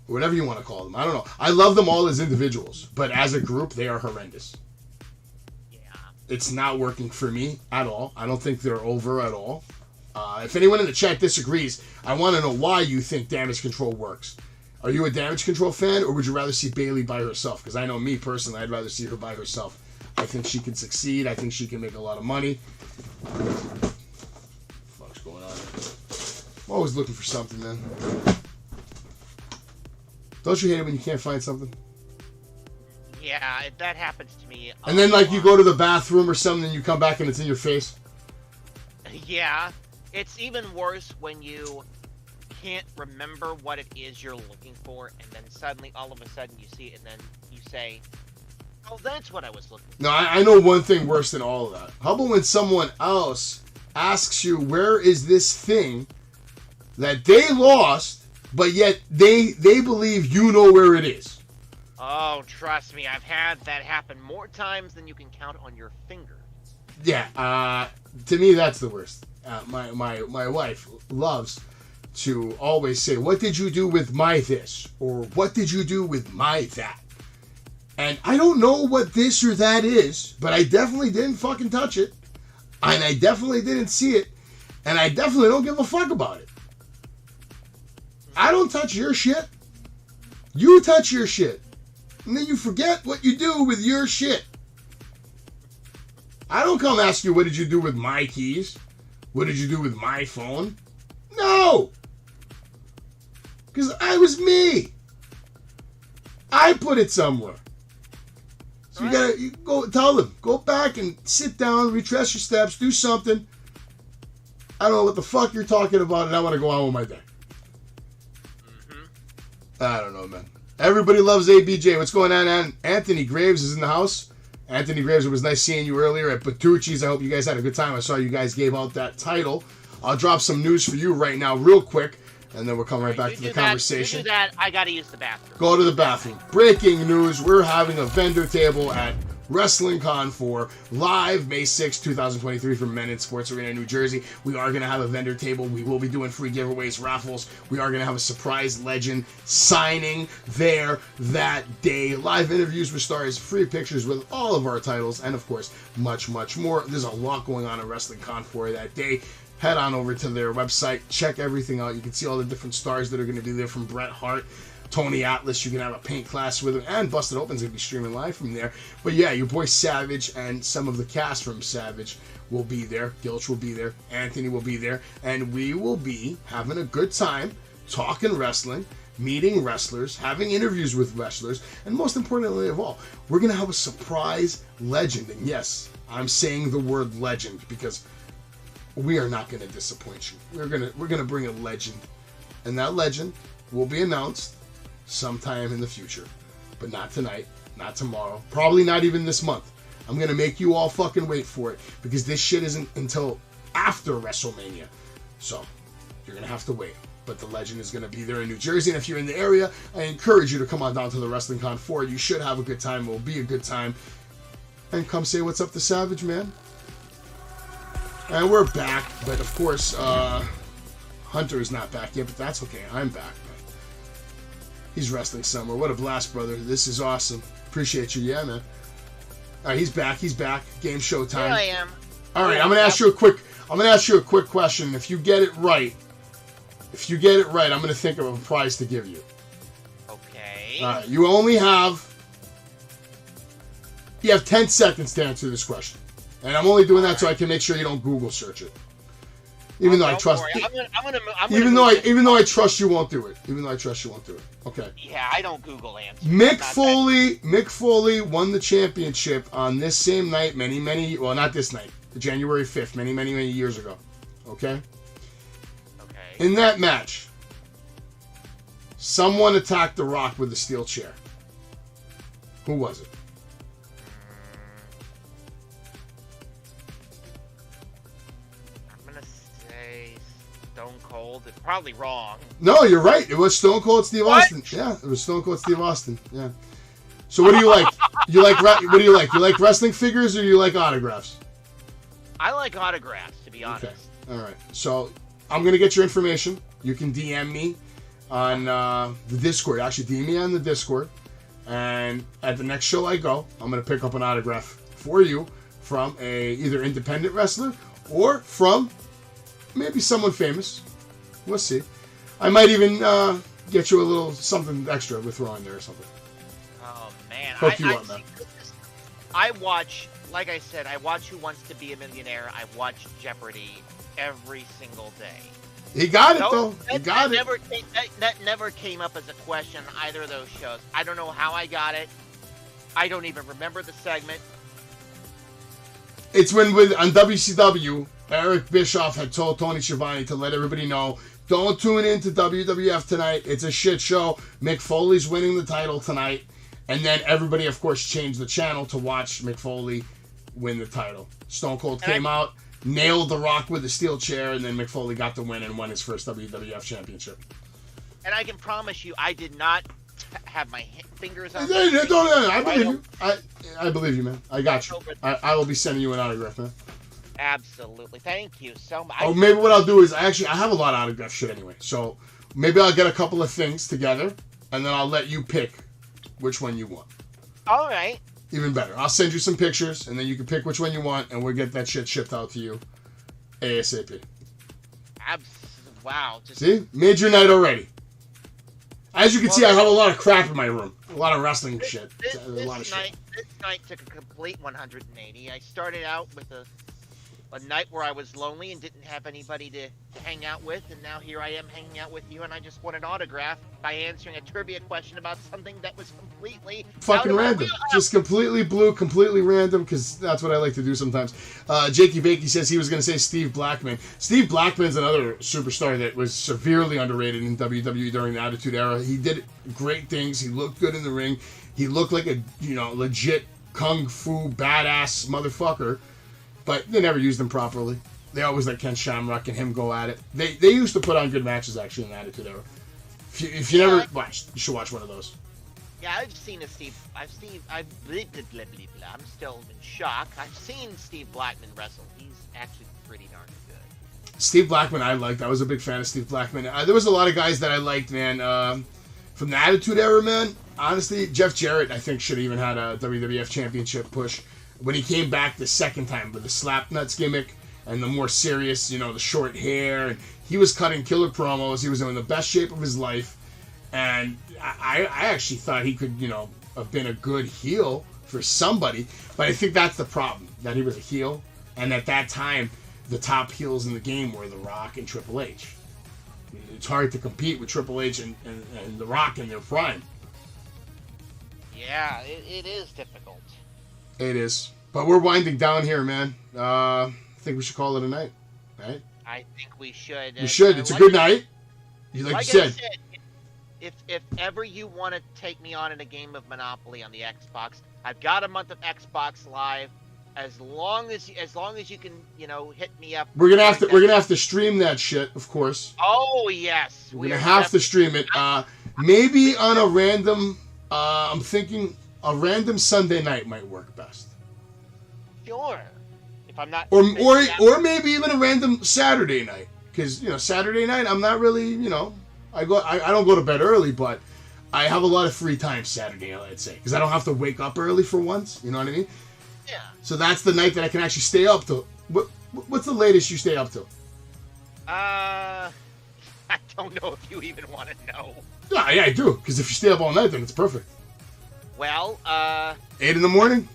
Whatever you want to call them. I don't know. I love them all as individuals. But as a group, they are horrendous. Yeah. It's not working for me at all. I don't think they're over at all. If anyone in the chat disagrees, I want to know why you think Damage Control works. Are you a Damage Control fan, or would you rather see Bayley by herself? Because I know me, personally, I'd rather see her by herself. I think she can succeed. I think she can make a lot of money. What's going on here? I'm always looking for something, man. Don't you hate it when you can't find something? Yeah, that happens to me. And then, like, you go to the bathroom or something, and you come back and it's in your face? Yeah. It's even worse when you can't remember what it is you're looking for, and then suddenly, all of a sudden, you see it, and then you say, oh, that's what I was looking for. No, I know one thing worse than all of that. How about when someone else asks you, where is this thing that they lost, but yet they believe you know where it is? Oh, trust me, I've had that happen more times than you can count on your fingers. Yeah, to me, that's the worst. My wife loves to always say, what did you do with my this? Or what did you do with my that? And I don't know what this or that is, but I definitely didn't fucking touch it. And I definitely didn't see it. And I definitely don't give a fuck about it. I don't touch your shit. You touch your shit. And then you forget what you do with your shit. I don't come ask you, what did you do with my keys? What did you do with my phone? No! Because I was me. I put it somewhere. So you go tell them, go back and sit down, retrace your steps, do something. I don't know what the fuck you're talking about, and I want to go on with my day. I don't know, man. Everybody loves ABJ. What's going on? Anthony Graves is in the house. Anthony Graves, it was nice seeing you earlier at Bertucci's. I hope you guys had a good time. I saw you guys gave out that title. I'll drop some news for you right now real quick, and then we'll come right back to the conversation. You do that, I gotta use the bathroom. Go to the bathroom. Breaking news, we're having a vendor table at Wrestling Con 4 live May 6, 2023 from Men in Sports Arena, New Jersey. We are going to have a vendor table. We will be doing free giveaways, raffles. We are going to have a surprise legend signing there that day. Live interviews with stars, free pictures with all of our titles, and of course, much, much more. There's a lot going on at Wrestling Con 4 that day. Head on over to their website. Check everything out. You can see all the different stars that are going to be there, from Bret Hart, Tony Atlas. You can have a paint class with him, and Busted Open's going to be streaming live from there. But yeah, your boy Savage and some of the cast from Savage will be there. Gilch will be there. Anthony will be there. And we will be having a good time talking wrestling, meeting wrestlers, having interviews with wrestlers, and most importantly of all, we're going to have a surprise legend. And yes, I'm saying the word legend because we are not going to disappoint you. We're going to bring a legend, and that legend will be announced sometime in the future, but not tonight, not tomorrow, probably not even this month. I'm going to make you all fucking wait for it, because this shit isn't until after WrestleMania. So, you're going to have to wait. but the legend is going to be there in New Jersey. And if you're in the area, I encourage you to come on down to the Wrestling Con 4. You should have a good time. It will be a good time. And come say what's up to Savage, man. And we're back, but of course, Hunter is not back yet, but that's okay. I'm back, man. He's wrestling somewhere. What a blast, brother. This is awesome. Appreciate you. Yeah, man. All right, he's back. He's back. Game show time. Here I am. All right, I'm gonna ask you a quick question. If you get it right, I'm gonna think of a prize to give you. Okay. All right, you have 10 seconds to answer this question, and I'm only doing that so I can make sure you don't Google search it. Even though I trust, even though I trust you won't do it. Okay. Yeah, I don't Google answers. Mick Foley won the championship on this same night not this night, January 5th, many years ago. Okay? Okay. In that match, someone attacked The Rock with a steel chair. Who was it? I'm going to say Stone Cold. It's probably wrong. No, you're right. It was Stone Cold Steve Austin. Yeah, it was Stone Cold Steve Austin. Yeah. So what do you like? What do you like? You like wrestling figures or you like autographs? I like autographs, to be honest. Okay. All right. So I'm going to get your information. You can DM me on the Discord. Actually, DM me on the Discord. And at the next show I go, I'm going to pick up an autograph for you from either independent wrestler or from maybe someone famous. We'll see. I might even get you a little something extra with throwing there or something. Oh, man. Hook you up, man. I watch, like I said, I watch Who Wants to Be a Millionaire. I watch Jeopardy every single day. He got it, though. He got it. That never came up as a question on either of those shows. I don't know how I got it. I don't even remember the segment. It's when on WCW, Eric Bischoff had told Tony Schiavone to let everybody know, don't tune in to WWF tonight. It's a shit show. Mick Foley's winning the title tonight. And then everybody, of course, changed the channel to watch Mick Foley win the title. Stone Cold came out, nailed The Rock with a steel chair, and then Mick Foley got the win and won his first WWF championship. And I can promise you, I did not have my fingers on I believe you. I believe you, man. I got you. I will be sending you an autograph, man. Absolutely. Thank you so much. Oh, maybe what I'll do is, I have a lot of autograph shit anyway. So maybe I'll get a couple of things together, and then I'll let you pick which one you want. All right. Even better. I'll send you some pictures, and then you can pick which one you want, and we'll get that shit shipped out to you ASAP. Wow. See? Made your night already. As you can see, I have a lot of crap in my room. A lot of wrestling shit. This night took a complete 180. I started out with a night where I was lonely and didn't have anybody to hang out with, and now here I am hanging out with you, and I just won an autograph by answering a trivia question about something that was completely fucking random. Just completely blue, completely random, because that's what I like to do sometimes. Jakey Bakey says he was going to say Steve Blackman. Steve Blackman's another superstar that was severely underrated in WWE during the Attitude Era. He did great things. He looked good in the ring. He looked like a legit kung fu badass motherfucker. But they never used him properly. They always let Ken Shamrock and him go at it. They used to put on good matches, actually, in the Attitude Era. If you never watched, you should watch one of those. Yeah, I'm still in shock. I've seen Steve Blackman wrestle. He's actually pretty darn good. Steve Blackman I liked. I was a big fan of Steve Blackman. There was a lot of guys that I liked, man. From the Attitude Era, man, honestly, Jeff Jarrett, I think, should have even had a WWF Championship push. When he came back the second time with the slap nuts gimmick and the more serious, the short hair, and he was cutting killer promos. He was in the best shape of his life, and I actually thought he could, have been a good heel for somebody. But I think that's the problem, that he was a heel, and at that time, the top heels in the game were The Rock and Triple H. It's hard to compete with Triple H and The Rock in their prime. Yeah, it is difficult. It is. But we're winding down here, man. I think we should call it a night, right? I think we should. We should. It's a good night. Like you said, if ever you want to take me on in a game of Monopoly on the Xbox, I've got a month of Xbox Live. As long as you can, hit me up. We're gonna have to stream that shit, of course. Oh yes, we're gonna have to stream it. Maybe on a random. I'm thinking a random Sunday night might work best. Sure. If I'm not. Or maybe even a random Saturday night, because Saturday night I'm not really I don't go to bed early, but I have a lot of free time Saturday, I'd say, because I don't have to wake up early for once. You know what I mean? Yeah. So that's the night that I can actually stay up till. What's the latest you stay up till? I don't know if you even want to know. Yeah, I do. Because if you stay up all night, then it's perfect. Well, 8 in the morning?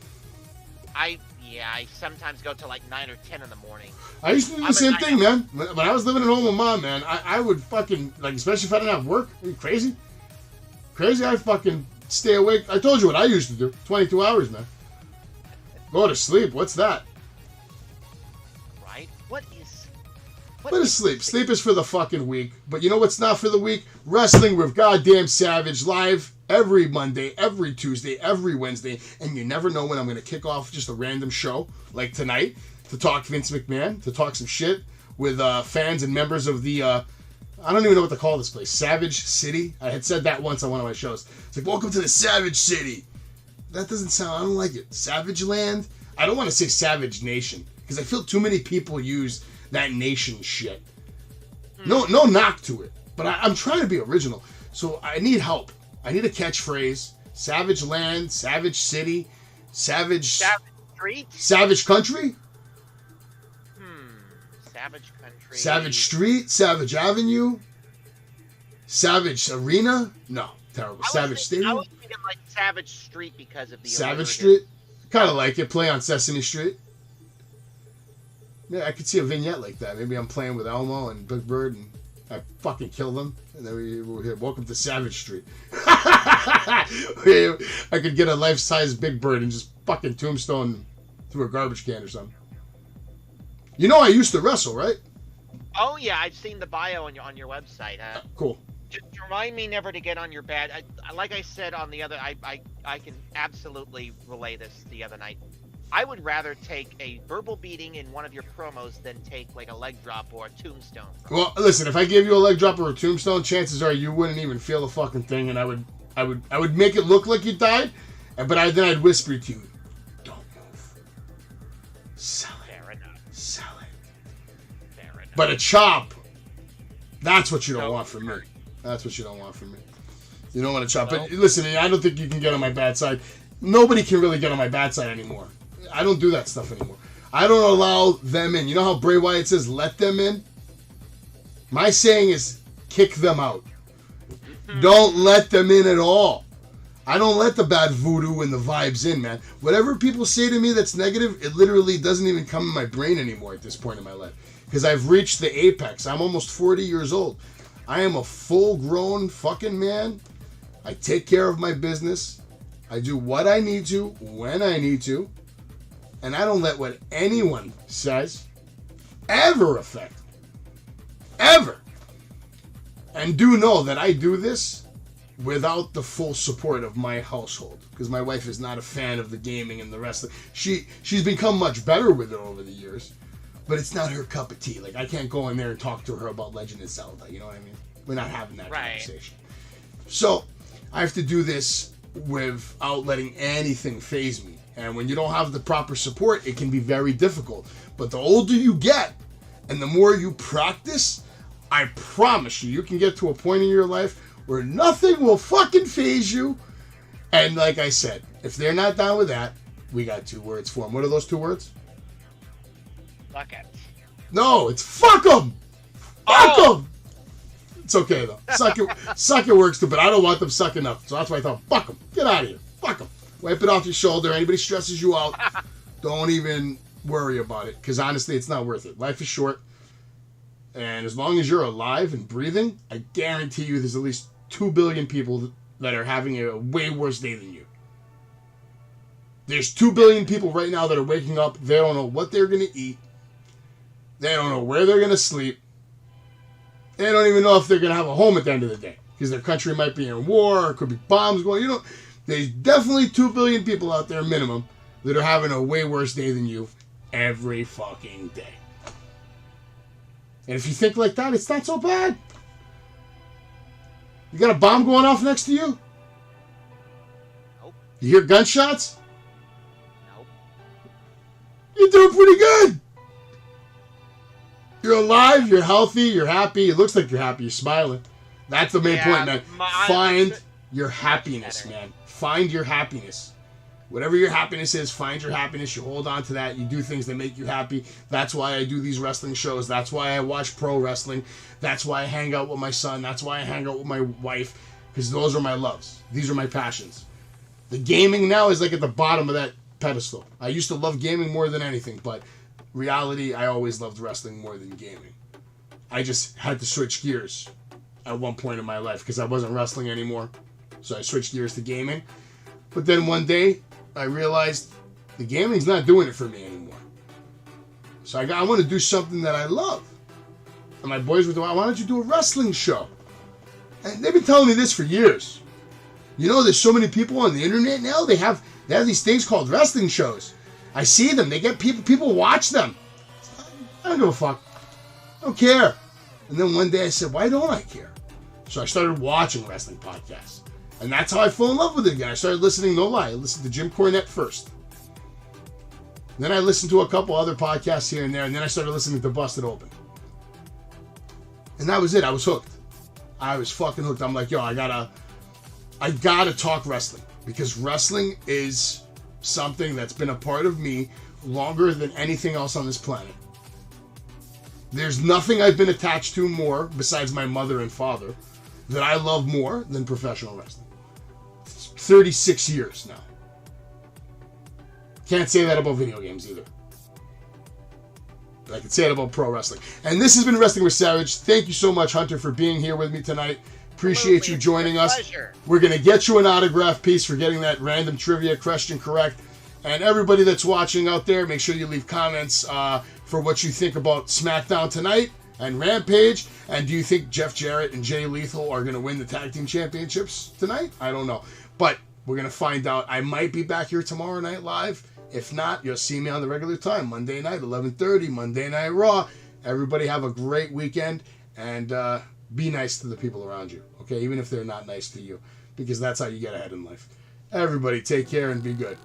I sometimes go till like 9 or 10 in the morning. I used to do the same thing, man. When I was living at home with Mom, man, I would fucking, especially if I didn't have work. Are you crazy? Crazy? I'd fucking stay awake. I told you what I used to do. 22 hours, man. Go to sleep. What's that? Right? What is sleep? Sleep is for the fucking weak. But you know what's not for the weak? Wrestling with goddamn Savage live every Monday, every Tuesday, every Wednesday. And you never know when I'm going to kick off just a random show like tonight to talk Vince McMahon, to talk some shit with fans and members of the, I don't even know what to call this place, Savage City. I had said that once on one of my shows. It's like, welcome to the Savage City. That doesn't sound, I don't like it. Savage Land? I don't want to say Savage Nation, because I feel too many people use that nation shit. No knock to it, but I'm trying to be original. So I need help. I need a catchphrase. Savage Land, Savage City, Savage Street? Savage Country? Savage Country. Savage Street, Savage Avenue, Savage Arena? No, terrible. Savage Stadium? I was thinking like Savage Street because of the Savage Street? Kind of like it. Play on Sesame Street. Yeah, I could see a vignette like that. Maybe I'm playing with Elmo and Big Bird and I fucking kill them. And then we're here. Welcome to Savage Street. I could get a life-size Big Bird and just fucking tombstone through a garbage can or something. You know I used to wrestle, right? Oh yeah, I've seen the bio on your website. Cool. Just remind me never to get on your bad. Like I said on the other, I can absolutely relay this the other night. I would rather take a verbal beating in one of your promos than take like a leg drop or a tombstone. Well, listen, if I gave you a leg drop or a tombstone, chances are you wouldn't even feel the fucking thing, and I would make it look like you died, but then I'd whisper to you, "Don't move. Sell it. Fair enough. Sell it." Fair enough. But a chop, that's what you don't want from me. That's what you don't want from me. You don't want to chop. But listen, I don't think you can get on my bad side. Nobody can really get on my bad side anymore. I don't do that stuff anymore. I don't allow them in. You know how Bray Wyatt says, let them in? My saying is, kick them out. Don't let them in at all. I don't let the bad voodoo and the vibes in, man. Whatever people say to me that's negative, it literally doesn't even come in my brain anymore at this point in my life. Because I've reached the apex. I'm almost 40 years old. I am a full-grown fucking man. I take care of my business. I do what I need to, when I need to. And I don't let what anyone says ever affect me. Ever. And do know that I do this without the full support of my household. Because my wife is not a fan of the gaming and the rest of it. She's become much better with it over the years. But it's not her cup of tea. Like, I can't go in there and talk to her about Legend of Zelda. You know what I mean? We're not having that conversation. So, I have to do this without letting anything faze me. And when you don't have the proper support, it can be very difficult. But the older you get, and the more you practice, I promise you can get to a point in your life where nothing will fucking faze you. And like I said, if they're not down with that, we got 2 words for them. What are those 2 words? Fuck it. No, it's fuck them. Fuck them. It's okay though. Suck it works too, but I don't want them sucking up. So that's why I thought, fuck them. Get out of here. Fuck them. Wipe it off your shoulder. Anybody stresses you out, don't even worry about it. Because honestly, it's not worth it. Life is short. And as long as you're alive and breathing, I guarantee you there's at least 2 billion people that are having a way worse day than you. There's 2 billion people right now that are waking up. They don't know what they're going to eat. They don't know where they're going to sleep. They don't even know if they're going to have a home at the end of the day. Because their country might be in war, or could be bombs going. There's definitely 2 billion people out there minimum that are having a way worse day than you every fucking day. And if you think like that, it's not so bad. You got a bomb going off next to you? Nope. You hear gunshots? Nope. You're doing pretty good. You're alive, you're healthy, you're happy. It looks like you're happy, you're smiling. That's the main point, man. Find your happiness, man. Find your happiness. Whatever your happiness is, find your happiness. You hold on to that. You do things that make you happy. That's why I do these wrestling shows. That's why I watch pro wrestling. That's why I hang out with my son. That's why I hang out with my wife. Because those are my loves. These are my passions. The gaming now is like at the bottom of that pedestal. I used to love gaming more than anything, but reality, I always loved wrestling more than gaming. I just had to switch gears at one point in my life because I wasn't wrestling anymore. So I switched gears to gaming. But then one day, I realized the gaming's not doing it for me anymore. So I want to do something that I love. And my boys were doing, why don't you do a wrestling show? And they've been telling me this for years. You know, there's so many people on the internet now, they have these things called wrestling shows. I see them, they get people watch them. I don't give a fuck. I don't care. And then one day I said, why don't I care? So I started watching wrestling podcasts. And that's how I fell in love with it again. I started listening, no lie. I listened to Jim Cornette first. Then I listened to a couple other podcasts here and there, and then I started listening to Busted Open. And that was it. I was hooked. I was fucking hooked. I'm like, yo, I gotta talk wrestling. Because wrestling is something that's been a part of me longer than anything else on this planet. There's nothing I've been attached to more, besides my mother and father, that I love more than professional wrestling. 36 years now. Can't say that about video games either. But I can say it about pro wrestling. And this has been Wrestling with Savage. Thank you so much, Hunter, for being here with me tonight. Appreciate you joining us. Pleasure. We're going to get you an autograph piece for getting that random trivia question correct. And everybody that's watching out there, make sure you leave comments for what you think about SmackDown tonight and Rampage. And do you think Jeff Jarrett and Jay Lethal are going to win the tag team championships tonight? I don't know. But we're going to find out. I might be back here tomorrow night live. If not, you'll see me on the regular time. Monday night, 11:30, Monday Night Raw. Everybody have a great weekend. And be nice to the people around you. Okay? Even if they're not nice to you. Because that's how you get ahead in life. Everybody take care and be good.